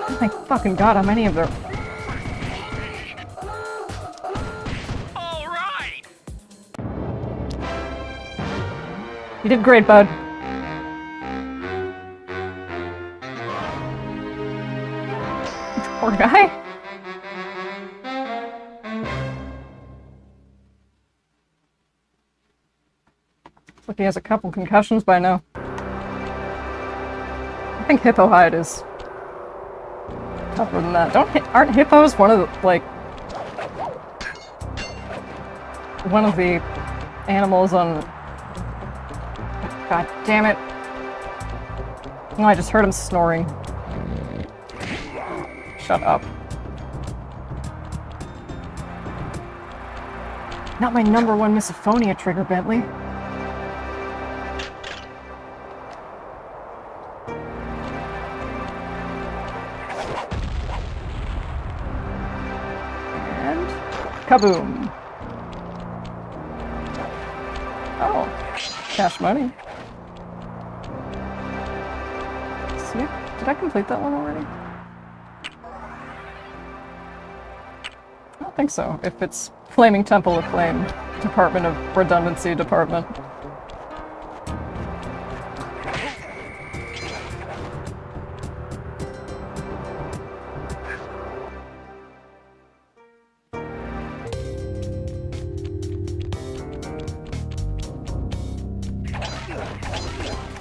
Oh my fucking god, how many of them? All right. You did great, bud. Poor guy. He has a couple concussions by now. I think hippo hide is tougher than that. Aren't hippos one of the, like, one of the animals on... God damn it. Oh, I just heard him snoring. Shut up. Not my #1 misophonia trigger, Bentley. And... kaboom! Oh, cash money. See? Did I complete that one already? I don't think so. If it's Flaming Temple of Flame, Department of Redundancy Department.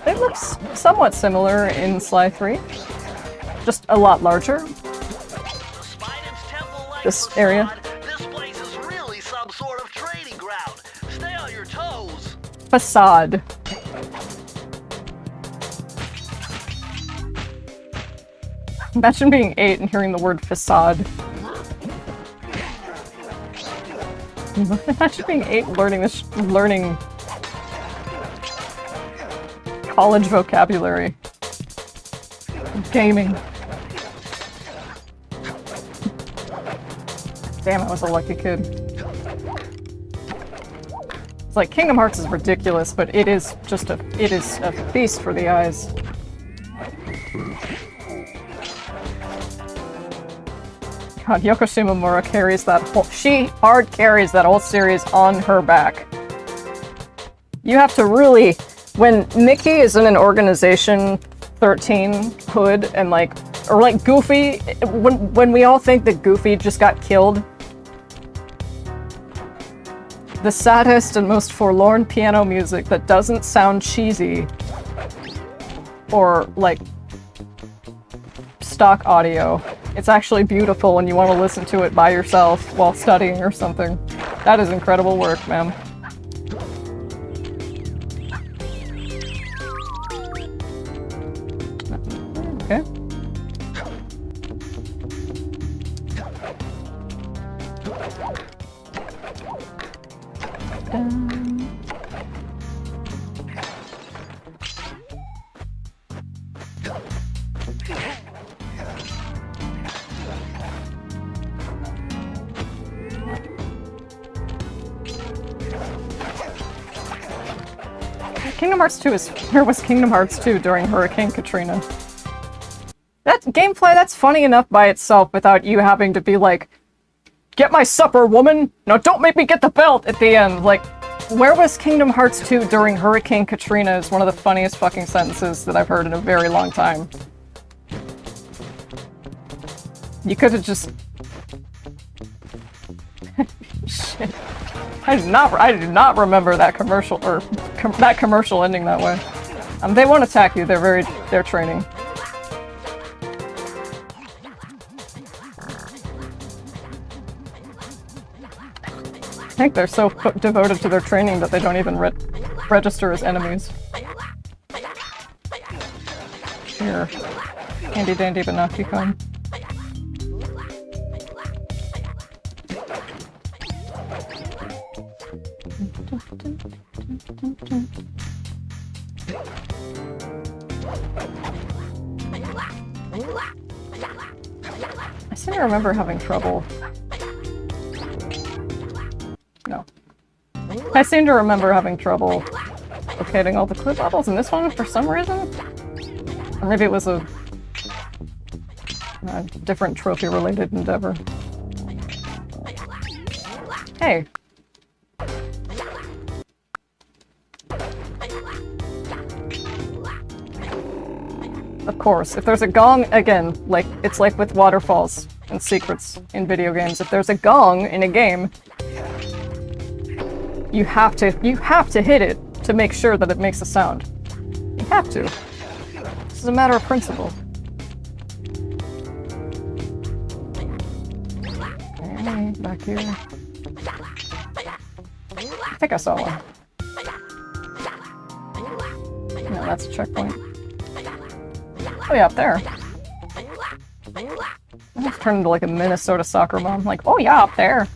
It looks somewhat similar in Sly 3. Just a lot larger. This area. This place is really some sort of training ground. Stay on your toes. Facade. Imagine being 8 and hearing the word facade. Imagine being 8 learning college vocabulary. Gaming. Damn, I was a lucky kid. It's like Kingdom Hearts is ridiculous, but it is a feast for the eyes. God, Yoko Shimomura carries that whole- she hard carries that whole series on her back. You have to really, when Mickey is in an Organization 13 hood and like, or like Goofy, when we all think that Goofy just got killed, the saddest and most forlorn piano music that doesn't sound cheesy or like stock audio. It's actually beautiful when you want to listen to it by yourself while studying or something. That is incredible work, ma'am. Okay. Kingdom Hearts 2 is... Where was Kingdom Hearts 2 during Hurricane Katrina? That gameplay, that's funny enough by itself without you having to be like, get my supper, woman! No, don't make me get the belt at the end! Like, where was Kingdom Hearts 2 during Hurricane Katrina is one of the funniest fucking sentences that I've heard in a very long time. You could have just... Shit. I do not remember that commercial, or that commercial ending that way. They won't attack you, they're training. I think they're so devoted to their training that they don't even register as enemies. Here. Handy dandy Banaki-kun. I seem to remember having trouble. No. I seem to remember having trouble locating all the clue levels in this one for some reason. Or maybe it was a different trophy-related endeavor. Hey. Of course, if there's a gong, again, like, it's like with waterfalls and secrets in video games. If there's a gong in a game, you have to hit it to make sure that it makes a sound. You have to. This is a matter of principle. Okay, back here. I think I saw one. No, that's a checkpoint. Oh yeah, up there. I just turned into like a Minnesota soccer mom. Like, oh yeah, up there.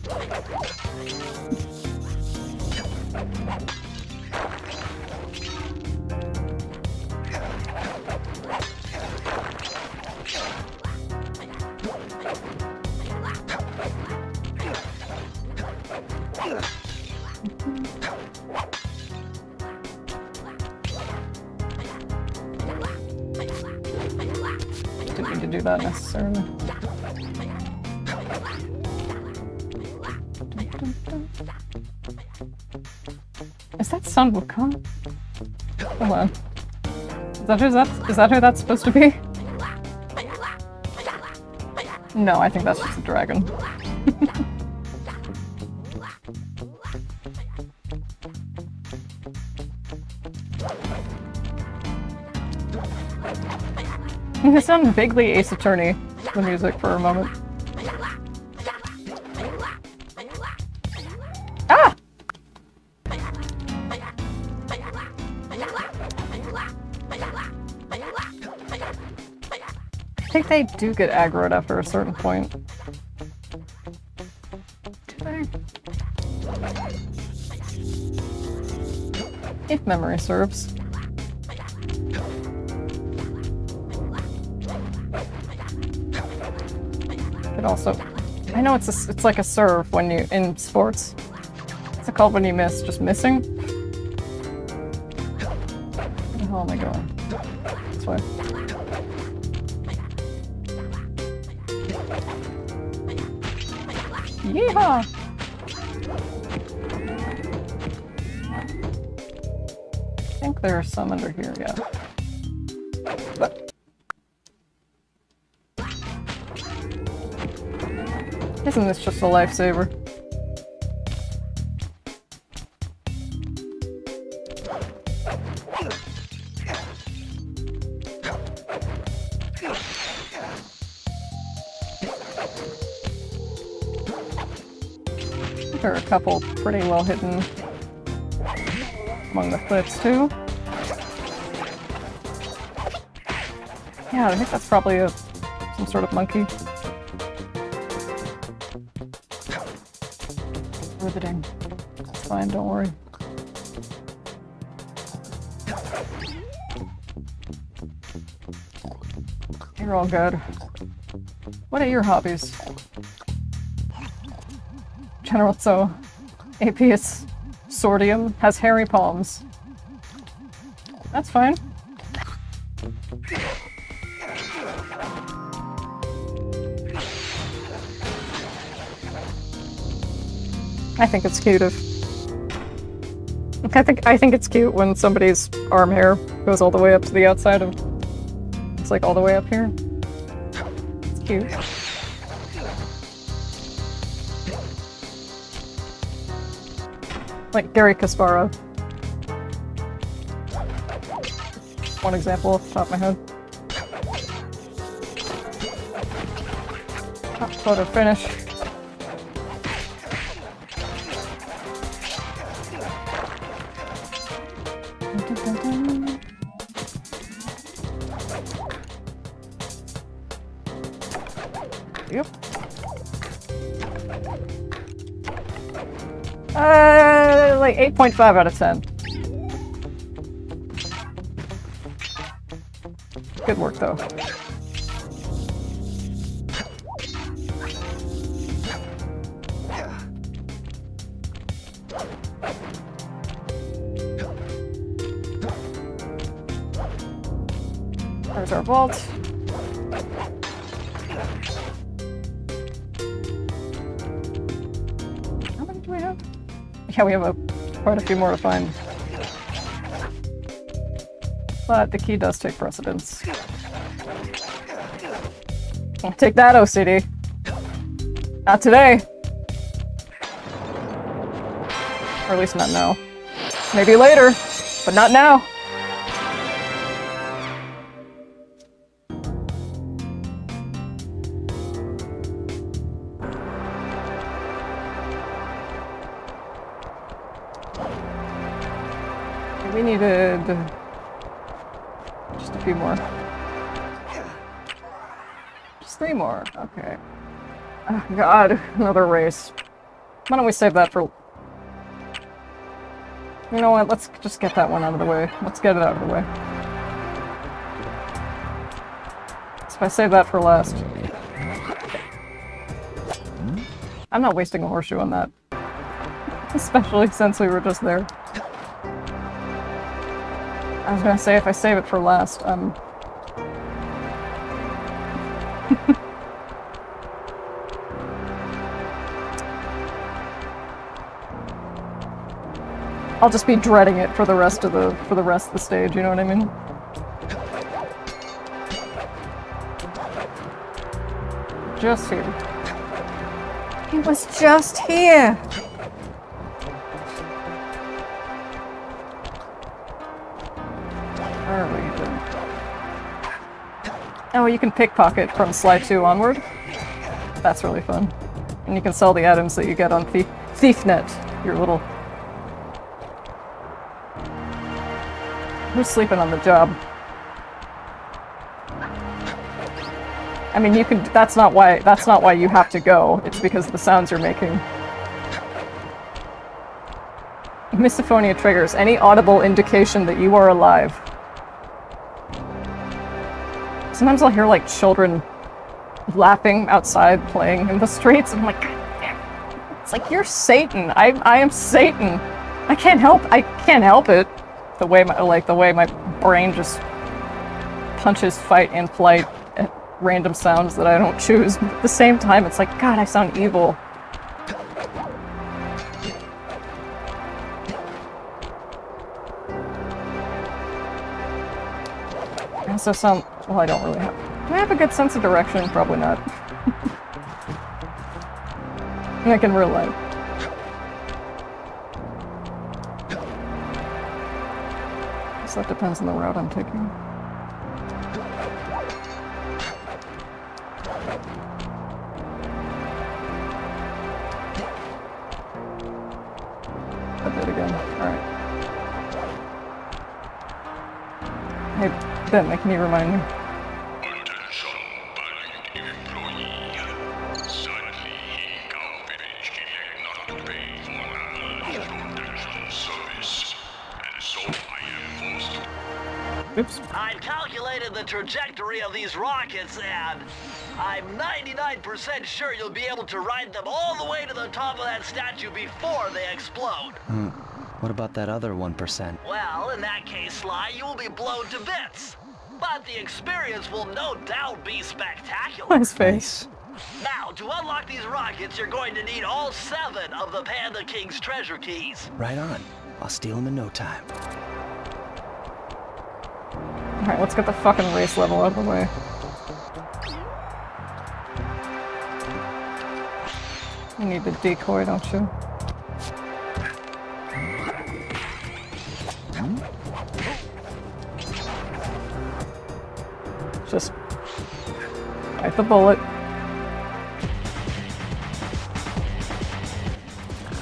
Didn't need to do that necessarily. Is that Sun Wukong? Hold on. Is that who that's supposed to be? No, I think that's just a dragon. It sounded vaguely Ace Attorney, the music, for a moment. Ah! I think they do get aggroed after a certain point. Do they? If memory serves. But also, I know it's like a serve when you in sports. What's it called when you miss? Just missing? Where the hell am I going? This way. Yeehaw! I think there are some under here, yeah. But isn't this just a lifesaver? There are a couple pretty well hidden among the cliffs too. Yeah, I think that's probably some sort of monkey. Riveting. It's fine, don't worry. You're all good. What are your hobbies? General Tso, Apius Sordium, has hairy palms. That's fine. I think it's cute if... I think it's cute when somebody's arm hair goes all the way up to the outside of... It's like all the way up here. It's cute. Like Gary Kasparov. One example off the top of my head. Top photo finish. Yep. Like 8.5 out of 10. Good work, though. There's our vault. How many do we have? Yeah, we have quite a few more to find. But the key does take precedence. Take that, OCD. Not today. Or at least not now. Maybe later. But not now! We needed just a few more. Just 3 more. Okay. Oh god, another race. Why don't we save that for... You know what, let's just get that one out of the way. Let's get it out of the way. So if I save that for last... I'm not wasting a horseshoe on that. Especially since we were just there. I was gonna say, if I save it for last, I'll just be dreading it for the rest of the stage, you know what I mean? Just here. He was just here! Where are we even? Oh, you can pickpocket from Slide 2 onward. That's really fun. And you can sell the items that you get on ThiefNet, your little... Who's sleeping on the job? I mean, you can. That's not why you have to go. It's because of the sounds you're making. Misophonia triggers any audible indication that you are alive. Sometimes I'll hear like children laughing outside, playing in the streets. I'm like, God damn. It's like, you're Satan. I am Satan. I can't help it. The way my brain just punches fight and flight at random sounds that I don't choose. But at the same time, it's like, God, I sound evil. I also sound... Well, I don't really have... Do I have a good sense of direction? Probably not. Like in real life. So that depends on the route I'm taking. I did again. Alright. Hey, Ben, can you remind me? Attention, bank employee. Sadly, company cannot pay for an protection service, and so I am forced to... Oops. I've calculated the trajectory of these rockets, and I'm 99% sure you'll be able to ride them all the way to the top of that statue before they explode. What about that other 1%? Well, in that case, Sly, you will be blown to bits. But the experience will no doubt be spectacular. His face. Now, to unlock these rockets, you're going to need all 7 of the Panda King's treasure keys. Right on. I'll steal them in no time. Alright, let's get the fucking race level out of the way. You need the decoy, don't you? Just bite the bullet.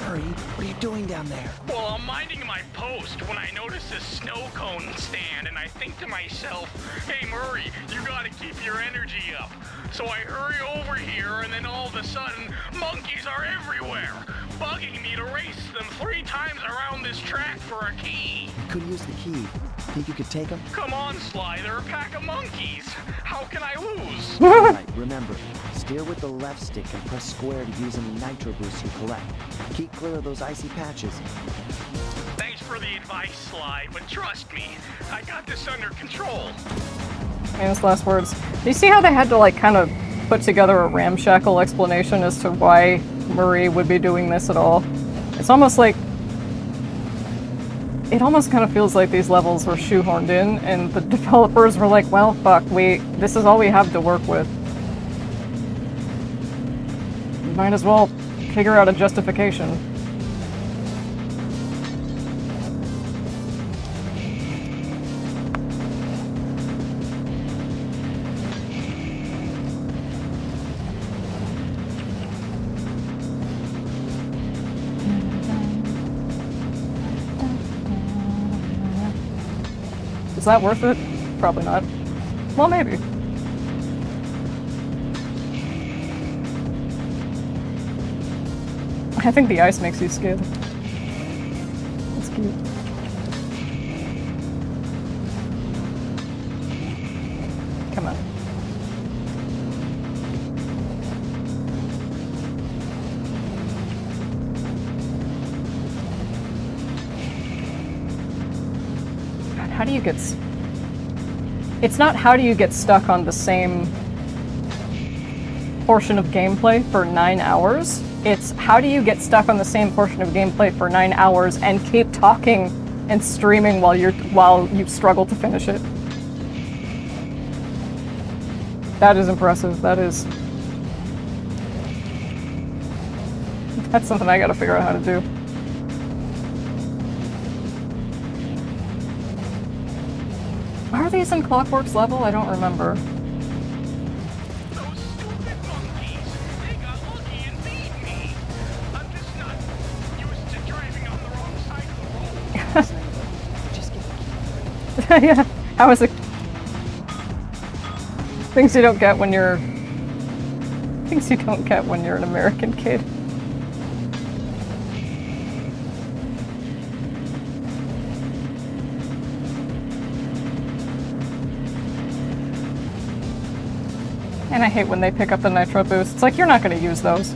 Hurry, what are you doing down there? Well, I'm minding my post when I notice this snow cone stand, and I think to myself, hey Murray, you gotta keep your energy up. So I hurry over here, and then all of a sudden, monkeys are everywhere, bugging me to race them 3 times around this track for a key. You could use the key. Think you could take them? Come on, Sly, they're a pack of monkeys. How can I lose? Right, remember, steer with the left stick and press square to use any nitro boosts you collect. Keep clear of those icy patches. Thanks for the advice, Sly, but trust me, I got this under control. Famous last words. Do you see how they had to like kind of put together a ramshackle explanation as to why Murray would be doing this at all? It's almost like... It almost kind of feels like these levels were shoehorned in, and the developers were like, well, fuck, this is all we have to work with. Might as well figure out a justification. Is that worth it? Probably not. Well, maybe. I think the ice makes you scared. That's cute. Come on. God, how do you get... It's not how do you get stuck on the same portion of gameplay for 9 hours. It's how do you get stuck on the same portion of gameplay for 9 hours and keep talking and streaming while you struggle to finish it. That is impressive. That's something I gotta figure out how to do. Are these in Clockwork's level? I don't remember. Those stupid monkeys! They got lucky and beat me! I'm just not used to driving on the wrong side of the road. Yeah, how is it? Things you don't get when you're an American kid. And I hate when they pick up the nitro boost. It's like, you're not going to use those.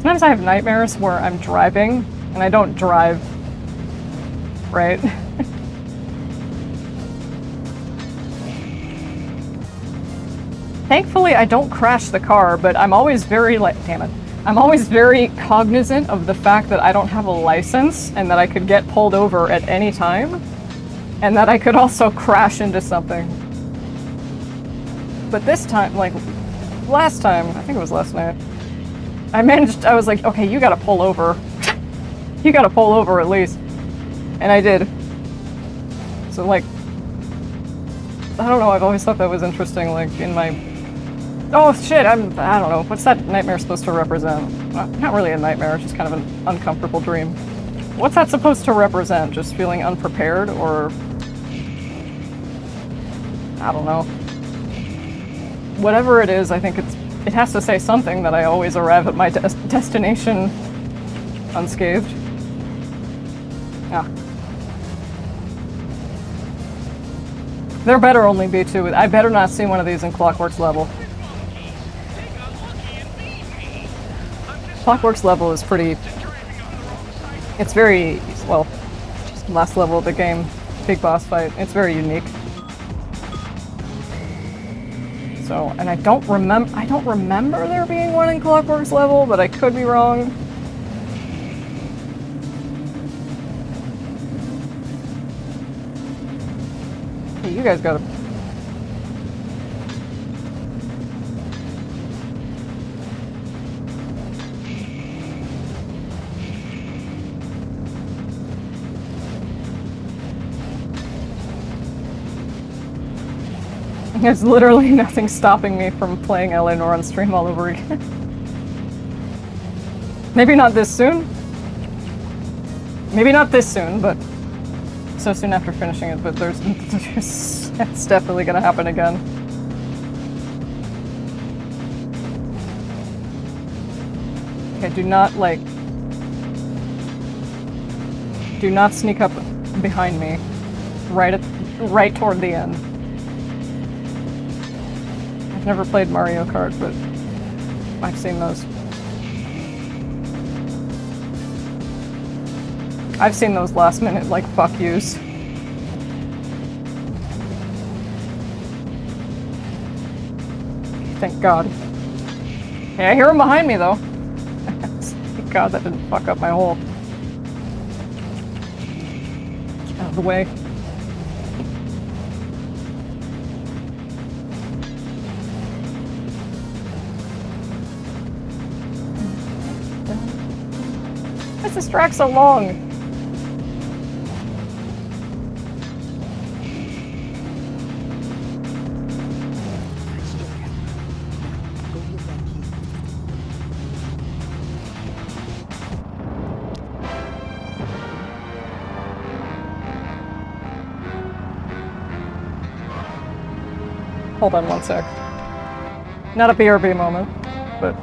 Sometimes I have nightmares where I'm driving and I don't drive right. Thankfully, I don't crash the car, but I'm always very I'm always very cognizant of the fact that I don't have a license and that I could get pulled over at any time and that I could also crash into something. But this time, like last time, I think it was last night, I was like, okay, you gotta pull over. You gotta pull over at least. And I did. So like, I don't know, I've always thought that was interesting, like in my... Oh shit, I don't know, what's that nightmare supposed to represent? Not really a nightmare, it's just kind of an uncomfortable dream. What's that supposed to represent? Just feeling unprepared, or... I don't know. Whatever it is, I think it has to say something that I always arrive at my destination unscathed. Yeah. There better only be two. I better not see one of these in Clockwork's level. Clockwork's level is pretty... It's very... well, last level of the game, big boss fight. It's very unique. So, and I don't remember there being one in Clockwork's level, but I could be wrong. Hey, you guys gotta... There's literally nothing stopping me from playing Eleanor on stream all over again. Maybe not this soon. Maybe not this soon, but so soon after finishing it, but it's definitely gonna happen again. Okay, do not sneak up behind me right toward the end. I've never played Mario Kart, but I've seen those. I've seen those last minute, like, fuck yous. Thank God. Hey, I hear him behind me, though. Thank God that didn't fuck up my hole. Get out of the way. Why is this track so long? Hold on one sec. Not a BRB moment, but...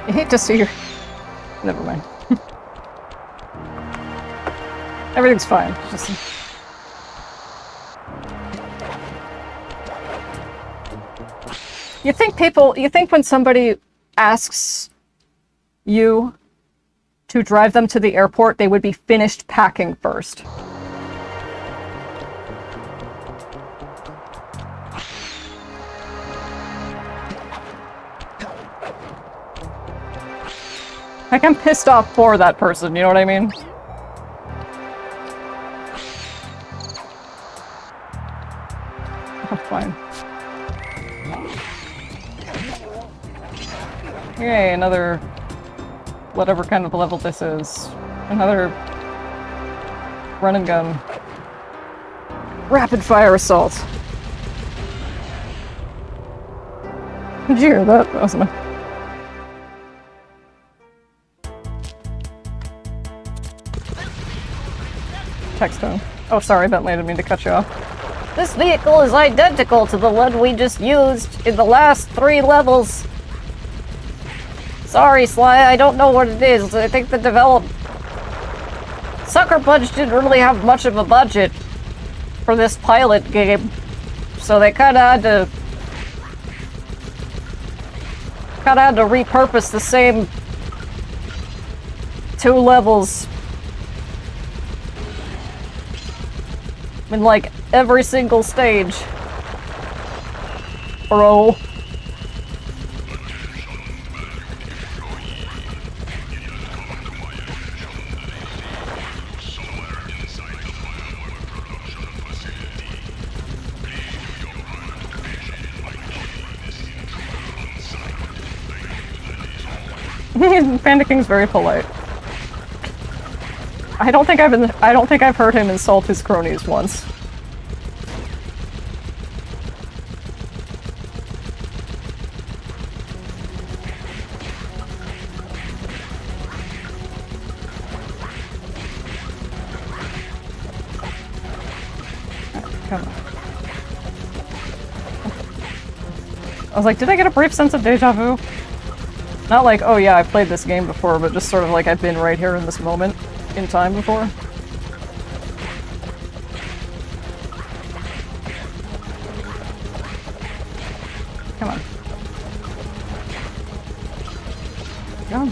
You hate to see your... Never mind. Everything's fine. Just... You think when somebody asks you to drive them to the airport, they would be finished packing first. Like, I'm pissed off for that person, you know what I mean? Oh, fine. Yay, another... whatever kind of level this is. Another... run and gun. Rapid fire assault. Did you hear that? That was my... text tone. Oh, sorry, Bentley, I didn't mean to cut you off. This vehicle is identical to the one we just used in the last 3 levels. Sorry, Sly, I don't know what it is. I think the Sucker Punch didn't really have much of a budget for this pilot game, so they kinda had to repurpose the same 2 levels in, like, every single stage. Bro. Panda King's very polite. I don't think I've heard him insult his cronies once. Come on. I was like, did I get a brief sense of deja vu? Not like, oh yeah, I've played this game before, but just sort of like I've been right here in this moment in time before. Come on. Go.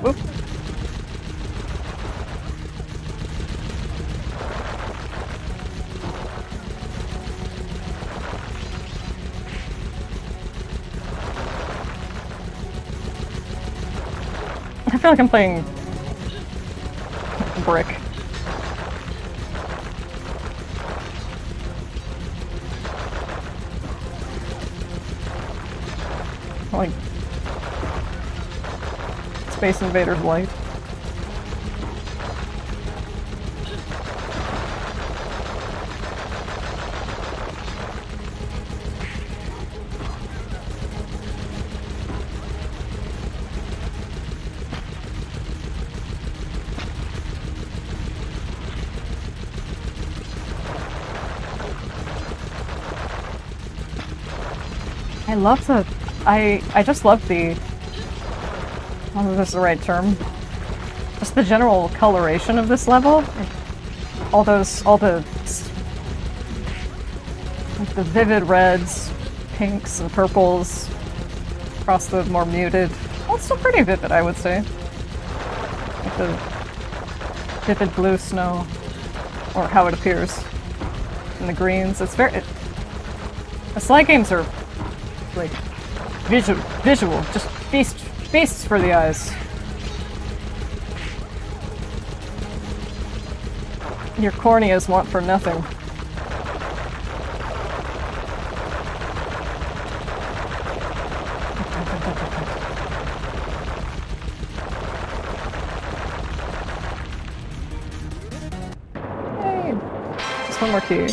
Whoop. I feel like I'm playing Brick. Like Space Invaders Light. I love the... I just love the... I don't know if this is the right term. Just the general coloration of this level. All the vivid reds, pinks, and purples across the more muted. Well, it's still pretty vivid, I would say. Like the vivid blue snow, or how it appears in the greens. It's very... the slide games are like visual, just feasts for the eyes. Your corneas want for nothing. Hey! Just one more key.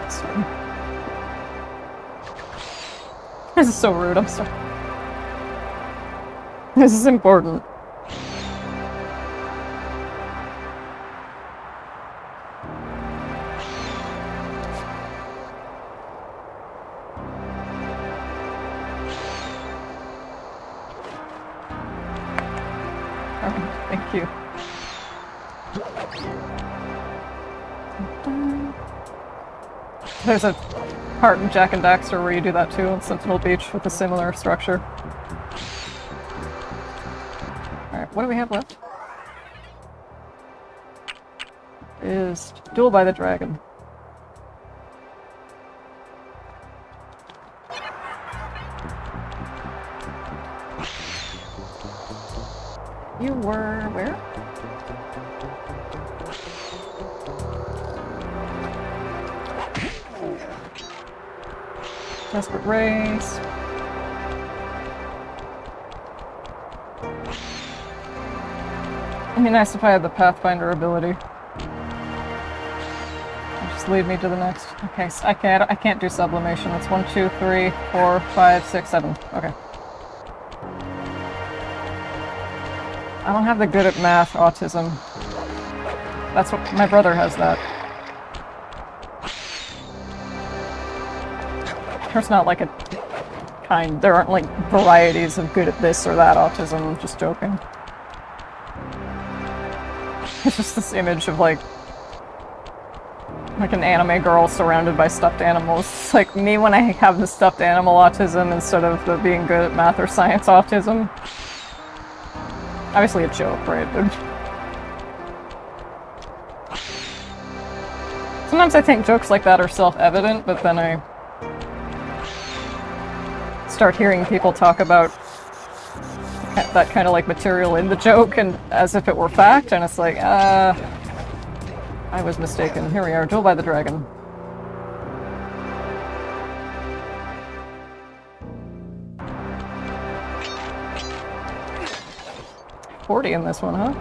Sorry. This is so rude, I'm sorry. This is important. Alright, thank you. There's a part in Jack and Daxter where you do that too on Sentinel Beach with a similar structure. Alright, what do we have left? Is Duel by the Dragon. You were where? Desperate Race. It'd be nice if I had the Pathfinder ability. Just lead me to the next. Okay, so I can't do sublimation. It's 1, 2, 3, 4, 5, 6, 7. Okay. I don't have the good at math autism. That's what my brother has that. There's not like a kind, there aren't like varieties of good at this or that autism, I'm just joking. It's just this image of like an anime girl surrounded by stuffed animals. It's like me when I have the stuffed animal autism instead of the being good at math or science autism. Obviously a joke, right? Sometimes I think jokes like that are self-evident, but then I start hearing people talk about that kind of like material in the joke and as if it were fact, and it's like, I was mistaken. Here we are, Duel by the Dragon. $40 in this one, huh?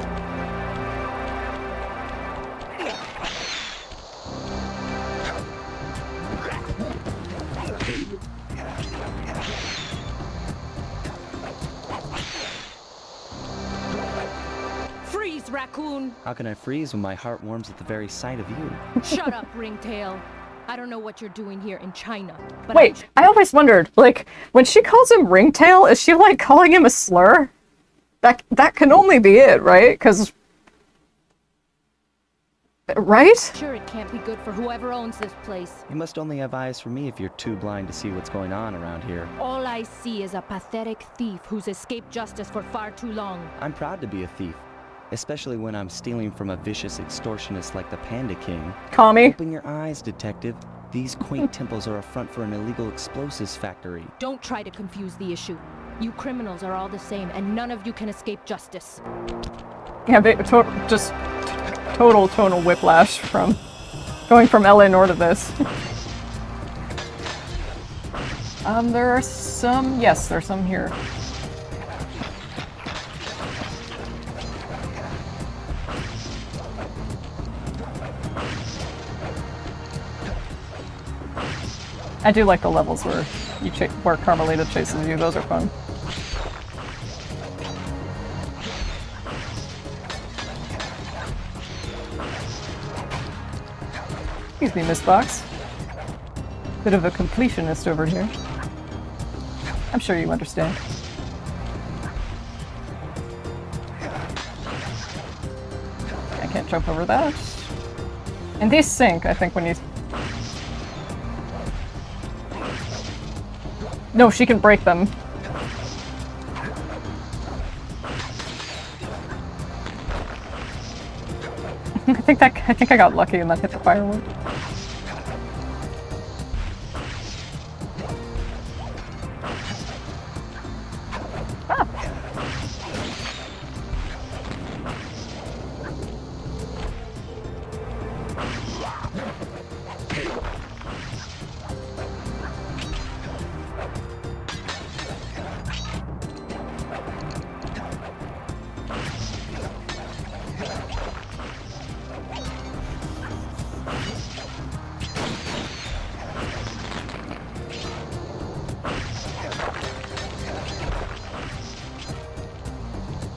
Freeze, raccoon! How can I freeze when my heart warms at the very sight of you? Shut up, Ringtail. I don't know what you're doing here in China, but Wait, I always wondered, like, when she calls him Ringtail, is she like calling him a slur? That can only be it, right? Because... right? Sure, it can't be good for whoever owns this place. You must only have eyes for me if you're too blind to see what's going on around here. All I see is a pathetic thief who's escaped justice for far too long. I'm proud to be a thief, especially when I'm stealing from a vicious extortionist like the Panda King. Kami. Open your eyes, detective. These quaint temples are a front for an illegal explosives factory. Don't try to confuse the issue. You criminals are all the same, and none of you can escape justice. Yeah, just total tonal whiplash from going from LA Noire to this. There are some... yes, there's some here. I do like the levels where where Carmelita chases you. Those are fun. Excuse me, Miss Fox. Bit of a completionist over here. I'm sure you understand. I can't jump over that. And these sink, I think, when you... No, she can break them. I think I got lucky and that hit the firewood. Ah.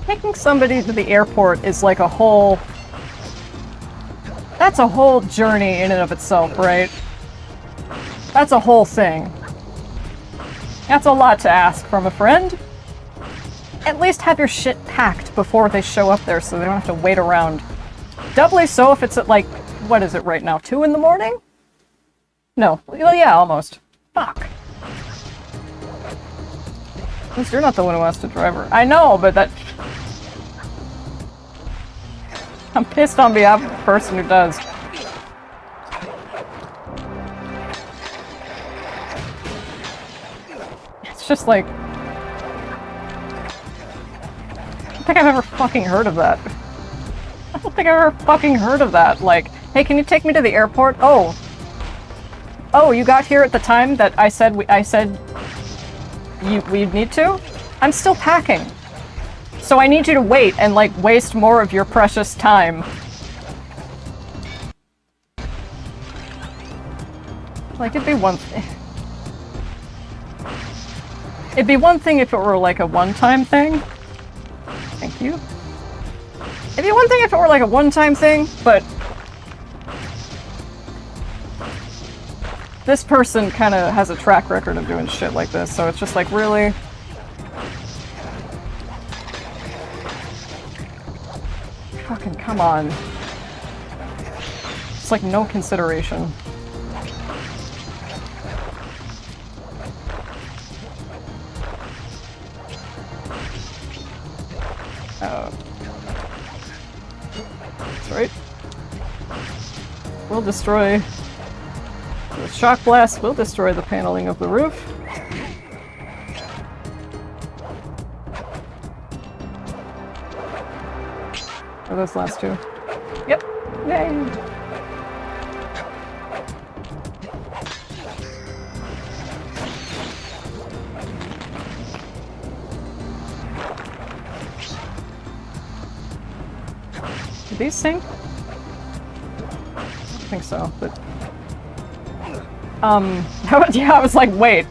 Taking somebody to the airport is like a whole... That's a whole journey in and of itself, right? That's a whole thing. That's a lot to ask from a friend. At least have your shit packed before they show up there so they don't have to wait around. Doubly so if it's at like, what is it right now, 2 in the morning? No, well, yeah, almost. Fuck. At least you're not the one who has to drive her. I know, but that... I'm pissed on behalf of the person who does. It's just like... I don't think I've ever fucking heard of that. I don't think I've ever fucking heard of that. Like, hey, can you take me to the airport? Oh. Oh, you got here at the time that I said we'd need to? I'm still packing. So I need you to wait and, like, waste more of your precious time. Like, it'd be one thing. It'd be one thing if it were, like, a one-time thing. Thank you. It'd be one thing if it were, like, a one-time thing, but... This person kind of has a track record of doing shit like this, so it's just like, really? Fucking come on. It's like no consideration. That's right. We'll destroy... The shock blast will destroy the paneling of the roof. Or those last two. Yep. Yay! Do these sink? I think so, but... yeah, I was like, wait.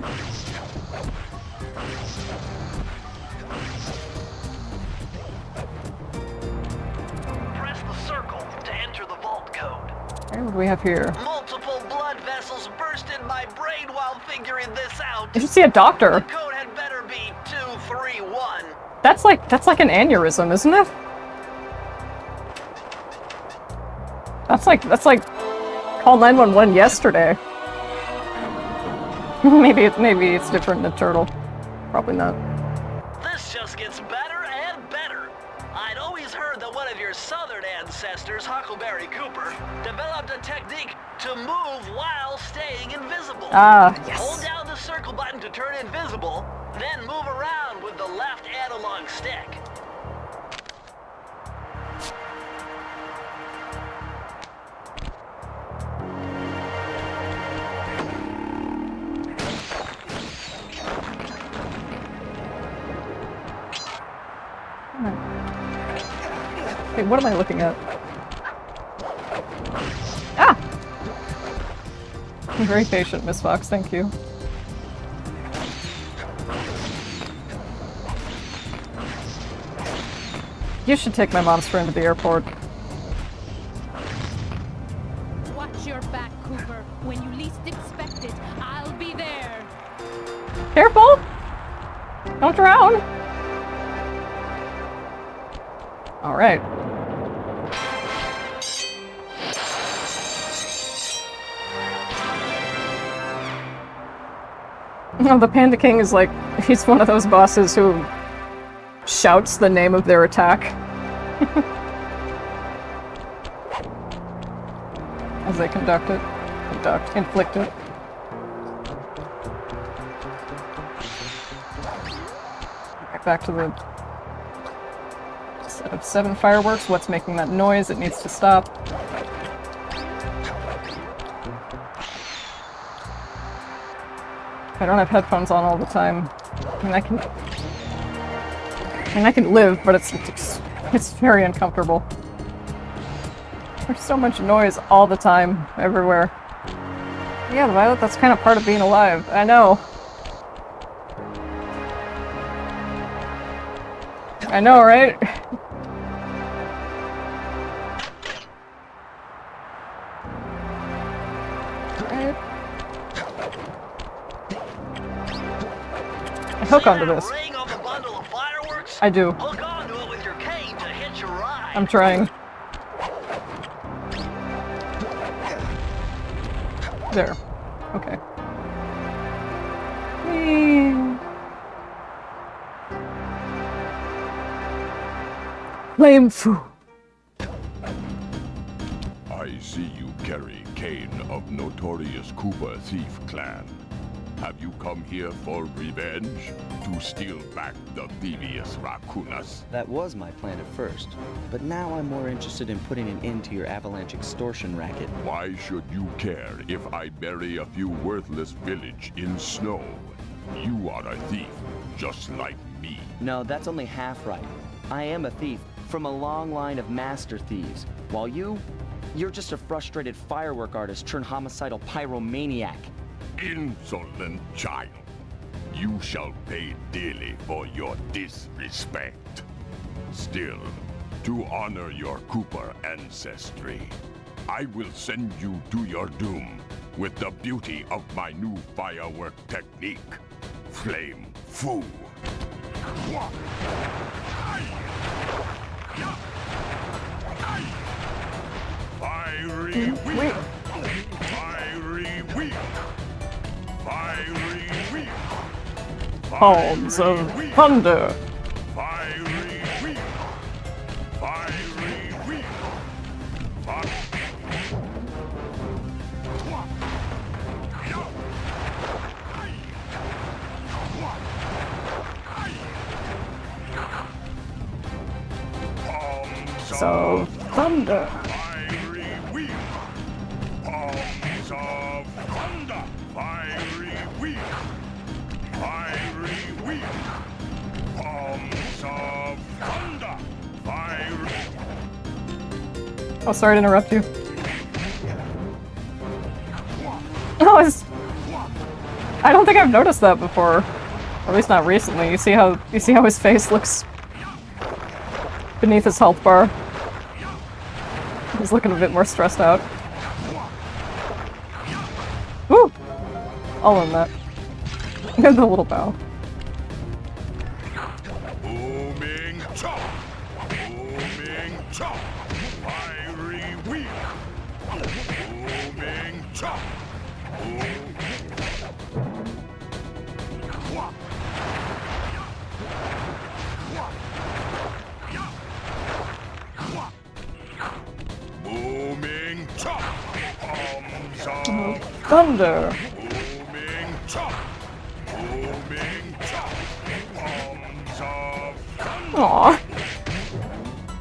Press the circle to enter the vault code. Okay, what do we have here? Multiple blood vessels burst in my brain while figuring this out. You should see a doctor. The code had better be 231. That's like an aneurysm, isn't it? That's like call 911 yesterday. maybe it's different in a turtle. Probably not. This just gets better and better. I'd always heard that one of your southern ancestors, Huckleberry Cooper, developed a technique to move while staying invisible. Ah, yes. Hold down the circle button to turn invisible, then move around with the left analog stick. Hey, what am I looking at? Ah! I'm very patient, Miss Fox, thank you. You should take my mom's friend to the airport. Watch your back, Careful! Don't drown! Alright. No, the Panda King is like, he's one of those bosses who shouts the name of their attack. As they inflict it. Right back to the set of 7 fireworks. What's making that noise? It needs to stop. I don't have headphones on all the time. I mean, I can live, but it's very uncomfortable. There's so much noise all the time, everywhere. Yeah, Violet, that's kind of part of being alive. I know. I know, right? Hook onto this. Ring on the bundle of fireworks? I do. Hook onto it with your cane to hitch a ride. I'm trying. There. Okay. Whee. Flame Fu. I see you carry Kane of notorious Koopa thief clan. Have you come here for revenge? To steal back the devious Raccoonus? That was my plan at first, but now I'm more interested in putting an end to your avalanche extortion racket. Why should you care if I bury a few worthless village in snow? You are a thief, just like me. No, that's only half right. I am a thief from a long line of master thieves, while you're just a frustrated firework artist turned homicidal pyromaniac. Insolent child. You shall pay dearly for your disrespect. Still, to honor your Cooper ancestry, I will send you to your doom with the beauty of my new firework technique, Flame Fu. Fiery wheel! Fiery wheel! Fiery wheel! Palms of Thunder. Fiery wheel! Fiery wheel! Palms of Thunder. Fiery wheel! Palms of thunder! Fiery wheel! Fiery wheel! Palms of thunder! Fiery... Oh, sorry to interrupt you. Oh, I don't think I've noticed that before. Or at least not recently. You see how his face looks beneath his health bar? He's looking a bit more stressed out. Woo! All in that. And the little bow. Booming chop! Booming chop! Fiery wheel! Booming chop! Booming chop! Palms of Thunder! booming chop! Booming chop! Palms of thunder! Aww.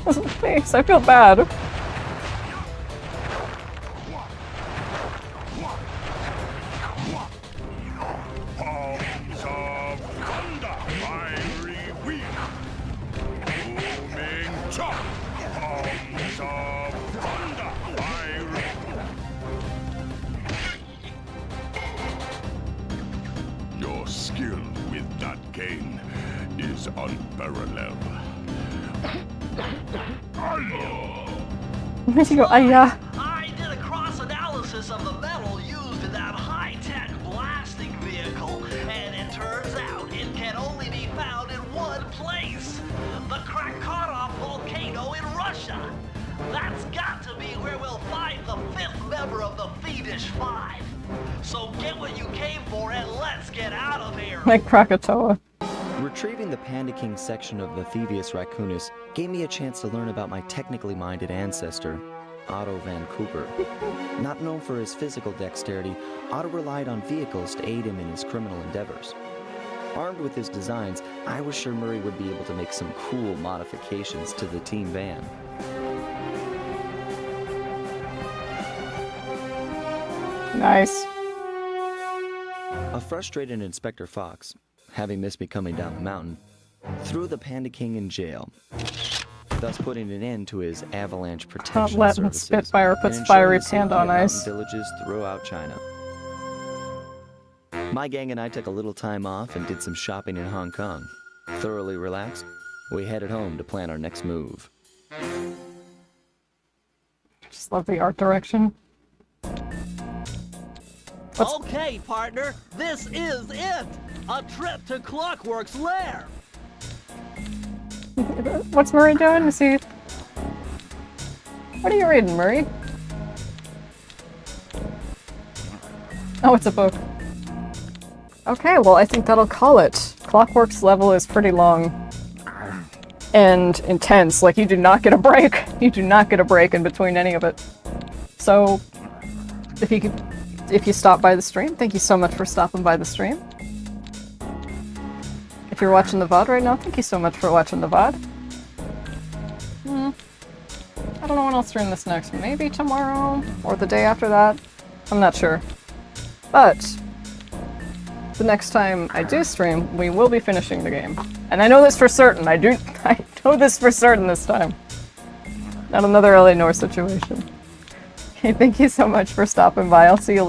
That's my face. I feel bad. Palms of thunder! Fiery wheel! Booming chop! Palms of thunder! Fiery... Your skill with that cane is unparalleled. You go, yeah. I did a cross-analysis of the metal used in that high-tech blasting vehicle, and it turns So get what you came for and let's get out of here. Like Krakatoa. Retrieving the Panda King section of the Thievius Raccoonus gave me a chance to learn about my technically minded ancestor, Otto Van Cooper. Not known for his physical dexterity, Otto relied on vehicles to aid him in his criminal endeavors. Armed with his designs, I was sure Murray would be able to make some cool modifications to the team van. Nice. A frustrated Inspector Fox, having missed me coming down the mountain, threw the Panda King in jail, thus putting an end to his avalanche protection Letting services. Spitfire and puts ensuring fiery the safety panda of on mountain ice. villages throughout China. My gang and I took a little time off and did some shopping in Hong Kong. Thoroughly relaxed, we headed home to plan our next move. Just love the art direction. Okay, partner, this is it! A trip to Clockwork's lair! What's Murray doing? Is he... What are you reading, Murray? Oh, it's a book. Okay, well, I think that'll call it. Clockwork's level is pretty long. And intense. Like, you do not get a break. You do not get a break in between any of it. So, if you stop by the stream, thank you so much for stopping by the stream. If you're watching the VOD right now, thank you so much for watching the VOD. I don't know when I'll stream this next. Maybe tomorrow or the day after that. I'm not sure. But the next time I do stream, we will be finishing the game. And I know this for certain. I know this for certain this time. Not another LA North situation. Okay, thank you so much for stopping by. I'll see you later.